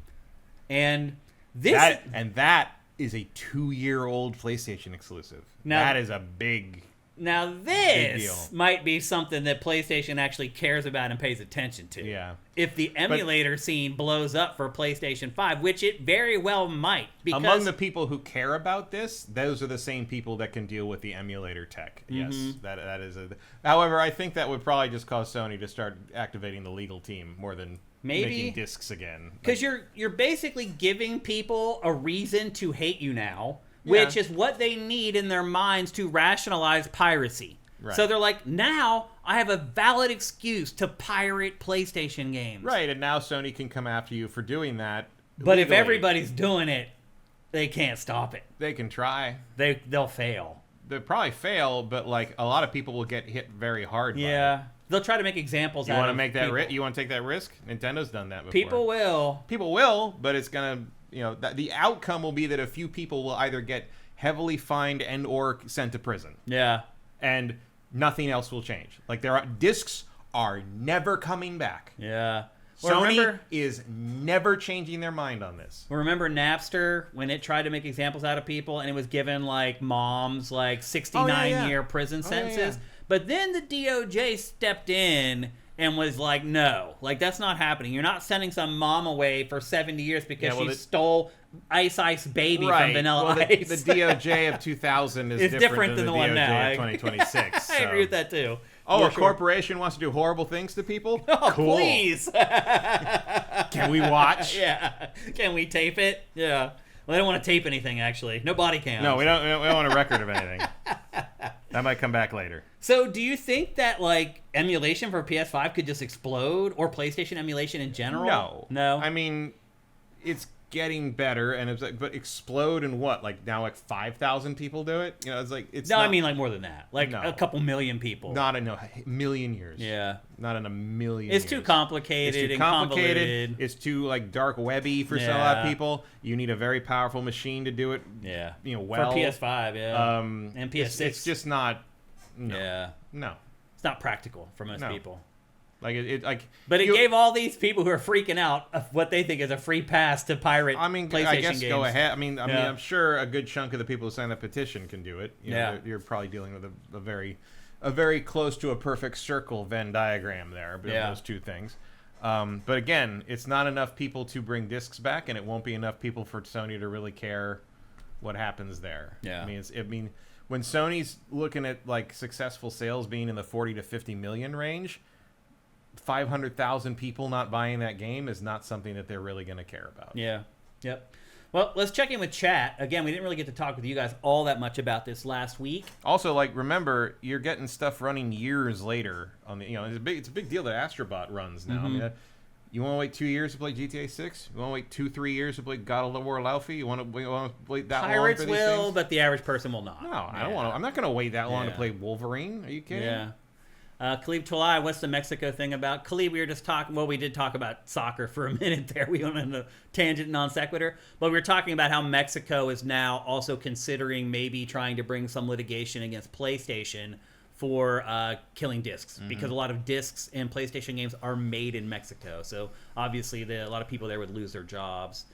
And that is a 2-year-old PlayStation exclusive. Now, that is a big deal. Might be something that PlayStation actually cares about and pays attention to. Yeah. If the emulator scene blows up for PlayStation 5, which it very well might. Because among the people who care about this, those are the same people that can deal with the emulator tech. Mm-hmm. Yes, that is a. However, I think that would probably just cause Sony to start activating the legal team more than making discs again. Because you're basically giving people a reason to hate you now, which is what they need in their minds to rationalize piracy. Right. So they're like, now I have a valid excuse to pirate PlayStation games. Right, and now Sony can come after you for doing that. But legally. If everybody's doing it, they can't stop it. They can try. They'll fail. They'll probably fail, but like a lot of people will get hit very hard by it. They'll try to make examples you out want to of make that You want to take that risk? Nintendo's done that before. People will, but it's going to, the outcome will be that a few people will either get heavily fined and or sent to prison. Yeah. And nothing else will change. Like discs are never coming back. Yeah. Sony is never changing their mind on this. Remember Napster when it tried to make examples out of people and it was given like moms like 69-year prison sentences? But then the DOJ stepped in and was like, no, like that's not happening. You're not sending some mom away for 70 years because she stole Ice Baby from Vanilla Ice. The DOJ of 2000 is different than the one DOJ now. Of 2026. So. I agree with that too. Oh, a corporation wants to do horrible things to people? Oh, cool. Please. Can we watch? Yeah. Can we tape it? Yeah. Well, they don't want to tape anything, actually. No body cams. No, we don't want a record of anything. That might come back later. So do you think that, like, emulation for PS5 could just explode? Or PlayStation emulation in general? No. I mean, it's getting better, and it's like, but explode and what? Like, now, like, 5,000 people do it? You know, it's like, it's I mean, like, more than that. Like, a couple million people. Not in a million years. Yeah. Not in a million years. It's too complicated and convoluted. It's too, like, dark webby for a lot of people. You need a very powerful machine to do it. Yeah. You know, well. For PS5, yeah. And PS6. It's just not. No. Yeah. No. It's not practical for most people. But it gave all these people who are freaking out of what they think is a free pass to pirate PlayStation games. I guess go ahead. I mean, I'm sure a good chunk of the people who signed that petition can do it. You know, you're probably dealing with a very close to a perfect circle Venn diagram there between those two things. But again, it's not enough people to bring discs back, and it won't be enough people for Sony to really care what happens there. Yeah. I mean, when Sony's looking at like successful sales being in the 40 to 50 million range, 500,000 people not buying that game is not something that they're really going to care about. Yeah. Yep. Well, let's check in with chat. Again, we didn't really get to talk with you guys all that much about this last week. Also, like, remember, you're getting stuff running years later on the, it's a big deal that Astrobot runs now. Mm-hmm. I mean, you want to wait 2 years to play GTA 6? You want to wait 2-3 years to play God of War Laufey? You want to wait that long for these things? Pirates will, but the average person will not. No, I don't want to. I'm not going to wait that long to play Wolverine. Are you kidding? Yeah. Khalib Tulai, what's the Mexico thing about? Khalib, we were just talking, we did talk about soccer for a minute there. We went on a tangent non sequitur. But we were talking about how Mexico is now also considering maybe trying to bring some litigation against PlayStation for killing discs. Mm-hmm. Because a lot of discs in PlayStation games are made in Mexico. So obviously a lot of people there would lose their jobs.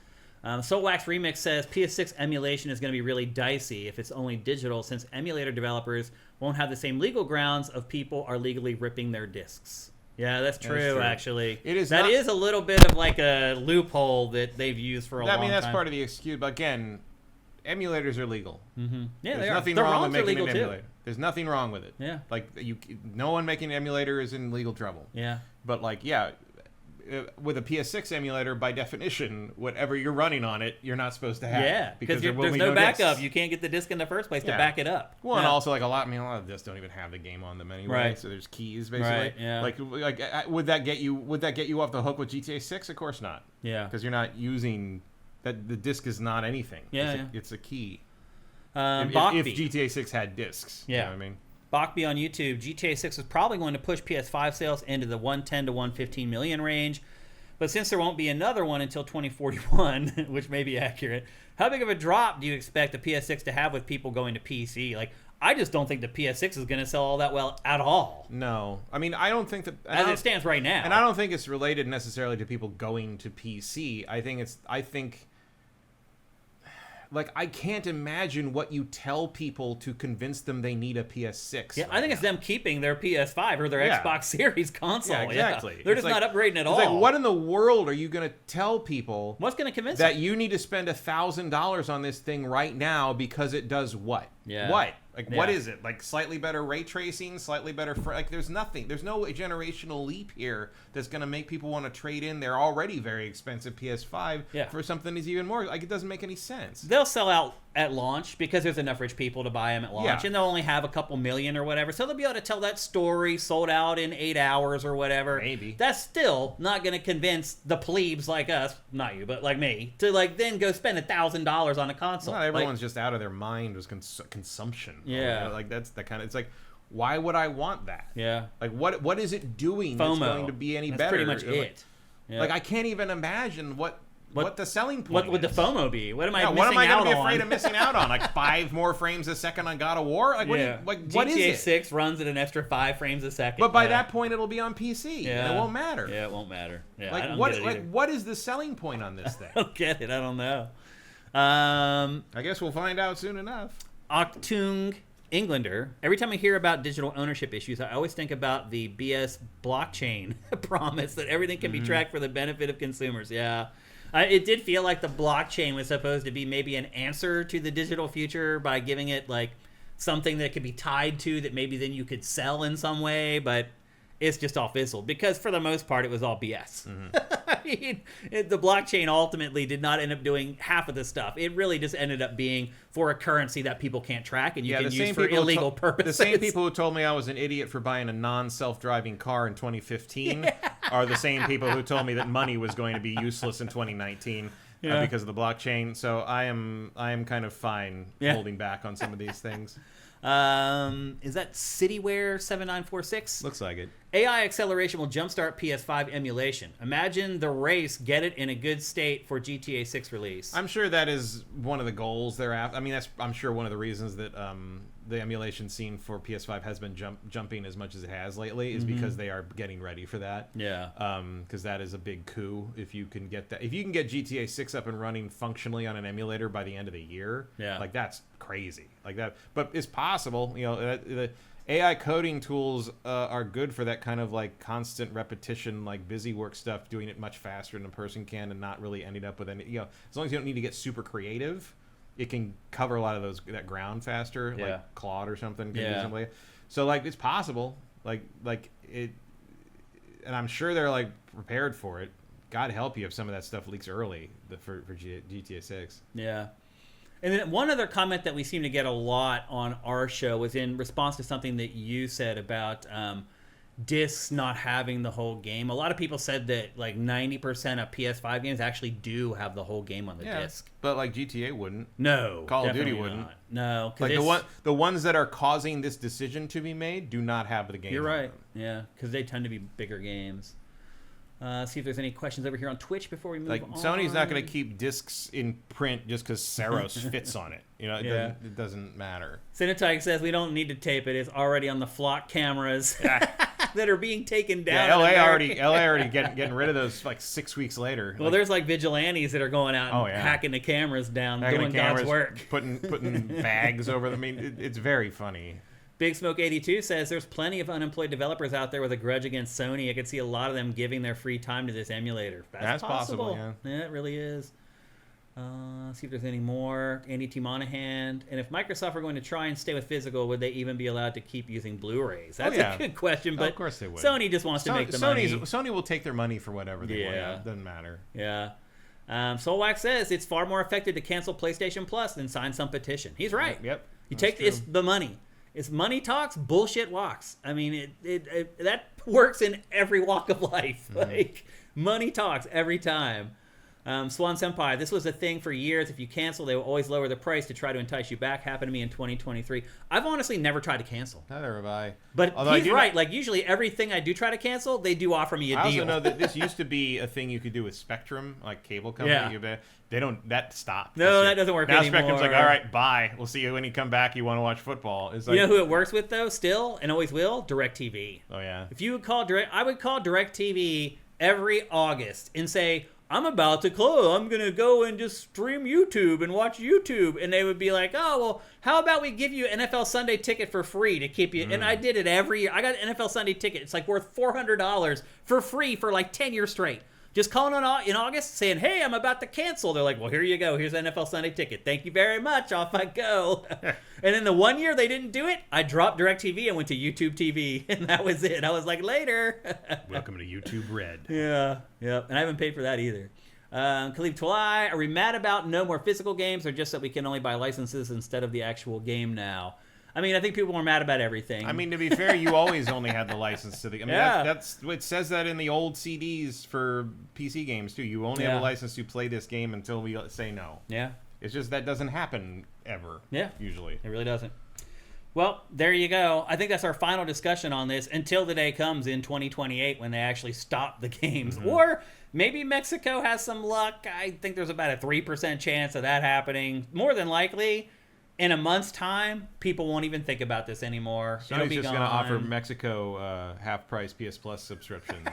Soulwax Remix says PS6 emulation is going to be really dicey if it's only digital, since emulator developers won't have the same legal grounds of people are legally ripping their discs. Yeah, that's true. Actually. It is that is a little bit of like a loophole that they've used for a long time. I mean, that's part of the excuse. But again, emulators are legal. Mm-hmm. Yeah, There's nothing wrong with making an emulator. There's nothing wrong with it. Yeah. Like, no one making an emulator is in legal trouble. Yeah. But like, yeah, with a PS6 emulator, by definition, whatever you're running on it, you're not supposed to have. Yeah, because there's no backup. You can't get the disc in the first place to back it up. Well, and also like a lot of discs don't even have the game on them anyway. Right. So there's keys basically. Right. Yeah. Like would that get you off the hook with GTA 6? Of course not. Yeah. Because you're not using that. The disc is not anything. Yeah. It's a key. If GTA 6 had discs. Yeah. You know what I mean? Bachby on YouTube, GTA 6 is probably going to push PS5 sales into the 110 to 115 million range, but since there won't be another one until 2041, which may be accurate, how big of a drop do you expect the PS6 to have with people going to PC? Like, I just don't think the PS6 is going to sell all that well at all. No. I mean, I don't think that... As it stands right now. And I don't think it's related necessarily to people going to PC. I think... Like, I can't imagine what you tell people to convince them they need a PS6. Yeah, I think it's them keeping their PS5 or their Xbox Series console. Yeah, exactly. Yeah. They're just not upgrading at all. Like, what in the world are you going to tell people? What's going to convince that them? You need to spend $1,000 on this thing right now because it does what? Yeah. What? Like, what is it? Like, slightly better ray tracing, slightly better... Like, there's nothing. There's no generational leap here that's going to make people want to trade in their already very expensive PS5 for something that's even more... Like, it doesn't make any sense. They'll sell out at launch because there's enough rich people to buy them at launch, and they'll only have a couple million or whatever, so they'll be able to tell that story sold out in 8 hours or whatever. Maybe. That's still not going to convince the plebes like us, not you, but like me, to like then go spend $1,000 on a console. Not everyone's just out of their mind with consumption. Yeah. Like, that's the kind of... It's like, why would I want that? Yeah. Like, what is it doing FOMO. That's going to be any that's better? Pretty much it. Yeah. Like, I can't even imagine what the selling point What would the FOMO be? What am I missing out on? What am I going to be afraid of missing out on? Like 5 more frames a second on God of War? Like, what is it? GTA 6 runs at an extra 5 frames a second. But by that point, it'll be on PC. Yeah. And it won't matter. Yeah, it won't matter. Yeah, like, I don't what? get it Like, what is the selling point on this thing? I don't get it. I don't know. I guess we'll find out soon enough. Octung Englander. Every time I hear about digital ownership issues, I always think about the BS blockchain promise that everything can be tracked for the benefit of consumers. Yeah. It did feel like the blockchain was supposed to be maybe an answer to the digital future by giving it like something that could be tied to that maybe then you could sell in some way, but it's just all fizzled because for the most part it was all BS. I mean, the blockchain ultimately did not end up doing half of the stuff. It really just ended up being for a currency that people can't track and you can use for illegal purposes. The same people who told me I was an idiot for buying a non-self-driving car in 2015 are the same people who told me that money was going to be useless in 2019 because of the blockchain. So I am kind of fine holding back on some of these things. Is that Cityware 7946? Looks like it. AI acceleration will jumpstart PS5 emulation. Imagine the race get it in a good state for GTA 6 release. I'm sure that is one of the goals they're after. I mean, I'm sure one of the reasons that the emulation scene for PS5 has been jumping as much as it has lately is because they are getting ready for that. Yeah. Because that is a big coup if you can get that. If you can get GTA 6 up and running functionally on an emulator by the end of the year, like that's crazy. Like that, but it's possible. You know, the AI coding tools are good for that kind of like constant repetition, like busy work stuff, doing it much faster than a person can, and not really ending up with any. You know, as long as you don't need to get super creative, it can cover a lot of that ground faster, like Claude or something. Can do something. So like it's possible, like it, and I'm sure they're like prepared for it. God help you if some of that stuff leaks early for GTA 6. Yeah. And then one other comment that we seem to get a lot on our show was in response to something that you said about discs not having the whole game. A lot of people said that like 90% of PS5 games actually do have the whole game on the disc. But like GTA wouldn't. No. Call of Duty wouldn't. Not. No. Like the ones that are causing this decision to be made do not have the game. You're right. Yeah, because they tend to be bigger games. See if there's any questions over here on Twitch before we move on. Sony's not going to keep discs in print just because Saros fits on it. You know, it doesn't matter. Cinetyke says we don't need to tape it. It's already on the flock cameras. that are being taken down. Yeah, LA already getting rid of those like 6 weeks later. Well, there's like vigilantes that are going out and hacking the cameras down, doing God's work, putting bags over them. I mean, it's very funny. Big Smoke 82 says there's plenty of unemployed developers out there with a grudge against Sony. I could see a lot of them giving their free time to this emulator. That's possible. Yeah, it really is. See if there's any more. Andy T. Monahan. And if Microsoft were going to try and stay with physical, would they even be allowed to keep using Blu-rays? That's a good question, but of course they would. Sony just wants to make the money. Sony will take their money for whatever they want. It doesn't matter. Yeah. Soulwax says it's far more effective to cancel PlayStation Plus than sign some petition. He's right. Yep. You take it's the money. It's money talks, bullshit walks. I mean, it that works in every walk of life. Like, money talks every time. Swan Senpai, this was a thing for years. If you cancel, they will always lower the price to try to entice you back. Happened to me in 2023. I've honestly never tried to cancel. Neither have I. But he's right. Like, usually everything I do try to cancel, they do offer me a deal. I also know that this used to be a thing you could do with Spectrum, like cable company. Yeah. They don't. That stopped. No, that doesn't work anymore. Now Spectrum's like, all right, bye. We'll see you when you come back. You want to watch football. It's like, you know who it works with, though, still, and always will? DirecTV. Oh, yeah. If you would call I would call DirecTV every August and say, I'm about to close. I'm going to go and just stream YouTube and watch YouTube. And they would be like, oh, well, how about we give you an NFL Sunday ticket for free to keep you. And I did it every year. I got an NFL Sunday ticket. It's like worth $400 for free for like 10 years straight. Just calling in August saying, hey, I'm about to cancel. They're like, well, here you go. Here's an NFL Sunday ticket. Thank you very much. Off I go. And then the 1 year they didn't do it, I dropped DirecTV and went to YouTube TV. And that was it. I was like, later. Welcome to YouTube Red. Yeah. And I haven't paid for that either. Khalif Twai, are we mad about no more physical games or just that we can only buy licenses instead of the actual game now? I mean, I think people are mad about everything. I mean, to be fair, you always only had the license to the... I mean, that's it says that in the old CDs for PC games, too. You only have a license to play this game until we say no. Yeah. It's just that doesn't happen ever. Yeah. Usually. It really doesn't. Well, there you go. I think that's our final discussion on this until the day comes in 2028 when they actually stop the games. Or maybe Mexico has some luck. I think there's about a 3% chance of that happening. More than likely... in a month's time, people won't even think about this anymore. Sony's just going to offer Mexico half-price PS Plus subscriptions.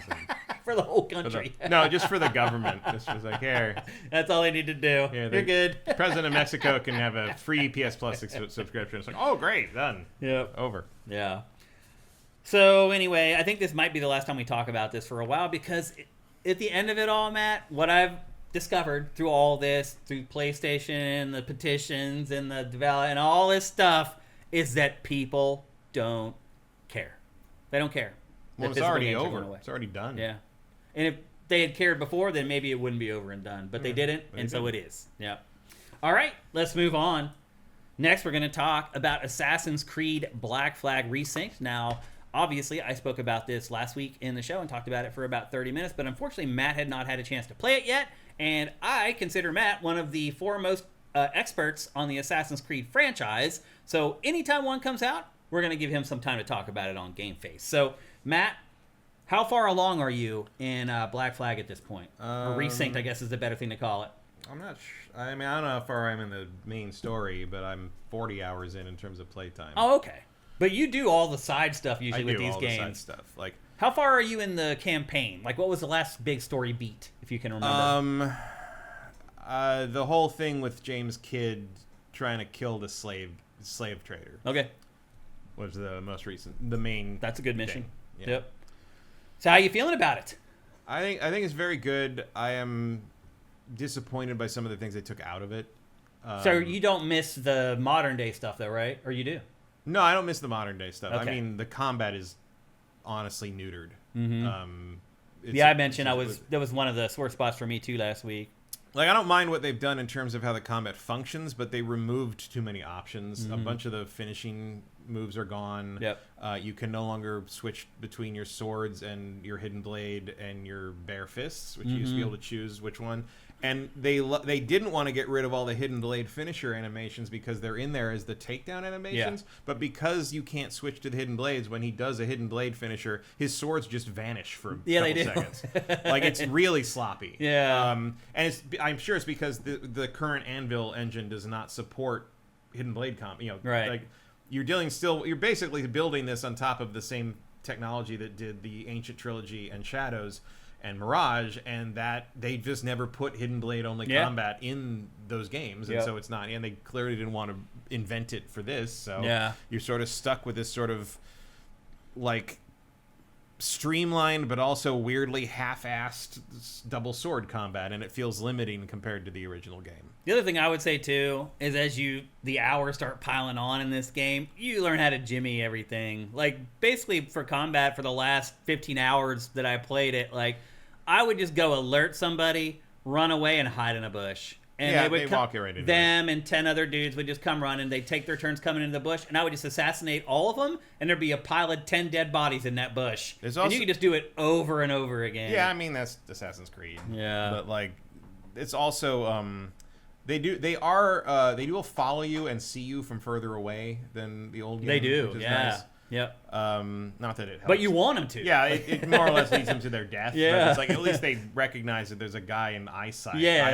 For the whole country. No, just for the government. Just was like, here. That's all they need to do. You're good. The president of Mexico can have a free PS Plus subscription. It's like, oh, great, done. Yep. Over. Yeah. So anyway, I think this might be the last time we talk about this for a while because at the end of it all, Matt, what I've discovered through all this, through PlayStation, the petitions, and the development, and all this stuff, is that people don't care. They don't care. Well, it's already over. It's already done. Yeah. And if they had cared before, then maybe it wouldn't be over and done. But they didn't, and so it is. Yeah. All right, let's move on. Next, we're going to talk about Assassin's Creed Black Flag Resynced. Now, obviously, I spoke about this last week in the show and talked about it for about 30 minutes, but unfortunately, Matt had not had a chance to play it yet. And I consider Matt one of the foremost experts on the Assassin's Creed franchise. So anytime one comes out, we're going to give him some time to talk about it on GameFace. So, Matt, how far along are you in Black Flag at this point? Or Resynced, I guess, is the better thing to call it. I'm not sure. I mean, I don't know how far I'm in the main story, but I'm 40 hours in terms of playtime. Oh, okay. But you do all the side stuff usually with these games. I do all the side stuff. Like, how far are you in the campaign? Like, what was the last big story beat, if you can remember? The whole thing with James Kidd trying to kill the slave trader. Okay. Was the most recent, the main. That's a good mission. Yeah. Yep. So, how are you feeling about it? I think it's very good. I am disappointed by some of the things they took out of it. So you don't miss the modern day stuff, though, right? Or you do? No, I don't miss the modern day stuff. Okay. I mean, the combat is honestly neutered. Yeah, I mentioned that was one of the sore spots for me too last week. Like, I don't mind what they've done in terms of how the combat functions, but they removed too many options. A bunch of the finishing moves are gone. Yep. You can no longer switch between your swords and your hidden blade and your bare fists, which you used to be able to choose which one. And they didn't want to get rid of all the hidden blade finisher animations because they're in there as the takedown animations. Yeah. But because you can't switch to the hidden blades, when he does a hidden blade finisher, his swords just vanish for a couple seconds. Like, it's really sloppy. Yeah. And I'm sure it's because the current Anvil engine does not support hidden blade comp. Right. Like, you're basically building this on top of the same technology that did the Ancient Trilogy and Shadows and Mirage, and that they just never put Hidden Blade only combat in those games, and so it's not. And they clearly didn't want to invent it for this, so you're sort of stuck with this sort of like streamlined but also weirdly half-assed double sword combat, and it feels limiting compared to the original game. The other thing I would say too is as the hours start piling on in this game, you learn how to jimmy everything. Like basically for combat for the last 15 hours that I played it, like I would just go alert somebody, run away, and hide in a bush. And they would walk right into them and 10 other dudes would just come running. They'd take their turns coming into the bush, and I would just assassinate all of them, and there'd be a pile of 10 dead bodies in that bush. And you could just do it over and over again. Yeah, I mean, that's Assassin's Creed. Yeah. But, like, it's also... They will follow you and see you from further away than the old game. They do, which is yeah. nice. Yep. Not that it helps. But you want them to. Yeah, it more or less leads them to their death. Yeah. But it's like at least they recognize that there's a guy in eye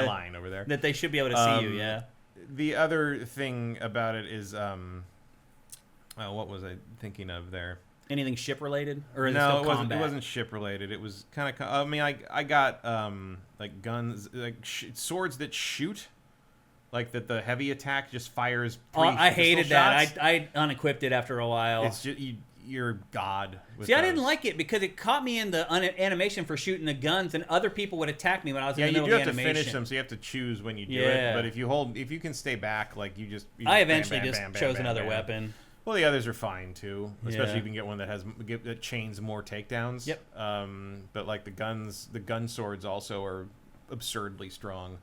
line over there. That they should be able to see you, yeah. The other thing about it is, what was I thinking of there? Anything ship related, or is no, it still combat? It wasn't ship related. It was kind of. I mean, I got like guns, like swords that shoot. Like that, the heavy attack just fires. I hated that. I unequipped it after a while. It's just you're God. See, I didn't like it because it caught me in the animation for shooting the guns, and other people would attack me when I was in the middle of the animation. You do have to finish them, so you have to choose when you do it. But if you can stay back, like you just. I eventually chose another weapon. Well, the others are fine too, especially if you can get one that chains more takedowns. Yep. But like the gun swords also are absurdly strong.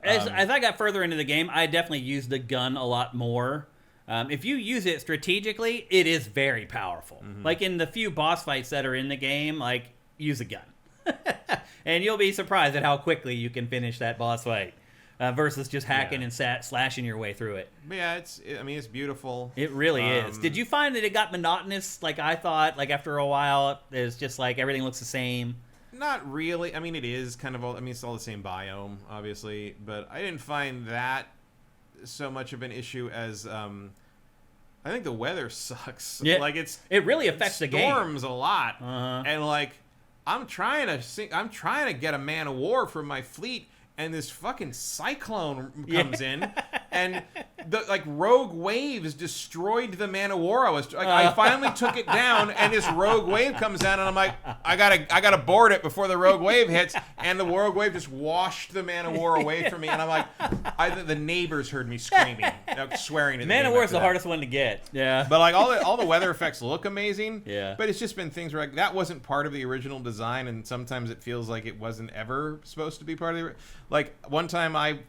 As I got further into the game, I definitely used the gun a lot more. If you use it strategically, it is very powerful. Mm-hmm. Like in the few boss fights that are in the game, like use a gun. And you'll be surprised at how quickly you can finish that boss fight versus just hacking and slashing your way through it. But yeah, it's beautiful. It really is. Did you find that it got monotonous like I thought? Like after a while, it's just like everything looks the same? Not really. I mean, it is kind of all... I mean, it's all the same biome, obviously. But I didn't find that so much of an issue as... I think the weather sucks. Yeah, like it really affects the game. Storms a lot. And, like, I'm trying to get a man of war for my fleet, and this fucking cyclone comes in, and the like rogue waves destroyed the man of war. I finally took it down, and this rogue wave comes down, and I'm like, I gotta board it before the rogue wave hits, and the rogue wave just washed the man of war away from me, and I'm like, the neighbors heard me screaming, swearing. At Man of war is the hardest one to get. Yeah, but like all the weather effects look amazing. Yeah, but it's just been things where like, that wasn't part of the original design, and sometimes it feels like it wasn't ever supposed to be part of the. Like one time I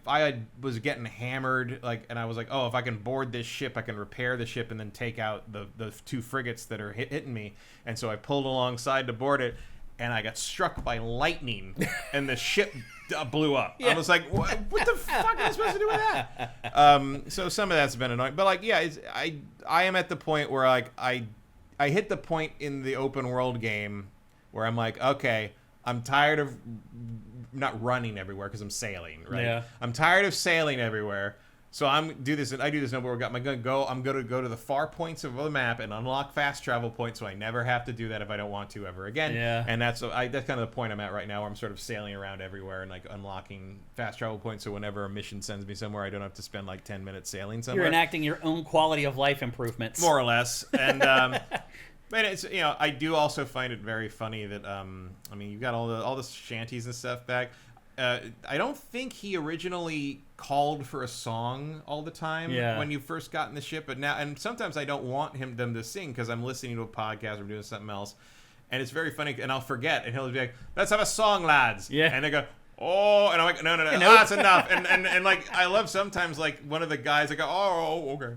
was getting hammered, like, and I was like, oh, if I can board this ship, I can repair the ship and then take out the two frigates that are hitting me. And so I pulled alongside to board it, and I got struck by lightning, and the ship blew up. Yeah. I was like, what the fuck am I supposed to do with that? So some of that's been annoying, but like, yeah, I am at the point where like I hit the point in the open world game where I'm like, okay, I'm tired of not running everywhere because I'm sailing, right? Yeah. I'm tired of sailing everywhere. So I do this nowhere. I'm gonna go to the far points of the map and unlock fast travel points, so I never have to do that if I don't want to ever again. Yeah. And that's kind of the point I'm at right now, where I'm sort of sailing around everywhere and like unlocking fast travel points. So whenever a mission sends me somewhere, I don't have to spend like 10 minutes sailing somewhere. You're enacting your own quality of life improvements, more or less. And but it's, I do also find it very funny that I mean, you've got all the shanties and stuff back. I don't think he originally called for a song all the time when you first got in the ship, but now, and sometimes I don't want them to sing because I'm listening to a podcast or doing something else, and it's very funny, and I'll forget, and he'll be like, "Let's have a song, lads," and they go, "Oh," and I'm like, "No, that's enough," and like I love sometimes like one of the guys I go, "Oh, okay,"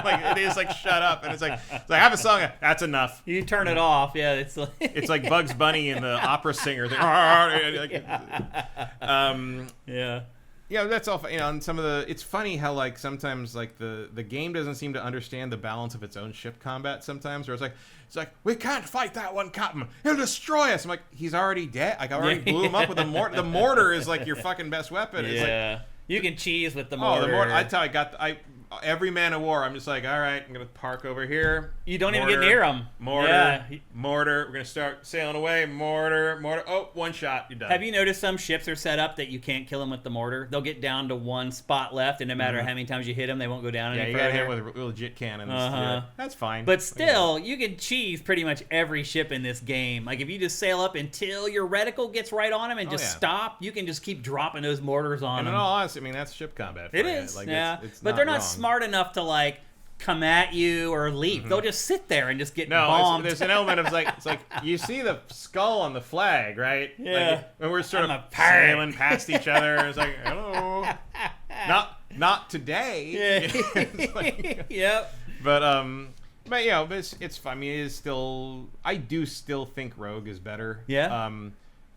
like they just like shut up, and it's like have a song, that's enough. You turn it off, it's like it's like Bugs Bunny and the opera singer thing. Yeah, that's all. And some of it's funny how like sometimes like the game doesn't seem to understand the balance of its own ship combat sometimes, where it's like we can't fight that one, Captain. He'll destroy us. I'm like, he's already dead. Like I already blew him up with a mortar. The mortar is like your fucking best weapon. It's like, you can cheese with the mortar. The mortar. I every man of war, I'm just like, all right, I'm gonna park over here. You don't even get near them. Mortar. We're gonna start sailing away. Mortar. Oh, one shot, you're done. Have you noticed some ships are set up that you can't kill them with the mortar? They'll get down to one spot left, and no matter how many times you hit them, they won't go down any further. Yeah, you gotta hit with legit cannons. Yeah, that's fine. But still, you can cheese pretty much every ship in this game. Like if you just sail up until your reticle gets right on them and just stop, you can just keep dropping those mortars on them. And in all honesty, I mean that's ship combat. It is, like, it's but they're not smart enough to like come at you or leap. They'll just sit there and just get bombed. There's an element of it's like you see the skull on the flag, right? Yeah. Like, and we're sort of sailing past each other. It's like, hello, not today. Yeah. Like, yep. But it's fun. I mean, it is still. I do still think Rogue is better. Yeah.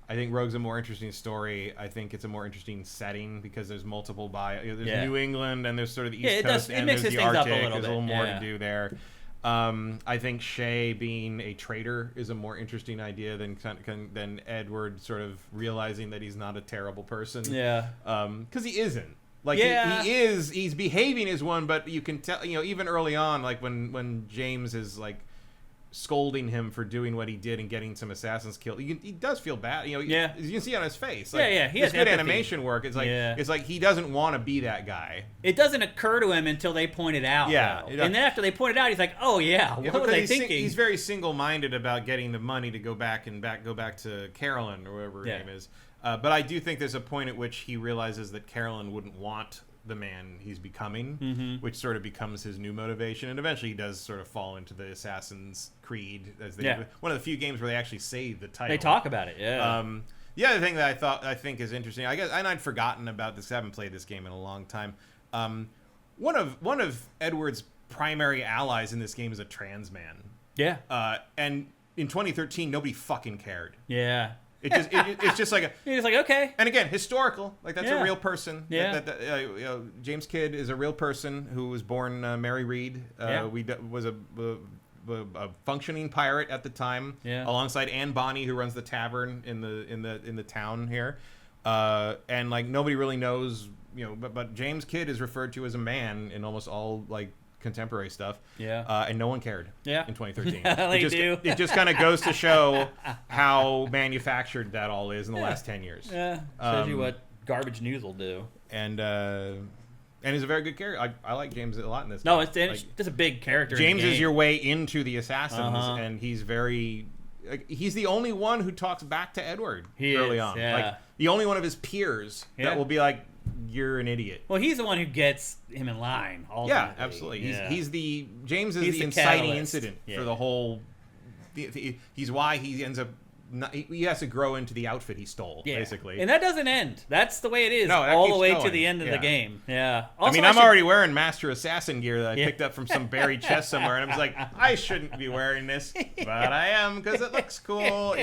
I think Rogue's a more interesting story. I think it's a more interesting setting because there's multiple there's New England and there's sort of the East Coast and there's the Arctic. There's a little more to do there. I think Shay being a traitor is a more interesting idea than Edward sort of realizing that he's not a terrible person. Yeah. Because he isn't. Like he's behaving as one, but you can tell, even early on, like when James is like scolding him for doing what he did and getting some assassins killed, he does feel bad. You can see on his face. Like, he has good animation work. It's like he doesn't want to be that guy. It doesn't occur to him until they point it out. Yeah, and then after they point it out, he's like, "Oh yeah, what were they thinking?" He's very single-minded about getting the money to go back to Carolyn or whatever her name is. But I do think there's a point at which he realizes that Carolyn wouldn't want the man he's becoming, which sort of becomes his new motivation, and eventually he does sort of fall into the Assassin's Creed as one of the few games where they actually say the title. They talk about it. The other thing that I think is interesting, I guess, and I'd forgotten about this. I haven't played this game in a long time. One of Edward's primary allies in this game is a trans man. Yeah. And in 2013, nobody fucking cared. Yeah. It's just like he's like, okay. And again, historical. Like that's a real person. Yeah. James Kidd is a real person who was born Mary Reed. Was a functioning pirate at the time. Yeah. Alongside Anne Bonny, who runs the tavern in the town here. And like nobody really knows, but James Kidd is referred to as a man in almost all like contemporary stuff. Yeah. And no one cared. Yeah. In 2013. It just kind of goes to show how manufactured that all is in the last 10 years. Yeah. Shows you what garbage news will do. And he's a very good character. I like James a lot in this. No, it's a big character. James is your way into the Assassins, and he's he's the only one who talks back to Edward early on. Yeah. Like the only one of his peers that will be like, "You're an idiot." Well, he's the one who gets him in line. Ultimately. Yeah, absolutely. James is the inciting incident for the whole. He's why he ends up. He has to grow into the outfit he stole, basically. And that doesn't end. That's the way it is all the way to the end of the game. Yeah. Also, I'm already wearing Master Assassin gear that I picked up from some buried chest somewhere, and I was like, I shouldn't be wearing this, but I am because it looks cool.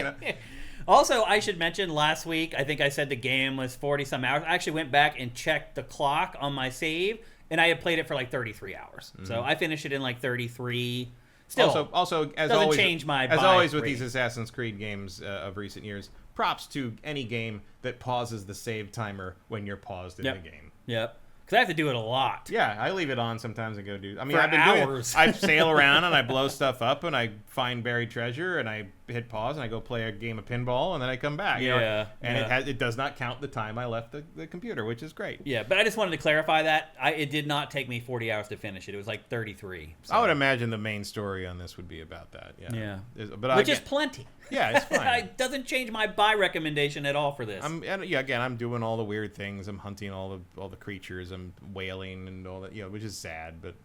Also, I should mention last week, I think I said the game was 40-some hours. I actually went back and checked the clock on my save, and I had played it for like 33 hours. So I finished it in like 33. Still, also as doesn't always, change my as always with these Assassin's Creed games of recent years, props to any game that pauses the save timer when you're paused in the game. Yep. Because I have to do it a lot. Yeah, I leave it on sometimes and go do. I mean, I've been hours. I sail around and I blow stuff up and I find buried treasure and I hit pause and I go play a game of pinball and then I come back. It does not count the time I left the computer, which is great. Yeah, but I just wanted to clarify that it did not take me 40 hours to finish it. It was like 33. So. I would imagine the main story on this would be about that. Yeah. But which is plenty. Yeah, it's fine. It doesn't change my buy recommendation at all for this. I'm doing all the weird things. I'm hunting all the creatures. I'm wailing and all that, which is sad. But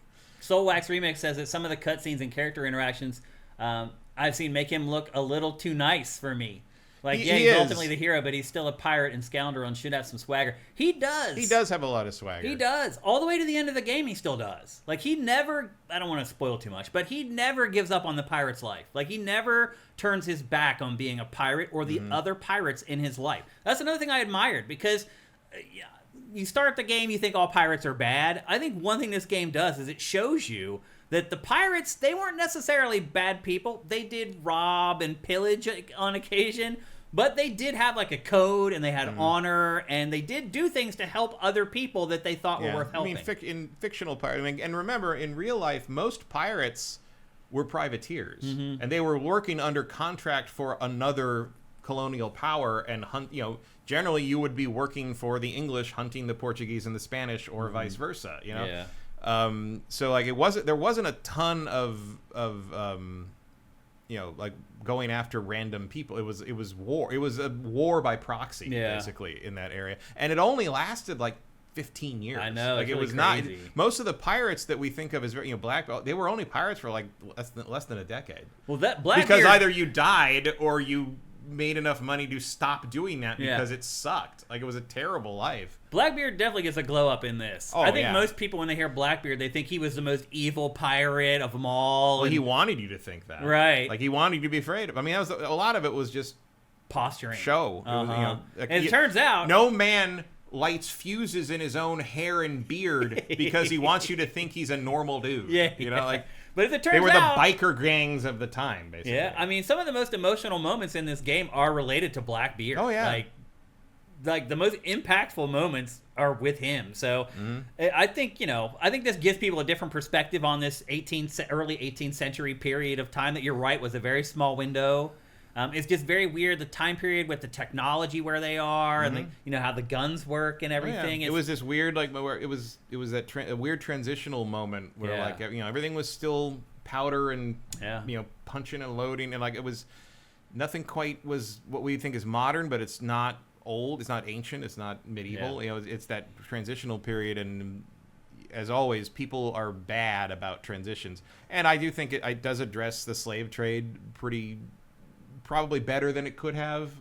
Soulwax Remix says that some of the cutscenes and character interactions I've seen make him look a little too nice for me. Like, he's ultimately the hero, but he's still a pirate and scoundrel and should have some swagger. He does. He does have a lot of swagger. He does. All the way to the end of the game, he still does. Like, he never, I don't want to spoil too much, but he never gives up on the pirate's life. Like, he never turns his back on being a pirate or the other pirates in his life. That's another thing I admired, because you start the game, you think all pirates are bad. I think one thing this game does is it shows you that the pirates, they weren't necessarily bad people. They did rob and pillage on occasion, But they did have like a code, and they had honor, and they did do things to help other people that they thought were worth helping. I mean, in fictional pirates, and remember, in real life, most pirates were privateers, and they were working under contract for another colonial power and hunt. Generally, you would be working for the English, hunting the Portuguese and the Spanish, or vice versa. So like there wasn't a ton of like going after random people. It was war. It was a war by proxy, basically, in that area, and it only lasted like 15 years. I know. Like, it was crazy. Not most of the pirates that we think of as Black Belt, they were only pirates for like less than a decade. Well, that Blackbeard, because either you died or you made enough money to stop doing that because it sucked. Like, it was a terrible life. Blackbeard definitely gets a glow up in this. I think most people, when they hear Blackbeard, they think he was the most evil pirate of them all. Well, he wanted you to think that, right? Like, he wanted you to be afraid of. I mean, a lot of it was just posturing, show. It was, and it turns out no man lights fuses in his own hair and beard because he wants you to think he's a normal dude. Like. But as it turns out, they were the out, biker gangs of the time, basically. Yeah, I mean, some of the most emotional moments in this game are related to Blackbeard. Oh, yeah. Like the most impactful moments are with him. So I think, this gives people a different perspective on this early 18th century period of time that, you're right, was a very small window. It's just very weird, the time period with the technology where they are, and how the guns work and everything. It was this weird, where it was a weird transitional moment where everything was still powder and punching and loading, and like it was nothing quite was what we think is modern, but it's not old, it's not ancient, it's not medieval. It's that transitional period, and as always, people are bad about transitions, and I do think it does address the slave trade probably better than it could have.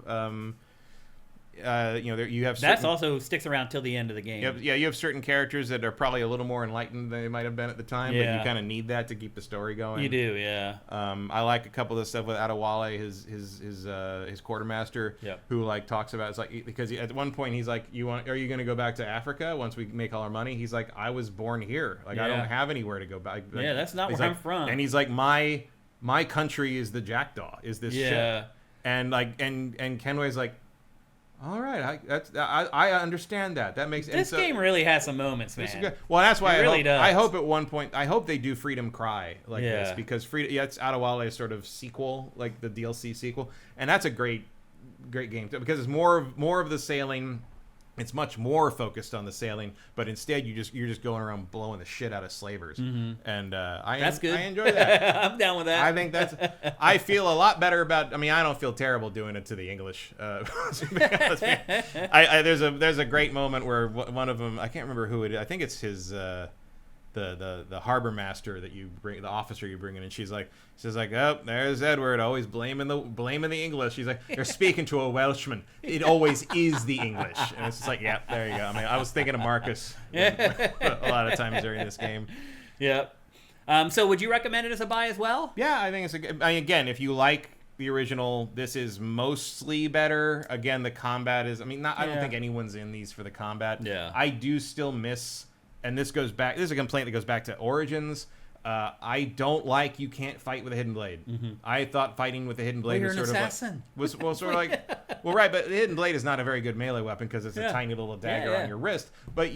You have that's also sticks around till the end of the game. You have certain characters that are probably a little more enlightened than they might have been at the time, but you kind of need that to keep the story going. You do, yeah. I like a couple of the stuff with Adewale, his quartermaster, who like talks about, it's like, because at one point he's like, are you going to go back to Africa once we make all our money? He's like, I was born here, like I don't have anywhere to go back. That's not where I'm from. And he's like, my country is the jackdaw, is this ship. And like, and Kenway's like, all right, I understand that. That makes this game really has some moments, man. Well, that's why does. I hope at one point, I hope they do Freedom Cry like this, because it's Adewale's sort of sequel, like the DLC sequel, and that's a great game because it's more of the sailing. It's much more focused on the sailing, but instead you're just going around blowing the shit out of slavers, and that's good. I enjoy that. I'm down with that. I think I feel a lot better about. I mean, I don't feel terrible doing it to the English. There's a great moment where one of them, I can't remember who it is. I think it's his the harbor master that you bring, the officer you bring in, and she's like, oh, there's Edward, always blaming the English. She's like, they're speaking to a Welshman. It always is the English, and it's just like, yeah, there you go. I mean, I was thinking of Marcus a lot of times during this game. Yep. So would you recommend it as a buy as well? Yeah, I think again, if you like the original, this is mostly better. Again, the combat is, I don't think anyone's in these for the combat. Yeah. I do still miss. And this is a complaint that goes back to Origins. I don't like you can't fight with a hidden blade. I thought fighting with a hidden blade was sort of assassin. Right, but the hidden blade is not a very good melee weapon because it's a tiny little dagger on your wrist. But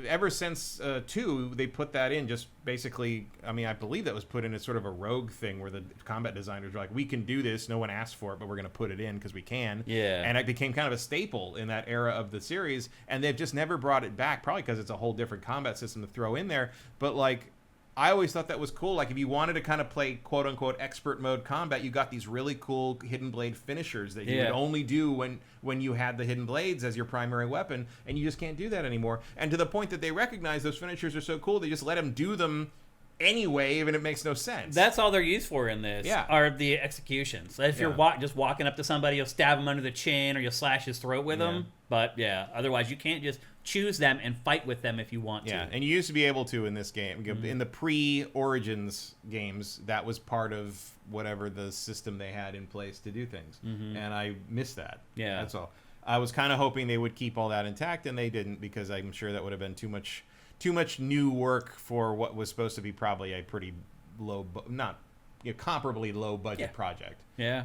ever since 2, they put that in just basically. I mean, I believe that was put in as sort of a rogue thing where the combat designers were like, we can do this. No one asked for it, but we're going to put it in because we can. Yeah. And it became kind of a staple in that era of the series, and they've just never brought it back. Probably because it's a whole different combat system to throw in there. But like, I always thought that was cool. Like, if you wanted to kind of play quote-unquote expert mode combat, you got these really cool hidden blade finishers that you would only do when you had the hidden blades as your primary weapon, and you just can't do that anymore. And to the point that they recognize those finishers are so cool, they just let them do them anyway, even if it makes no sense. That's all they're used for in this, are the executions. If you're just walking up to somebody, you'll stab them under the chin, or you'll slash his throat with them. But, otherwise you can't just choose them and fight with them if you want to. Yeah, and you used to be able to in this game. In the pre-Origins games, that was part of whatever the system they had in place to do things. And I miss that. Yeah. That's all. I was kind of hoping they would keep all that intact, and they didn't, because I'm sure that would have been too much new work for what was supposed to be probably a pretty low, not comparably low budget project. Yeah.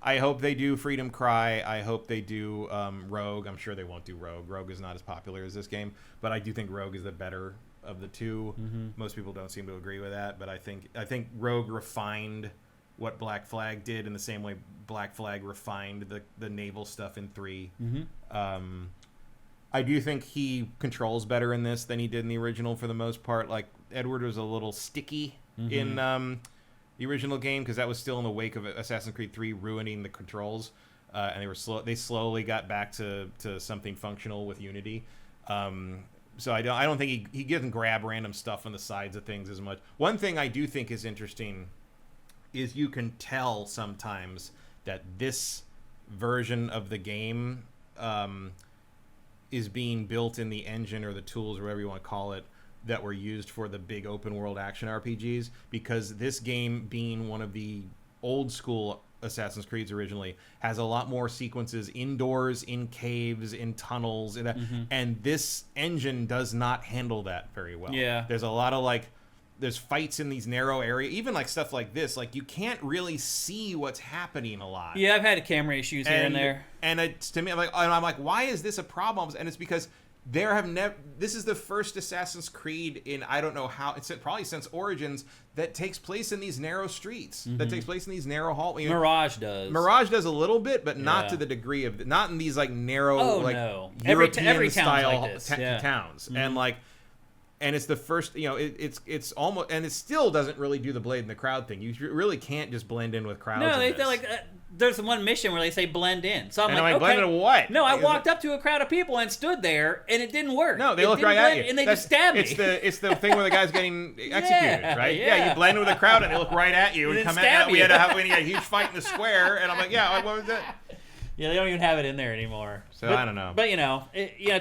I hope they do Freedom Cry. I hope they do Rogue. I'm sure they won't do Rogue. Rogue is not as popular as this game, but I do think Rogue is the better of the two. Most people don't seem to agree with that, but I think Rogue refined what Black Flag did in the same way Black Flag refined the naval stuff in 3. I do think he controls better in this than he did in the original for the most part. Like, Edward was a little sticky in the original game because that was still in the wake of Assassin's Creed 3 ruining the controls, and they slowly got back to something functional with Unity. So I don't think he doesn't grab random stuff on the sides of things as much. One thing I do think is interesting is you can tell sometimes that this version of the game is being built in the engine or the tools or whatever you want to call it that were used for the big open world action RPGs, because this game, being one of the old school Assassin's Creeds originally, has a lot more sequences indoors, in caves, in tunnels, and this engine does not handle that very well. Yeah. There's a lot of there's fights in these narrow areas, even like stuff like this, like you can't really see what's happening a lot. Yeah, I've had camera issues here and there. And it's, to me, I'm like, why is this a problem? And it's because this is the first Assassin's Creed in, I don't know how, it's probably since Origins, that takes place in these narrow streets, that takes place in these narrow hallways. Mirage does. Mirage does a little bit, but not to the degree of, not in these like narrow, European every style like this. towns. And it's the first, it's almost, and it still doesn't really do the blade in the crowd thing. You really can't just blend in with crowds. No, they're like, there's one mission where they say blend in. So I'm like, blend in what? No, I walked up to a crowd of people and stood there, and it didn't work. No, they look right at you. And they just stabbed me. It's the thing where the guy's getting executed, right? Yeah, you blend with a crowd, and they look right at you. And come at we had a huge fight in the square, and I'm like, what was that? Yeah, they don't even have it in there anymore. So I don't know. But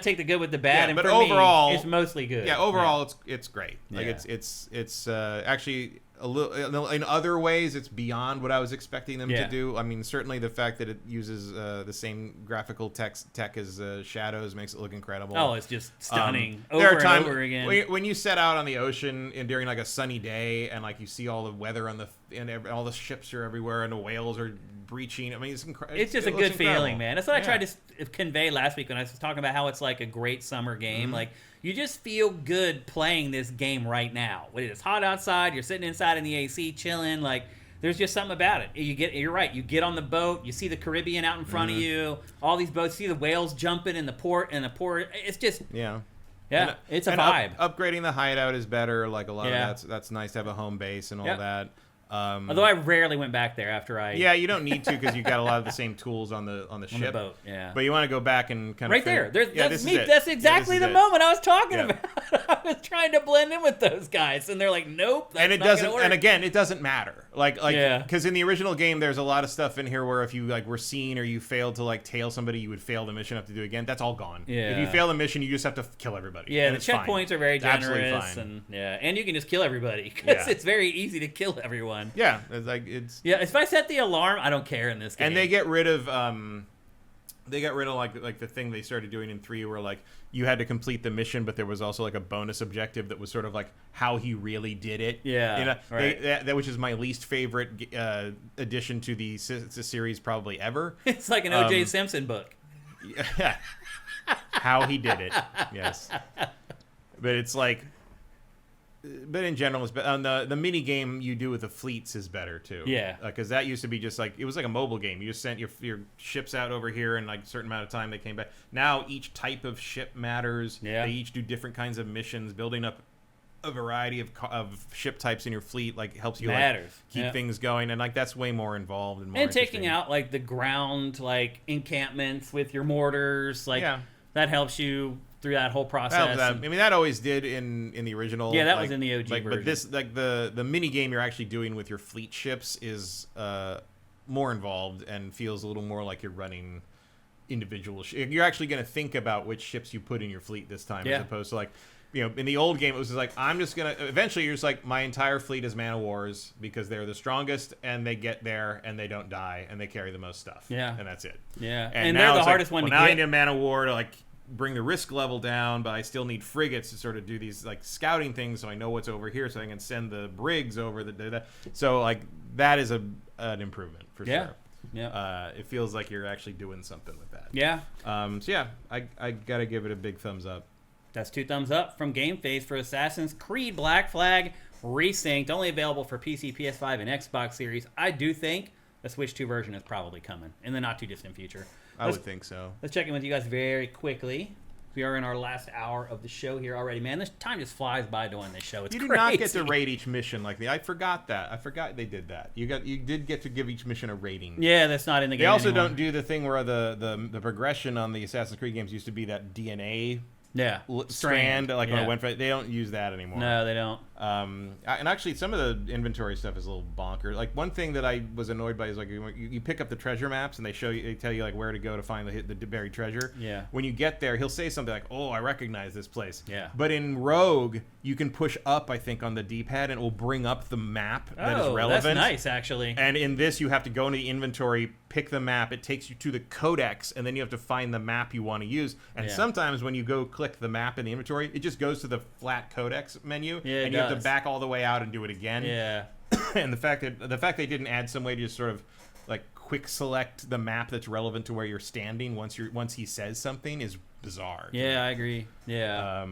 take the good with the bad. And but for overall, me, it's mostly good. Yeah, overall, it's great. Like it's actually a little. In other ways, it's beyond what I was expecting them to do. I mean, certainly the fact that it uses the same graphical tech as Shadows makes it look incredible. Oh, it's just stunning. There are times over again. when you set out on the ocean and during like a sunny day, and like you see all the weather and all the ships are everywhere, and the whales are breaching. I mean, it's incredible. It's just a good feeling, man. That's what I tried to convey last week when I was talking about how it's like a great summer game. Like, you just feel good playing this game right now. When it's hot outside, you're sitting inside in the AC chilling. Like, there's just something about it. You're right. You get on the boat, you see the Caribbean out in front of you, all these boats, see the whales jumping in the port. It's just it's a vibe. Upgrading the hideout is better. Like a lot of that's nice to have a home base and all that. Although I rarely went back there after I... Yeah, you don't need to because you've got a lot of the same tools on the ship. On the boat, yeah. But you want to go back and kind of... Right there. That's me. That's exactly the moment I was talking about. I was trying to blend in with those guys, and they're like, nope, that's and it not doesn't. gonna work. And again, it doesn't matter. Because in the original game, there's a lot of stuff in here where if you were seen or you failed to tail somebody, you would fail the mission, have to do it again. That's all gone. Yeah. If you fail the mission, you just have to kill everybody. Yeah, and the it's checkpoints fine. are very It's absolutely generous, fine. and you can just kill everybody because it's very easy to kill everyone. Yeah, it's if I set the alarm, I don't care in this game. And they get rid of like the thing they started doing in 3 where like you had to complete the mission, but there was also like a bonus objective that was sort of like how he really did it. Yeah, right. That which is my least favorite addition to the series probably ever. It's like an O.J. Simpson book. Yeah, how he did it. Yes, but it's like. But in general, it's on the mini game you do with the fleets is better too. Yeah, because that used to be just like it was like a mobile game. You just sent your ships out over here, and like a certain amount of time they came back. Now each type of ship matters. Yeah, they each do different kinds of missions. Building up a variety of ship types in your fleet helps you keep things going, and that's way more involved and more. And taking out the ground encampments with your mortars that helps you through that whole process. I mean, that always did in the original. Yeah, that was in the OG version. But this, the mini game you're actually doing with your fleet ships is more involved and feels a little more like you're running individual. You're actually going to think about which ships you put in your fleet this time, as opposed to in the old game it was just like I'm just gonna. Eventually, you're just like my entire fleet is man of wars because they're the strongest and they get there and they don't die and they carry the most stuff. Yeah, and that's it. Yeah, and they're the hardest one to get. Now I need a man of war to bring the risk level down, but I still need frigates to sort of do these like scouting things, so I know what's over here, so I can send the brigs over the. So like that is an improvement for sure. Yeah. It feels like you're actually doing something with that. Yeah. So yeah, I gotta give it a big thumbs up. That's 2 thumbs up from GameFace for Assassin's Creed Black Flag Resynced, only available for PC, PS5, and Xbox Series. I do think the Switch 2 version is probably coming in the not too distant future. I would think so. Let's check in with you guys very quickly. We are in our last hour of the show here already. Man, this time just flies by doing this show. It's crazy. You do not get to rate each mission like I forgot that. I forgot they did that. You did get to give each mission a rating. Yeah, that's not in the game. They also anymore. don't do the thing where the progression on the Assassin's Creed games used to be that DNA strand like when it went. They don't use that anymore. No, they don't. And actually, some of the inventory stuff is a little bonker. Like one thing that I was annoyed by is like you pick up the treasure maps and they tell you like where to go to find the buried treasure. Yeah. When you get there, he'll say something like, "Oh, I recognize this place." Yeah. But in Rogue, you can push up, I think, on the D-pad and it will bring up the map that is relevant. That's nice, actually. And in this, you have to go into the inventory, pick the map. It takes you to the codex, and then you have to find the map you want to use. And sometimes when you go click the map in the inventory, it just goes to the flat codex menu, and you have to back all the way out and do it again. Yeah. And the fact they didn't add some way to just sort of like quick select the map that's relevant to where you're standing once he says something is bizarre. Yeah, I agree. Yeah.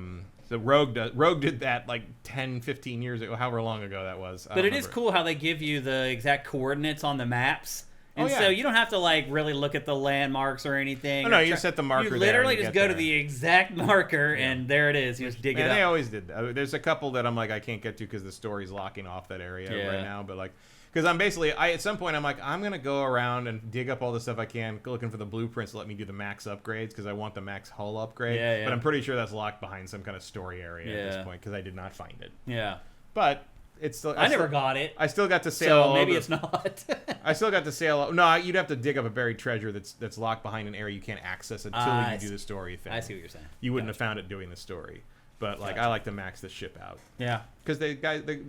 So Rogue did that like 10, 15 years ago, however long ago that was. But it is cool how they give you the exact coordinates on the maps. And so you don't have to like really look at the landmarks or anything. Oh, no, you set the marker. You literally just go to the exact marker, and there it is. You just dig it up. They always did that. There's a couple that I'm like I can't get to because the story's locking off that area right now. But like, because I'm basically at some point I'm like I'm gonna go around and dig up all the stuff I can, looking for the blueprints to let me do the max upgrades because I want the max hull upgrade. Yeah. But I'm pretty sure that's locked behind some kind of story area at this point because I did not find it. Yeah. But it's still. I never got it. I still got to sail. So maybe it's not. I still got to sail. No, you'd have to dig up a buried treasure that's locked behind an area you can't access until you do the story thing. I see what you're saying. You wouldn't have found it doing the story. But like, I like to max the ship out. Yeah. Because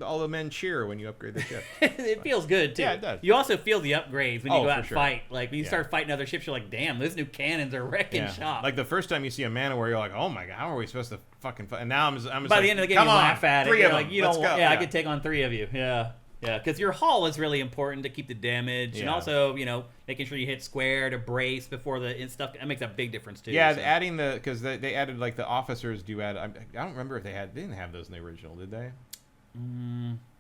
all the men cheer when you upgrade the ship. It feels good too. Yeah, it does. You also feel the upgrades when you go out and fight. Like when you Yeah. start fighting other ships, you're like, damn, those new cannons are wrecking shop. Like the first time you see a man where you're like, oh my god, how are we supposed to fucking fight? And now I'm just by like, the end of the game, come you on, laugh at it. three You're of like, them. you Let's don't. go. Yeah, I could take on 3 of you. Yeah. Yeah, because your hull is really important to keep the damage, and also, making sure you hit square to brace before the stuff. That makes a big difference too. Yeah, adding because they added like the officers do add. I don't remember if they didn't have those in the original, did they?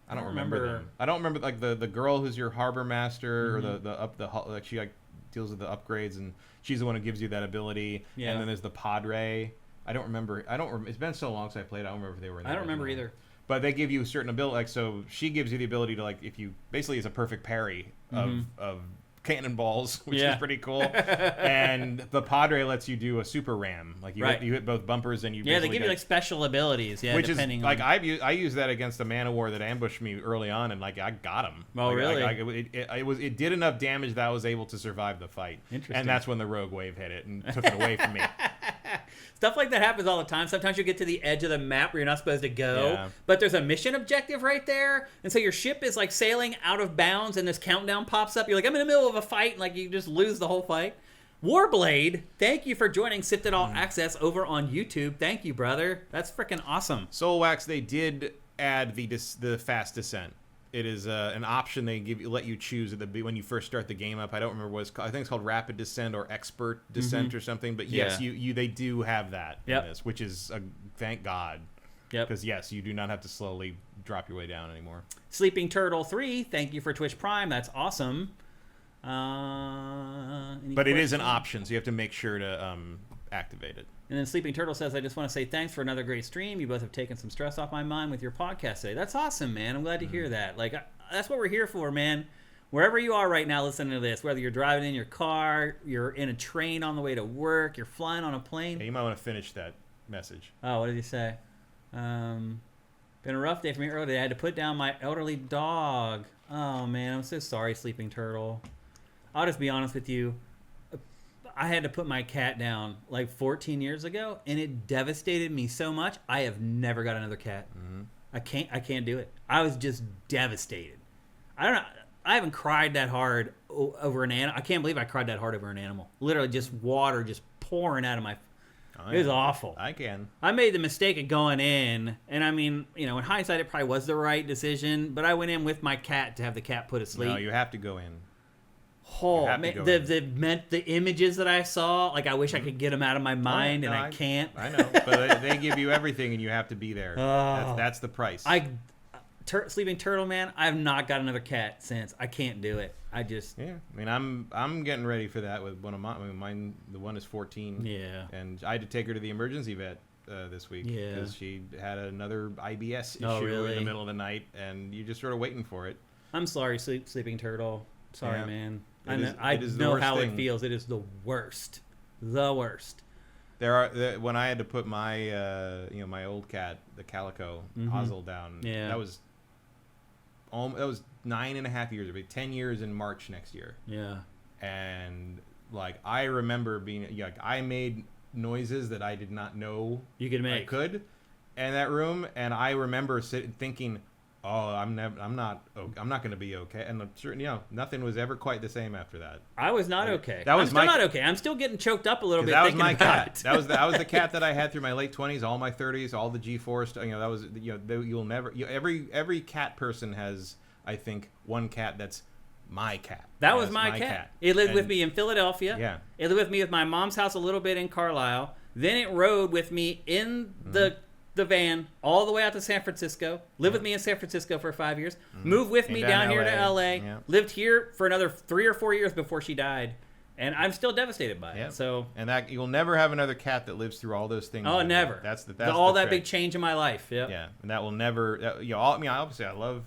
I don't remember them. I don't remember like the girl who's your harbor master or the she like deals with the upgrades and she's the one who gives you that ability. Yeah. And then there's the Padre. I don't remember. It's been so long since I played. I don't remember if they were in the original. Remember either. But they give you a certain ability, like so. She gives you the ability to like, if you basically is a perfect parry of cannonballs, which is pretty cool. And the Padre lets you do a super ram, like you hit both bumpers and you. Yeah, they give you like special abilities. Yeah, which is on... like I use that against a man of war that ambushed me early on, and like I got him. Oh, like, really? It did enough damage that I was able to survive the fight. Interesting. And that's when the rogue wave hit it and took it away from me. Stuff like that happens all the time. Sometimes you get to the edge of the map where you're not supposed to go, but there's a mission objective right there, and so your ship is like sailing out of bounds, and this countdown pops up. You're like, I'm in the middle of a fight, and like you just lose the whole fight. Warblade, thank you for joining SIFTD All Access over on YouTube. Thank you, brother. That's freaking awesome. Soulwax, they did add the fast descent. It is an option they let you choose when you first start the game up. I don't remember what it's called. I think it's called Rapid Descent or Expert Descent or something. But yes, they do have that in this, which is thank God. Yep. Because yes, you do not have to slowly drop your way down anymore. Sleeping Turtle 3, thank you for Twitch Prime. That's awesome. But it is an option, so you have to make sure to activate it. And then Sleeping Turtle says, I just want to say thanks for another great stream. You both have taken some stress off my mind with your podcast today. That's awesome, man. I'm glad to hear that. Like, that's what we're here for, man. Wherever you are right now listening to this, whether you're driving in your car, you're in a train on the way to work, you're flying on a plane. Hey, you might want to finish that message. Oh, what did he say? Been a rough day for me earlier. I had to put down my elderly dog. Oh, man. I'm so sorry, Sleeping Turtle. I'll just be honest with you. I had to put my cat down like 14 years ago, and it devastated me so much. I have never got another cat. I can't do it. I was just devastated. I don't know. I haven't cried that hard over an animal. I can't believe I cried that hard over an animal. Literally just water just pouring out of my... It was awful. I can. I made the mistake of going in, and I mean, in hindsight, it probably was the right decision, but I went in with my cat to have the cat put asleep. No, you have to go in. Oh, man, the images that I saw, like I wish I could get them out of my mind, and I can't. I know, but they give you everything, and you have to be there. That's the price. Sleeping Turtle, man, I have not got another cat since. I can't do it. I mean, I'm getting ready for that with one of mine. The one is 14. Yeah. And I had to take her to the emergency vet this week because she had another IBS issue in the middle of the night, and you're just sort of waiting for it. I'm sorry, Sleeping Turtle. Sorry, man. I know how it feels. It is the worst. The worst. When I had to put my my old cat, the Calico, Ozzel, down. Yeah. That was 9.5 years. It'll be 10 years in March next year. Yeah. And like I remember being I made noises that I did not know you could make. I could in that room, and I remember thinking, oh, I'm not going to be okay. And nothing was ever quite the same after that. I was not okay. I'm still not okay. I'm still getting choked up a little bit. That was my cat. It. That was the cat that I had through my late 20s, all my 30s, all the G-force. That was you'll never. Every cat person has, I think, one cat that's my cat. That was my cat. It lived with me in Philadelphia. Yeah. It lived with me with my mom's house a little bit in Carlisle. Then it rode with me in the van all the way out to San Francisco. Lived with me in San Francisco for 5 years. Moved with me down here to LA. Yeah. Lived here for another 3 or 4 years before she died. And I'm still devastated by it. So, and that you'll never have another cat that lives through all those things. Oh, never. That's all that trick. big change in my life. Yep. Yeah, and that will never. Obviously, I love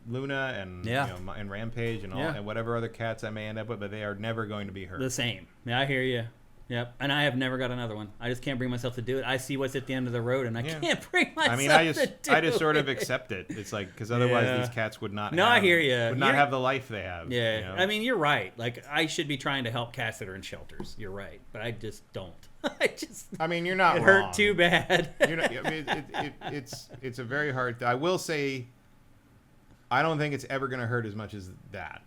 Luna and and Rampage and all and whatever other cats I may end up with, but they are never going to be her. The same. Yeah, I hear you. Yep, and I have never got another one. I just can't bring myself to do it. I see what's at the end of the road, and I can't bring myself to do it. I just sort of accept it. It's like, because otherwise these cats would not. I hear you. Would not have the life they have. Yeah, I mean, you're right. Like, I should be trying to help cats that are in shelters. You're right, but I just don't. I mean, you're not. It wrong. hurt too bad. You're not, I mean, it's a very hard. I will say, I don't think it's ever going to hurt as much as that.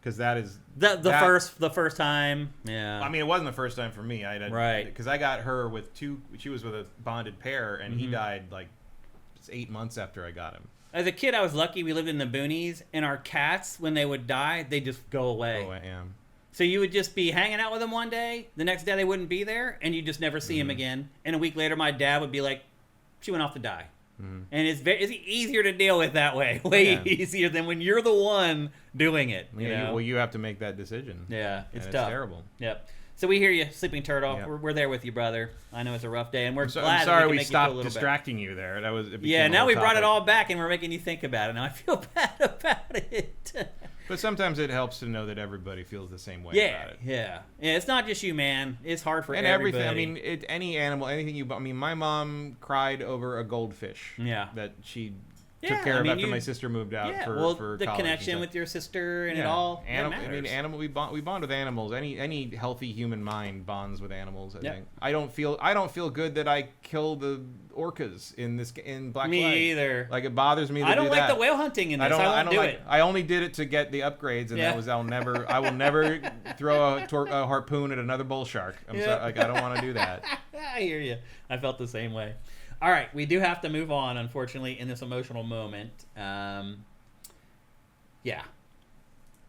Because that is the first time. Yeah. I mean, it wasn't the first time for me. Right. Because I got her with she was with a bonded pair, and he died like 8 months after I got him. As a kid, I was lucky. We lived in the boonies, and our cats, when they would die, they just go away. So you would just be hanging out with them one day. The next day, they wouldn't be there, and you just never see them again. And a week later, my dad would be like, "She went off to die." And it's easier to deal with that way. Way easier than when you're the one doing it. You have to make that decision. Yeah, it's tough. It's terrible. Yep. So we hear you, Sleeping Turtle. Yep. We're there with you, brother. I know it's a rough day, and we're glad. I'm sorry we we stopped distracting you there. That was now we brought it all back, and we're making you think about it. Now I feel bad about it. But sometimes it helps to know that everybody feels the same way about it. Yeah. It's not just you, man. It's hard for everybody. I mean, any animal, anything you. I mean, my mom cried over a goldfish. Yeah. That she took care of after my sister moved out for the college connection with your sister and it all. We bond with animals. Any healthy human mind bonds with animals. I think. I don't feel good that I kill the orcas in Black Flag. Me either. Like, it bothers me. I don't like the whale hunting in this. I won't do it. I only did it to get the upgrades, and that was I will never throw a harpoon at another bull shark. I don't want to do that. I hear you. I felt the same way. All right, we do have to move on, unfortunately, in this emotional moment.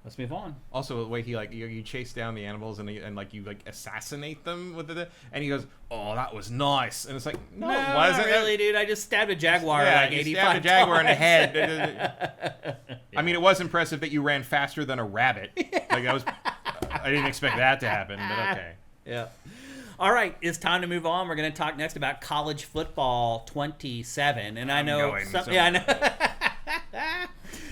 Let's move on. Also, the way he you chase down the animals and you assassinate them with it, and he goes, "Oh, that was nice," and it's like, no, it wasn't really, dude. I just stabbed a jaguar 85 stabbed a jaguar in the head. Yeah. I mean, it was impressive that you ran faster than a rabbit. Like, that was, I didn't expect that to happen, but okay. Yeah. All right, it's time to move on. We're going to talk next about college football 27, and I know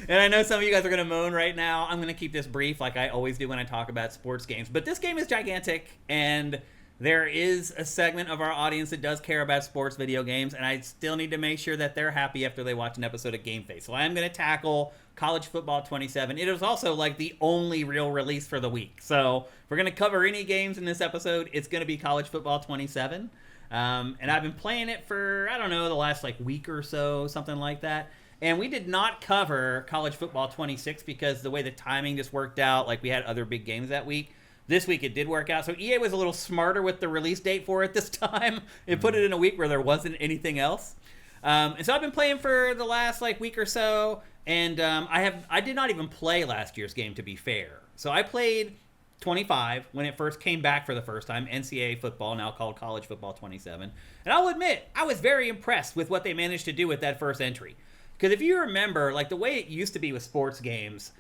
And I know some of you guys are going to moan right now. I'm going to keep this brief like I always do when I talk about sports games. But this game is gigantic, and there is a segment of our audience that does care about sports video games, and I still need to make sure that they're happy after they watch an episode of GameFace. So I am going to tackle College Football 27. It is also like the only real release for the week. So if we're going to cover any games in this episode, it's going to be College Football 27. And I've been playing it for, I don't know, the last week or so, something like that. And we did not cover College Football 26 because the way the timing just worked out, we had other big games that week. This week it did work out. So EA was a little smarter with the release date for it this time. It put it in a week where there wasn't anything else. And so I've been playing for the last week or so, and I did not even play last year's game, to be fair. So I played 25 when it first came back for the first time, NCAA football, now called college football 27. And I'll admit, I was very impressed with what they managed to do with that first entry. Because if you remember, the way it used to be with sports games,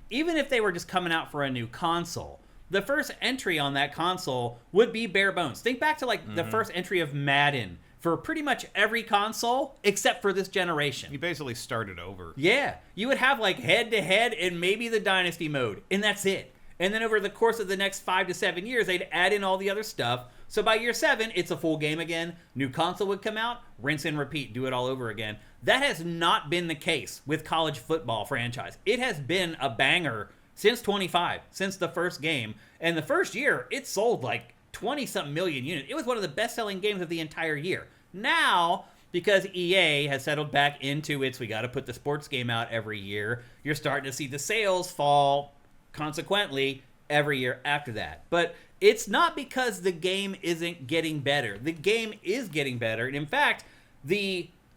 even if they were just coming out for a new console, the first entry on that console would be bare bones. Think back to the first entry of Madden for pretty much every console except for this generation. You basically started over. Yeah. You would have head-to-head and maybe the Dynasty mode, and that's it. And then over the course of the next 5 to 7 years, they'd add in all the other stuff. So by year 7, it's a full game again. New console would come out, rinse and repeat, do it all over again. That has not been the case with college football franchise. It has been a banger since 25, since the first game. And the first year, it sold 20-something million units. It was one of the best-selling games of the entire year. Now, because EA has settled back into its, we got to put the sports game out every year, you're starting to see the sales fall consequently every year after that. But it's not because the game isn't getting better. The game is getting better. And in fact,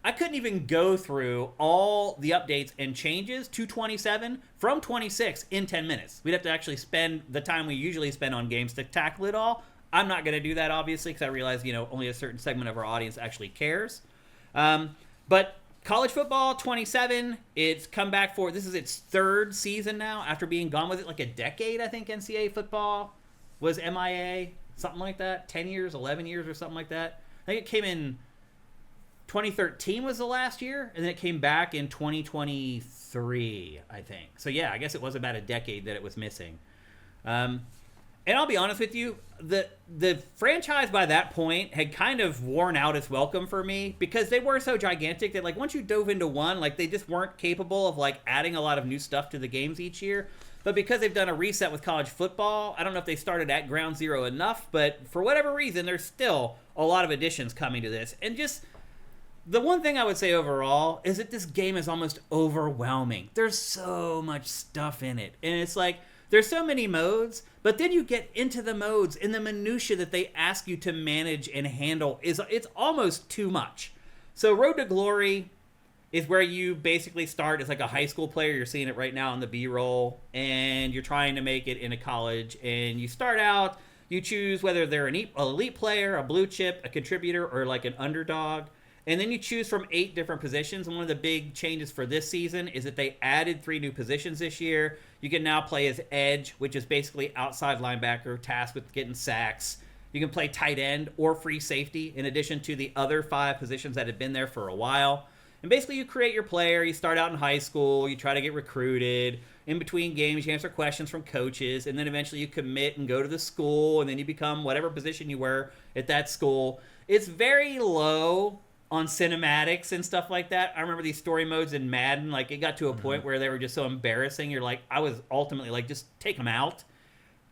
I couldn't even go through all the updates and changes to 27 from 26 in 10 minutes. We'd have to actually spend the time we usually spend on games to tackle it all. I'm not going to do that, obviously, because I realize, only a certain segment of our audience actually cares. But college football 27, it's come back for, this is its third season now after being gone. Was it a decade, I think, NCAA football was MIA? Something like that? 10 years, 11 years or something like that? I think it came in 2013 was the last year, and then it came back in 2023, I think. So yeah, I guess it was about a decade that it was missing. And I'll be honest with you, the franchise by that point had kind of worn out its welcome for me because they were so gigantic that once you dove into one, they just weren't capable of adding a lot of new stuff to the games each year. But because they've done a reset with college football, I don't know if they started at ground zero enough, but for whatever reason, there's still a lot of additions coming to this. And just the one thing I would say overall is that this game is almost overwhelming. There's so much stuff in it. And it's there's so many modes, but then you get into the modes and the minutia that they ask you to manage and handle it's almost too much. So Road to Glory is where you basically start as a high school player. You're seeing it right now on the B-roll, and you're trying to make it into college. And you start out, you choose whether they're an elite player, a blue chip, a contributor, or an underdog. And then you choose from 8 different positions. And one of the big changes for this season is that they added 3 new positions this year. You can now play as edge, which is basically outside linebacker, tasked with getting sacks. You can play tight end or free safety, in addition to the other 5 positions that have been there for a while. And basically you create your player. You start out in high school. You try to get recruited. In between games, you answer questions from coaches. And then eventually you commit and go to the school. And then you become whatever position you were at that school. It's very low on cinematics and stuff like that. I remember these story modes in Madden, it got to a point where they were just so embarrassing. You're I was ultimately just take them out.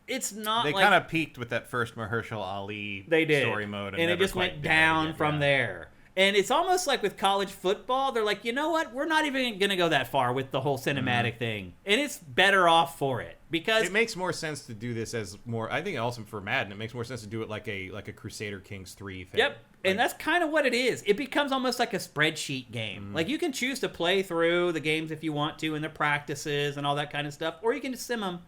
It's not They kind of peaked with that first Mahershala Ali story mode. And it just went down from there. And it's almost like with college football, they're you know what? We're not even going to go that far with the whole cinematic thing. And it's better off for it. Because it makes more sense to do this as more, I think also for Madden, it makes more sense to do it like a Crusader Kings 3 thing. Yep. And that's kind of what it is. It becomes almost like a spreadsheet game. You can choose to play through the games if you want to and the practices and all that kind of stuff, or you can just sim them.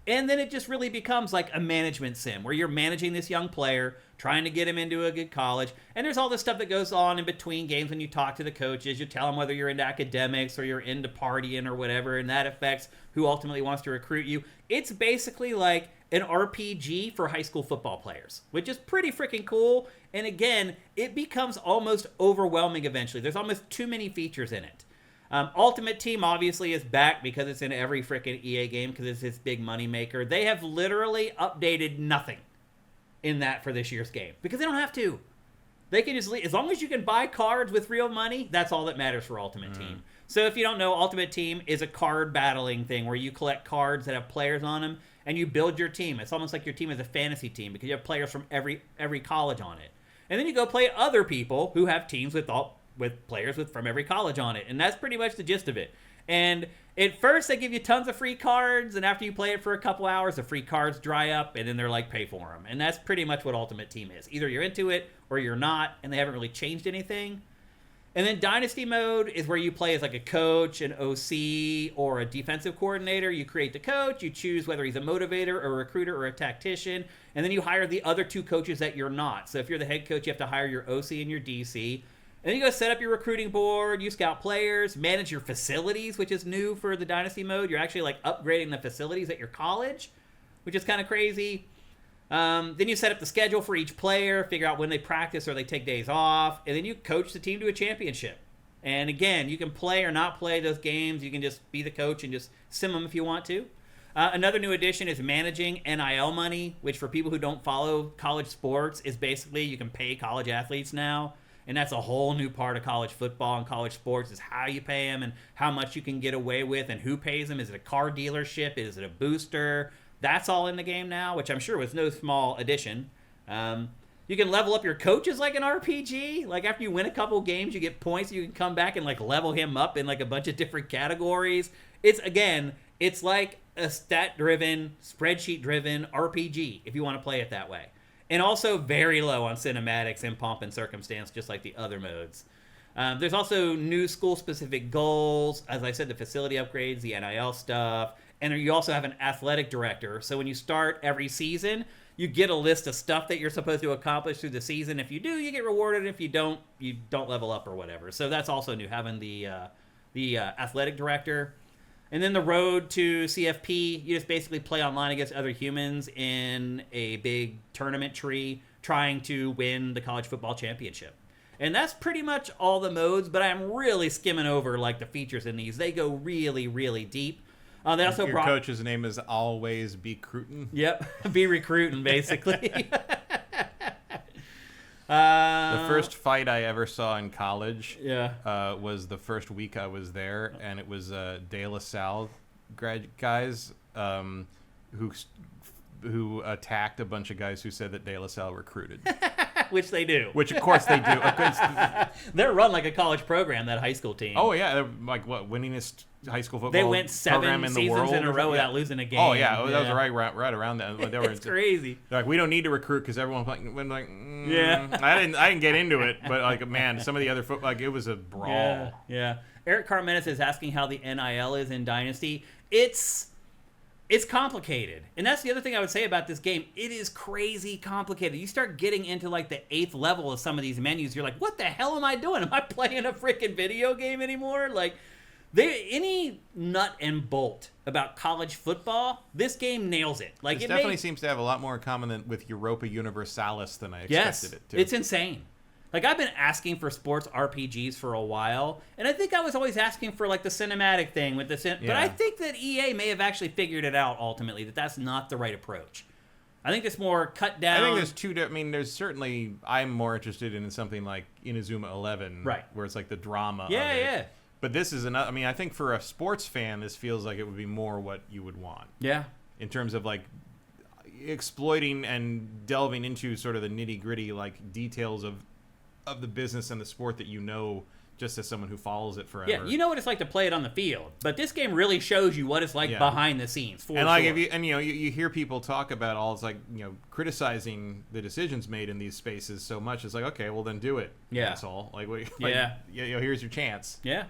And then it just really becomes a management sim where you're managing this young player, trying to get him into a good college. And there's all this stuff that goes on in between games when you talk to the coaches. You tell them whether you're into academics or you're into partying or whatever, and that affects who ultimately wants to recruit you. It's basically an RPG for high school football players, which is pretty freaking cool. And again, it becomes almost overwhelming eventually. There's almost too many features in it. Ultimate Team obviously is back because it's in every freaking EA game because it's this big money maker. They have literally updated nothing in that for this year's game because they don't have to. They can just leave. As long as you can buy cards with real money, that's all that matters for Ultimate Team. So if you don't know, Ultimate Team is a card battling thing where you collect cards that have players on them and you build your team. It's almost like your team is a fantasy team because you have players from every college on it. And then you go play other people who have teams with players from every college on it. And that's pretty much the gist of it. And at first, they give you tons of free cards, and after you play it for a couple hours, the free cards dry up, and then they're like, pay for them. And that's pretty much what Ultimate Team is. Either you're into it, or you're not, and they haven't really changed anything. And then Dynasty Mode is where you play as like a coach, an OC, or a defensive coordinator. You create the coach, you choose whether he's a motivator, a recruiter, or a tactician, and then you hire the other 2 coaches that you're not. So if you're the head coach, you have to hire your OC and your DC. And then you go set up your recruiting board, you scout players, manage your facilities, which is new for the Dynasty Mode. You're actually like upgrading the facilities at your college, which is kind of crazy. Then you set up the schedule for each player, figure out when they practice or they take days off, and then you coach the team to a championship. And again, you can play or not play those games. You can just be the coach and just sim them if you want to. Another new addition is managing NIL money, which for people who don't follow college sports is basically you can pay college athletes now. And that's a whole new part of college football and college sports is how you pay them and how much you can get away with and who pays them. Is it a car dealership? Is it a booster? That's all in the game now, which I'm sure was no small addition. You can level up your coaches like an RPG. Like after you win a couple games, you get points. You can come back and like level him up in like a bunch of different categories. It's like a stat-driven, spreadsheet-driven RPG if you want to play it that way. And also very low on cinematics and pomp and circumstance, just like the other modes. There's also new school-specific goals. As I said, the facility upgrades, the NIL stuff. And you also have an athletic director. So when you start every season, you get a list of stuff that you're supposed to accomplish through the season. If you do, you get rewarded. If you don't level up or whatever. So that's also new, having the athletic director. And then the road to CFP, you just basically play online against other humans in a big tournament tree trying to win the college football championship. And that's pretty much all the modes, but I'm really skimming over like the features in these. They go really, really deep. They also Your coach's name is Always Be Recruiting? Yep, be recruiting, basically. The first fight I ever saw in college was the first week I was there, and it was De La Salle guys who attacked a bunch of guys who said that De La Salle recruited. Which they do. Which, of course, they do. They're run like a college program, that high school team. Oh, yeah. They're like, what, winningest high school football They went 7 program in the seasons world in a row without losing a game. Oh, yeah. That was right around that. They were, it's crazy. They're like, we don't need to recruit because everyone's like, yeah. I didn't get into it, but like, man, some of the other football, like, it was a brawl. Yeah. Eric Carmenis is asking how the NIL is in Dynasty. It's complicated. And that's the other thing I would say about this game. It is crazy complicated. You start getting into like the 8th level of some of these menus. You're like, what the hell am I doing? Am I playing a freaking video game anymore? Like, any nut and bolt about college football, this game nails it. Like, it definitely seems to have a lot more in common with Europa Universalis than I expected it to. It's insane. Like, I've been asking for sports RPGs for a while, and I think I was always asking for, like, the cinematic thing with the But I think that EA may have actually figured it out, ultimately, that that's not the right approach. I think it's more cut down. I think there's certainly, I'm more interested in something like Inazuma 11, right, where it's like the drama of it. Yeah. But this is another, I think for a sports fan, this feels like it would be more what you would want. Yeah. In terms of, like, exploiting and delving into sort of the nitty-gritty, like, details of the business and the sport that you know, just as someone who follows it forever. Yeah, you know what it's like to play it on the field, but this game really shows you what it's like behind the scenes. And like you hear people talk about all, it's like, criticizing the decisions made in these spaces so much. It's like, okay, well then do it. Yeah, asshole. Here's your chance. Yeah.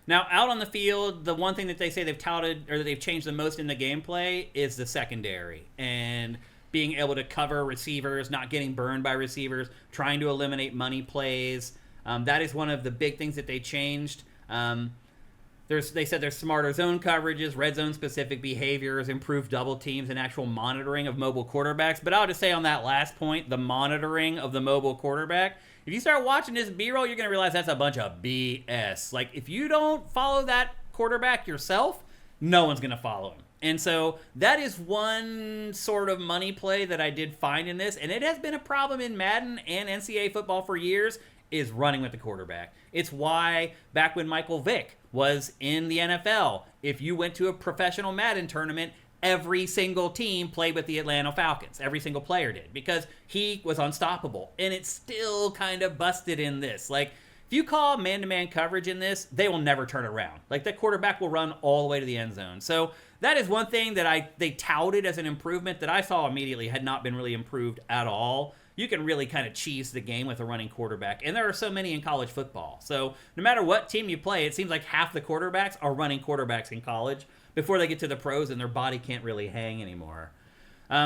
Now, out on the field, the one thing that they say they've touted or that they've changed the most in the gameplay is the secondary and being able to cover receivers, not getting burned by receivers, trying to eliminate money plays. That is one of the big things that they changed. They said there's smarter zone coverages, red zone specific behaviors, improved double teams, and actual monitoring of mobile quarterbacks. But I'll just say on that last point, the monitoring of the mobile quarterback, if you start watching this B-roll, you're going to realize that's a bunch of BS. Like, if you don't follow that quarterback yourself, no one's going to follow him. And so that is one sort of money play that I did find in this, and it has been a problem in Madden and NCAA football for years, is running with the quarterback. It's why back when Michael Vick was in the NFL, if you went to a professional Madden tournament, every single team played with the Atlanta Falcons. Every single player did, because he was unstoppable. And it's still kind of busted in this. Like, If you call man-to-man coverage in this, they will never turn around. Like, the quarterback will run all the way to the end zone. So that is one thing that they touted as an improvement that I saw immediately had not been really improved at all. You can really kind of cheese the game with a running quarterback. And there are so many in college football. So no matter what team you play, it seems like half the quarterbacks are running quarterbacks in college before they get to the pros and their body can't really hang anymore.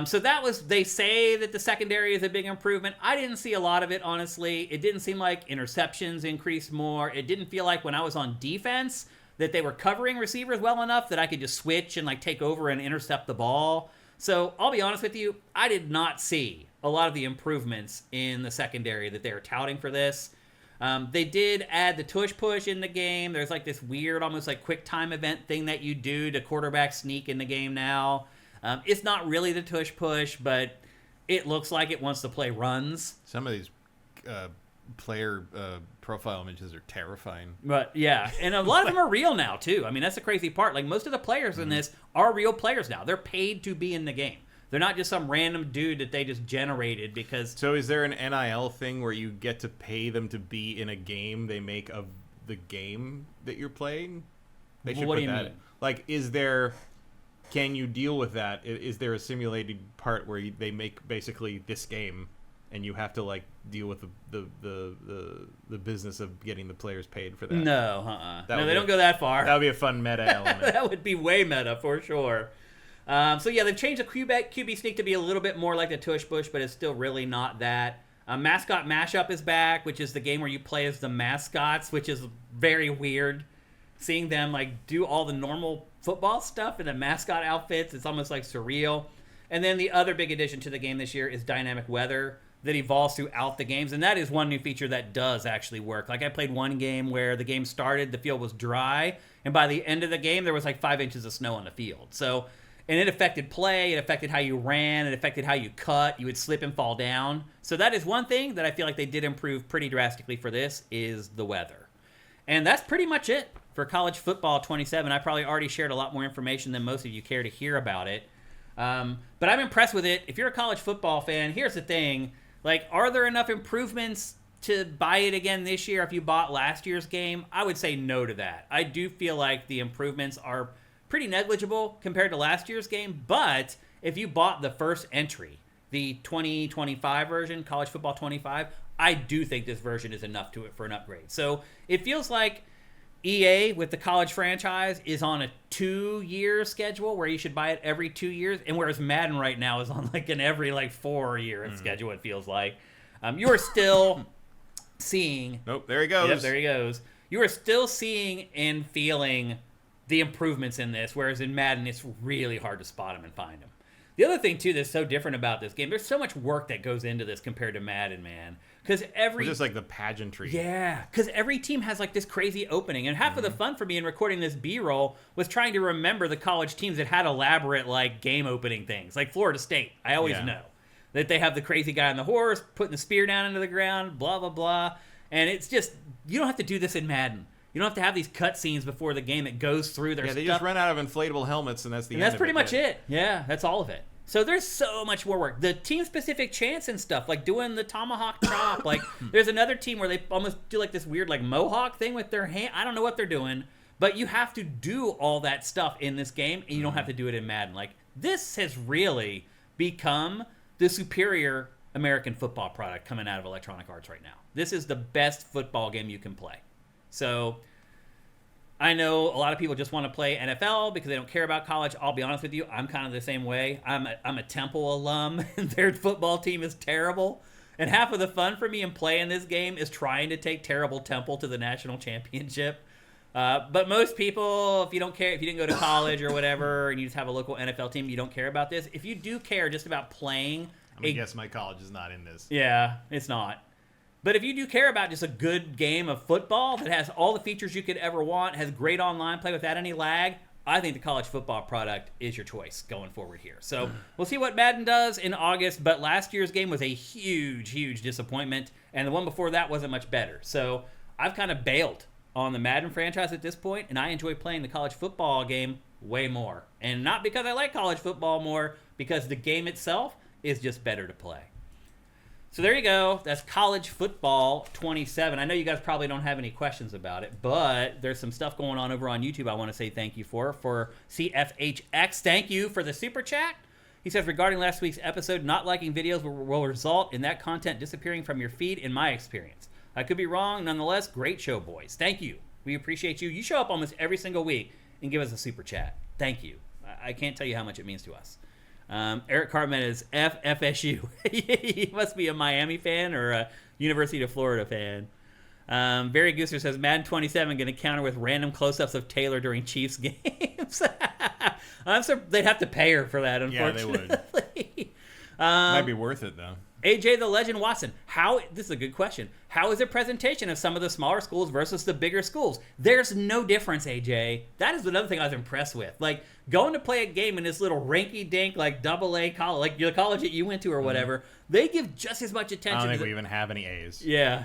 So they say that the secondary is a big improvement. I didn't see a lot of it, honestly. It didn't seem like interceptions increased more. It didn't feel like when I was on defense that they were covering receivers well enough that I could just switch and like take over and intercept the ball. So I'll be honest with you, I did not see a lot of the improvements in the secondary that they were touting for this. They did add the tush push in the game. There's like this weird, almost like quick time event thing that you do to quarterback sneak in the game now. It's not really the tush push, but it looks like it wants to play runs. Some of these player profile images are terrifying. But yeah, and a lot of them are real now too. I mean, that's the crazy part. Like, most of the players in this are real players now. They're paid to be in the game. They're not just some random dude that they just generated because... So is there an NIL thing where you get to pay them to be in a game they make of the game that you're playing? They should what put do you that mean? Like, is there... Can you deal with that? Is there a simulated part where they make basically this game, and you have to like deal with the business of getting the players paid for that? No, no, they don't go that far. That would be a fun meta element. That would be way meta for sure. So yeah, they've changed the QB sneak to be a little bit more like the tush push, but it's still really not that. Mascot Mashup is back, which is the game where you play as the mascots, which is very weird. Seeing them like do all the normal football stuff in the mascot outfits, it's almost like surreal. And then the other big addition to the game this year is dynamic weather that evolves throughout the games, and that is one new feature that does actually work. Like, I played one game where the game started, the field was dry, and by the end of the game there was like 5 inches of snow on the field. So, and it affected play, it affected how you ran, it affected how you cut, you would slip and fall down. So that is one thing that I feel like they did improve pretty drastically for this, is the weather. And that's pretty much it for College Football 27. I probably already shared a lot more information than most of you care to hear about it. But I'm impressed with it. If you're a college football fan, here's the thing. Like, are there enough improvements to buy it again this year if you bought last year's game? I would say no to that. I do feel like the improvements are pretty negligible compared to last year's game. But if you bought the first entry, the 2025 version, College Football 25, I do think this version is enough to it for an upgrade. So it feels like EA with the college franchise is on a 2-year schedule where you should buy it every 2 years, and whereas Madden right now is on like an every like 4-year schedule, it feels like. You are still seeing... Nope, there he goes. Yep, there he goes. You are still seeing and feeling the improvements in this, whereas in Madden it's really hard to spot them and find them. The other thing, too, that's so different about this game, there's so much work that goes into this compared to Madden, man. Because just like the pageantry. Yeah, because every team has like this crazy opening. And half of the fun for me in recording this B-roll was trying to remember the college teams that had elaborate like game opening things. Like Florida State, I always know that they have the crazy guy on the horse, putting the spear down into the ground, blah, blah, blah. And it's just, you don't have to do this in Madden. You don't have to have these cutscenes before the game that goes through their stuff. Yeah, they just run out of inflatable helmets, and that's the end that's of pretty it. much it. Yeah, that's all of it. So there's so much more work. The team-specific chants and stuff, like doing the tomahawk chop. Like, there's another team where they almost do like this weird like mohawk thing with their hand. I don't know what they're doing, but you have to do all that stuff in this game, and you don't have to do it in Madden. Like, this has really become the superior American football product coming out of Electronic Arts right now. This is the best football game you can play. So I know a lot of people just want to play NFL because they don't care about college. I'll be honest with you, I'm kind of the same way. I'm a Temple alum, and their football team is terrible. And half of the fun for me in playing this game is trying to take terrible Temple to the national championship. But most people, if you don't care, if you didn't go to college or whatever, and you just have a local NFL team, you don't care about this. If you do care just about playing, I guess my college is not in this. Yeah, it's not. But if you do care about just a good game of football that has all the features you could ever want, has great online play without any lag, I think the college football product is your choice going forward here. So we'll see what Madden does in August, but last year's game was a huge, huge disappointment, and the one before that wasn't much better. So I've kind of bailed on the Madden franchise at this point, and I enjoy playing the college football game way more. And not because I like college football more, because the game itself is just better to play. So there you go. That's college football 27. I know you guys probably don't have any questions about it, but there's some stuff going on over on YouTube I want to say thank you for CFHX. Thank you for the super chat. He says, regarding last week's episode, not liking videos will result in that content disappearing from your feed, in my experience. I could be wrong. Nonetheless, great show, boys. Thank you. We appreciate you. You show up almost every single week and give us a super chat. Thank you. I can't tell you how much it means to us. Eric Cartman is FSU. He must be a Miami fan or a University of Florida fan. Barry Gooser says, Madden 27 going to counter with random close-ups of Taylor during Chiefs games. I'm sure they'd have to pay her for that, unfortunately. Yeah, they would. Might be worth it, though. AJ the Legend Watson, this is a good question. How is the presentation of some of the smaller schools versus the bigger schools? There's no difference, AJ. That is another thing I was impressed with. Like, going to play a game in this little rinky-dink, like, AA college, like the college that you went to or whatever, they give just as much attention. I don't think we even have any A's. Yeah,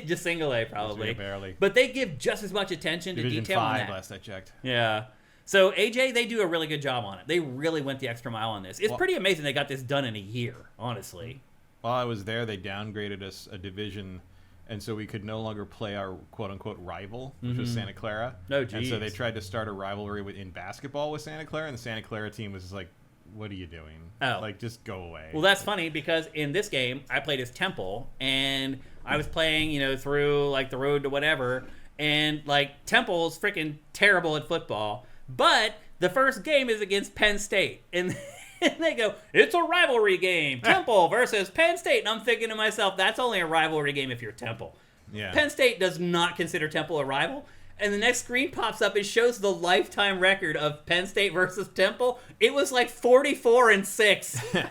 just single A probably. Barely. But they give just as much attention to Division detail 5, on that. last I checked. Yeah. So, AJ, they do a really good job on it. They really went the extra mile on this. It's pretty amazing they got this done in a year, honestly. While I was there, they downgraded us a division, and so we could no longer play our quote-unquote rival, which was Santa Clara. No, geez. And so they tried to start a rivalry in basketball with Santa Clara, and the Santa Clara team was just like, what are you doing? Oh. Like, just go away. Well, that's funny because in this game, I played as Temple, and I was playing, through, like, the road to whatever, and, like, Temple's freaking terrible at football, but the first game is against Penn State, and they go, it's a rivalry game, Temple versus Penn State, and I'm thinking to myself, that's only a rivalry game if you're Temple. Yeah. Penn State does not consider Temple a rival. And the next screen pops up. It shows the lifetime record of Penn State versus Temple. It was like 44-6.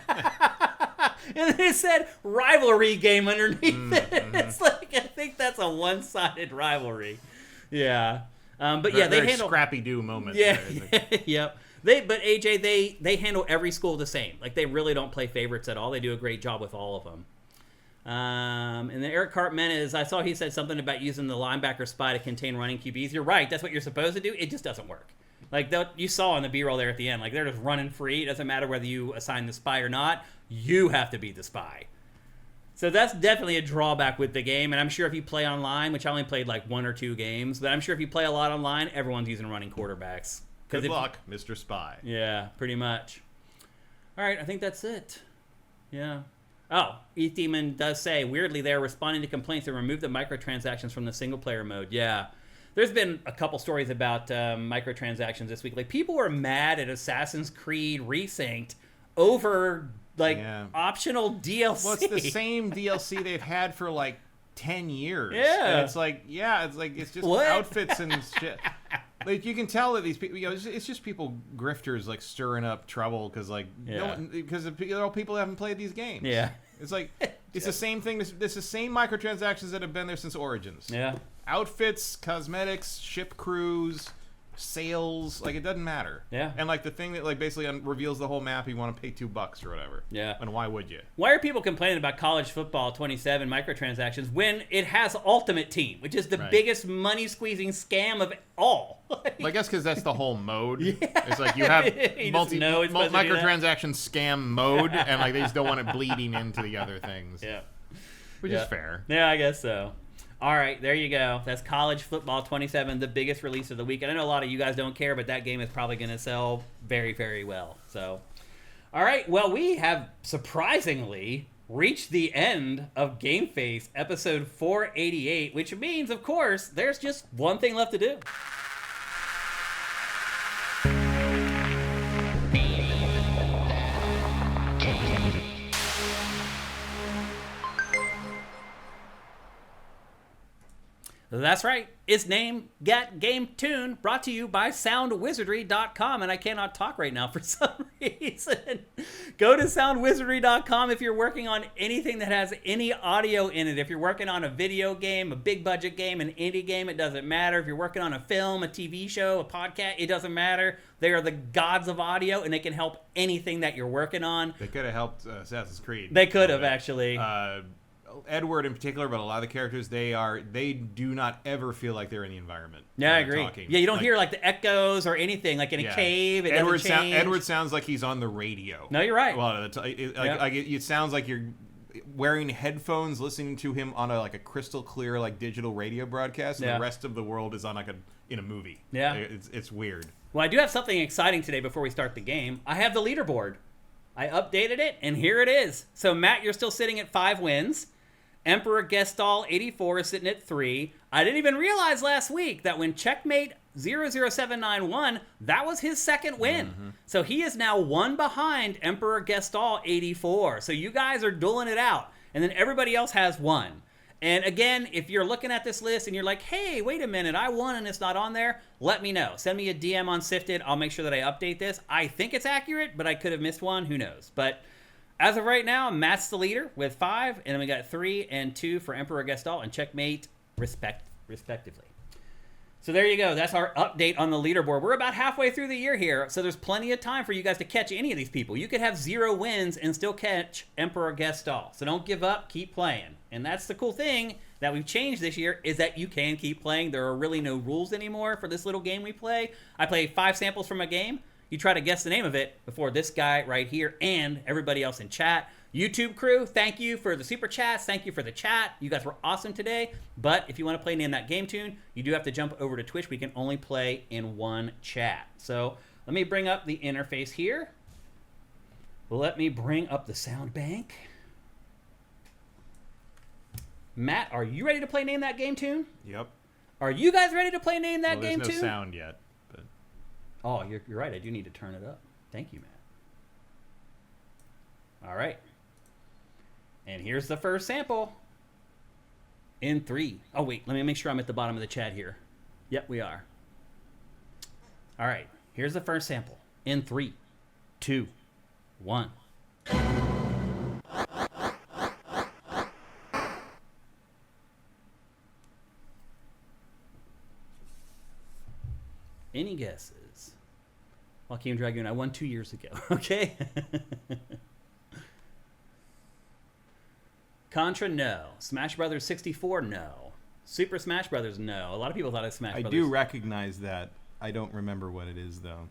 And it said rivalry game underneath it. It's like, I think that's a one-sided rivalry. Yeah. But yeah, they handle scrappy-do moment. Yeah. Yep. But AJ, they handle every school the same. Like, they really don't play favorites at all. They do a great job with all of them. And then Eric Cartman I saw he said something about using the linebacker spy to contain running QBs. You're right. That's what you're supposed to do. It just doesn't work. Like, you saw on the B-roll there at the end. Like, they're just running free. It doesn't matter whether you assign the spy or not. You have to be the spy. So that's definitely a drawback with the game. And I'm sure if you play online, which I only played like 1 or 2 games, but I'm sure if you play a lot online, everyone's using running quarterbacks. Good luck, Mr. Spy. Yeah, pretty much. All right, I think that's it. Yeah. Oh, E-Demon does say, weirdly, they're responding to complaints that remove the microtransactions from the single-player mode. Yeah. There's been a couple stories about microtransactions this week. Like, people were mad at Assassin's Creed Resynced over, optional DLC. Well, it's the same DLC they've had for, 10 years. Yeah. And it's just outfits and shit. Like, you can tell that these people, it's just people, grifters, stirring up trouble because, because they're all people who haven't played these games. Yeah. It's it's the same thing. It's the same microtransactions that have been there since Origins. Yeah. Outfits, cosmetics, ship crews, sales, it doesn't matter. Yeah. And the thing that basically reveals the whole map, you want to pay $2 or whatever. Yeah. And why would you? Why are people complaining about college football 27 microtransactions when it has Ultimate Team, which is the biggest money squeezing scam of all? I guess because that's the whole mode. Yeah. It's you have microtransaction scam mode, and they just don't want it bleeding into the other things. Yeah. Which is fair. Yeah, I guess so. All right, there you go. That's College Football 27, the biggest release of the week. And I know a lot of you guys don't care, but that game is probably going to sell very, very well. So, all right, well, we have surprisingly reached the end of GameFace episode 488, which means, of course, there's just one thing left to do. That's right. It's named Get Game Tune, brought to you by Soundwizardry.com. And I cannot talk right now for some reason. Go to Soundwizardry.com if you're working on anything that has any audio in it. If you're working on a video game, a big budget game, an indie game, it doesn't matter. If you're working on a film, a TV show, a podcast, it doesn't matter. They are the gods of audio, and they can help anything that you're working on. They could have helped Assassin's Creed. They could have, actually. Edward in particular, but a lot of the characters, they do not ever feel like they're in the environment. Yeah, I agree. Talking. Yeah, you don't hear the echoes or anything, like in a cave. It doesn't change. Edward sounds like he's on the radio. No, you're right. A lot of the time, it sounds like you're wearing headphones, listening to him on a crystal clear digital radio broadcast, and the rest of the world is on in a movie. Yeah, it's weird. Well, I do have something exciting today before we start the game. I have the leaderboard. I updated it, and here it is. So, Matt, you're still sitting at 5 wins. Emperor Gestal 84 is sitting at 3. I didn't even realize last week that when Checkmate 00791, that was his second win. Mm-hmm. So he is now 1 behind Emperor Gestal 84. So you guys are dueling it out. And then everybody else has 1. And again, if you're looking at this list and you're like, hey, wait a minute, I won and it's not on there, let me know. Send me a DM on Sifted. I'll make sure that I update this. I think it's accurate, but I could have missed one. Who knows? But as of right now, Matt's the leader with 5, and then we got 3 and 2 for Emperor Gestal and Checkmate respectively. So there you go. That's our update on the leaderboard. We're about halfway through the year here, so there's plenty of time for you guys to catch any of these people. You could have 0 wins and still catch Emperor Gestal. So don't give up. Keep playing. And that's the cool thing that we've changed this year is that you can keep playing. There are really no rules anymore for this little game we play. I play 5 samples from a game. You try to guess the name of it before this guy right here and everybody else in chat. YouTube crew, thank you for the super chats. Thank you for the chat. You guys were awesome today. But if you want to play Name That Game Tune, you do have to jump over to Twitch. We can only play in one chat. So let me bring up the interface here. Let me bring up the sound bank. Matt, are you ready to play Name That Game Tune? Yep. Are you guys ready to play Name That Game Tune? There's no sound yet. But... Oh, you're right. I do need to turn it up. Thank you, Matt. All right. And here's the first sample. In 3. Oh, wait. Let me make sure I'm at the bottom of the chat here. Yep, we are. All right. Here's the first sample. In 3, 2, 1. Any guesses? Joaquin Dragoon, I won 2 years ago. Okay. Contra, no. Smash Brothers 64, no. Super Smash Brothers, no. A lot of people thought it was Smash Brothers. I do recognize that. I don't remember what it is, though.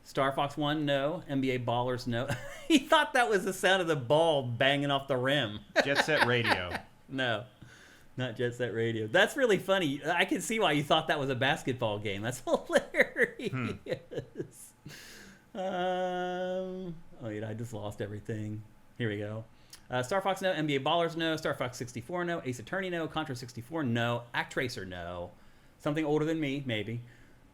Star Fox 1, no. NBA Ballers, no. He thought that was the sound of the ball banging off the rim. Jet Set Radio. No. Not Jet Set Radio. That's really funny. I can see why you thought that was a basketball game. That's hilarious. Oh, yeah, I just lost everything. Here we go. Star Fox, no. NBA Ballers, no. Star Fox 64, no. Ace Attorney, no. Contra 64, no. Actracer, no. Something older than me, maybe.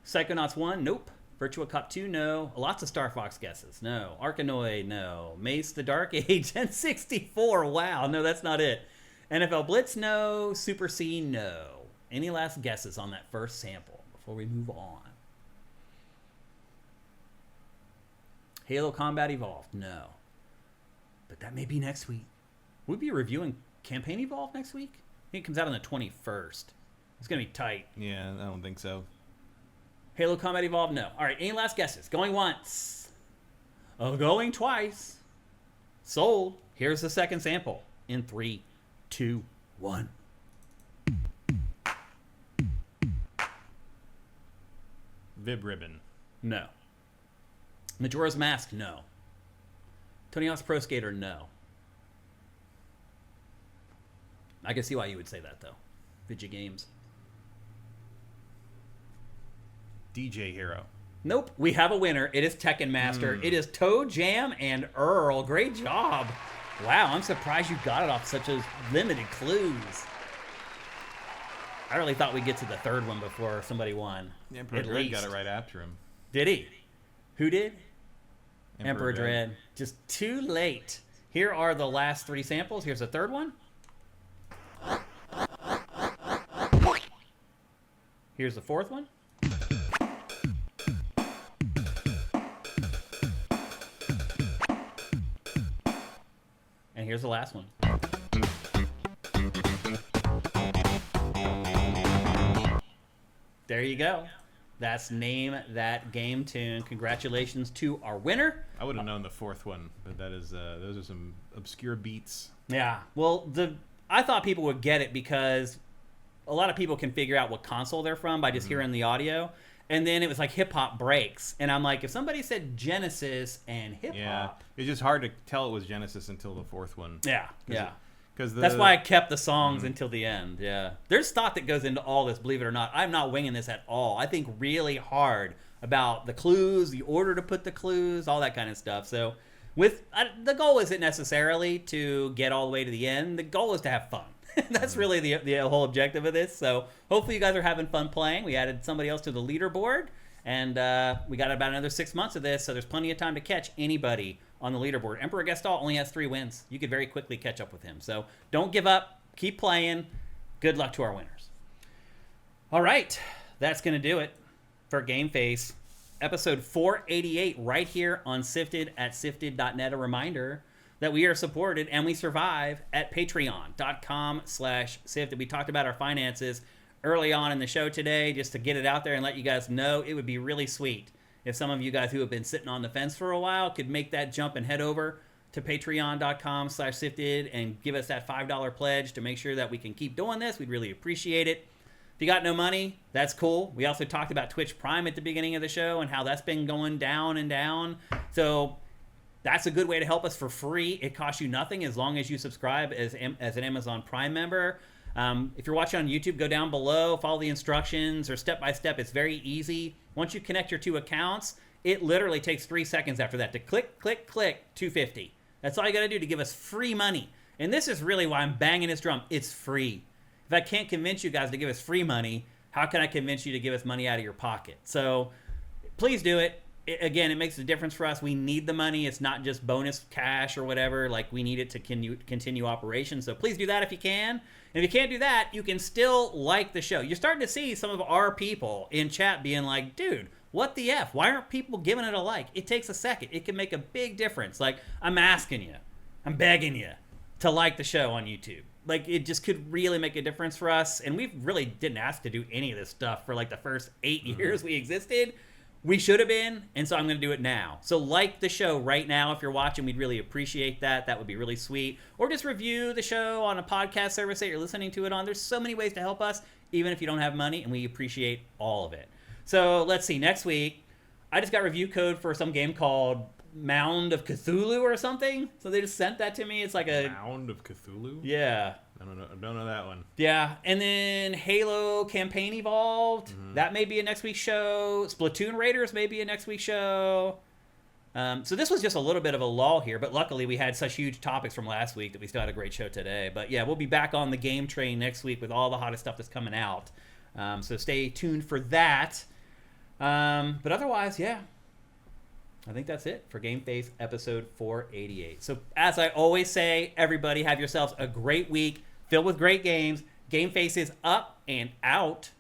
Psychonauts 1, nope. Virtua Cop 2, no. Lots of Star Fox guesses, no. Arkanoid, no. Mace the Dark Age, N64, wow. No, that's not it. NFL Blitz, no. Super C, no. Any last guesses on that first sample before we move on? Halo Combat Evolved, no. But that may be next week. We'll be reviewing Campaign Evolved next week. I think it comes out on the 21st. It's going to be tight. Yeah, I don't think so. Halo Combat Evolved, no. All right, any last guesses? Going once. Oh, going twice. Sold. Here's the second sample. In 3, 2, 1. Vib Ribbon. No. Majora's Mask, no. Tony Hawk's Pro Skater, no. I can see why you would say that, though. Video games. DJ Hero. Nope. We have a winner. It is Tekken Master. It is Toe Jam and Earl. Great job. Wow, I'm surprised you got it off such a limited clues. I really thought we'd get to the third one before somebody won. Emperor Dread got it right after him. Did he? Who did? Emperor Dread. Just too late. Here are the last 3 samples. Here's the third one. Here's the fourth one. And here's the last one. There you go. That's Name That Game Tune. Congratulations to our winner. I would have known the fourth one, but that is those are some obscure beats. Yeah. Well, I thought people would get it because a lot of people can figure out what console they're from by just hearing the audio. And then it was like hip hop breaks. And I'm like, if somebody said Genesis and hip hop. Yeah. It's just hard to tell it was Genesis until the fourth one. Yeah. Yeah. That's why I kept the songs until the end. Yeah, there's thought that goes into all this. Believe it or not, I'm not winging this at all. I think really hard about the clues, the order to put the clues, all that kind of stuff. So, the goal isn't necessarily to get all the way to the end. The goal is to have fun. That's really the whole objective of this. So hopefully you guys are having fun playing. We added somebody else to the leaderboard, and we got about another 6 months of this, so there's plenty of time to catch anybody on the leaderboard. Emperor Gestalt only has 3 wins. You could very quickly catch up with him. So don't give up. Keep playing. Good luck to our winners. All right. That's going to do it for GameFace. Episode 488 right here on Sifted at sifted.net. A reminder that we are supported and we survive at patreon.com/sifted. We talked about our finances early on in the show today, just to get it out there and let you guys know. It would be really sweet if some of you guys who have been sitting on the fence for a while could make that jump and head over to patreon.com/sifted and give us that $5 pledge to make sure that we can keep doing this. We'd really appreciate it. If you got no money, that's cool. We also talked about Twitch Prime at the beginning of the show and how that's been going down and down. So that's a good way to help us for free. It costs you nothing as long as you subscribe as an Amazon Prime member. If you're watching on YouTube, go down below, follow the instructions, or step by step. It's very easy. Once you connect your 2 accounts, it literally takes 3 seconds after that to click, $250. That's all you got to do to give us free money. And this is really why I'm banging this drum. It's free. If I can't convince you guys to give us free money, how can I convince you to give us money out of your pocket? So please do it. Again, it makes a difference for us. We need the money. It's not just bonus cash or whatever. Like, we need it to continue operations. So please do that if you can. And if you can't do that, you can still like the show. You're starting to see some of our people in chat being like, dude, what the F? Why aren't people giving it a like? It takes a second. It can make a big difference. Like, I'm asking you, I'm begging you to like the show on YouTube. Like, it just could really make a difference for us. And we really didn't ask to do any of this stuff for like the first 8 years we existed. We should have been, and so I'm going to do it now. So like the show right now if you're watching. We'd really appreciate that. That would be really sweet. Or just review the show on a podcast service that you're listening to it on. There's so many ways to help us, even if you don't have money, and we appreciate all of it. So let's see. Next week, I just got review code for some game called Mound of Cthulhu or something. So they just sent that to me. It's like a Mound of Cthulhu? Yeah. I don't know that one. Yeah, and then Halo Campaign Evolved. That may be a next week's show. Splatoon Raiders may be a next week's show. So this was just a little bit of a lull here, but luckily we had such huge topics from last week that we still had a great show today. But yeah, we'll be back on the game train next week with all the hottest stuff that's coming out. So stay tuned for that. But otherwise, yeah, I think that's it for GameFace episode 488. So as I always say, everybody have yourselves a great week filled with great games. GameFace is up and out.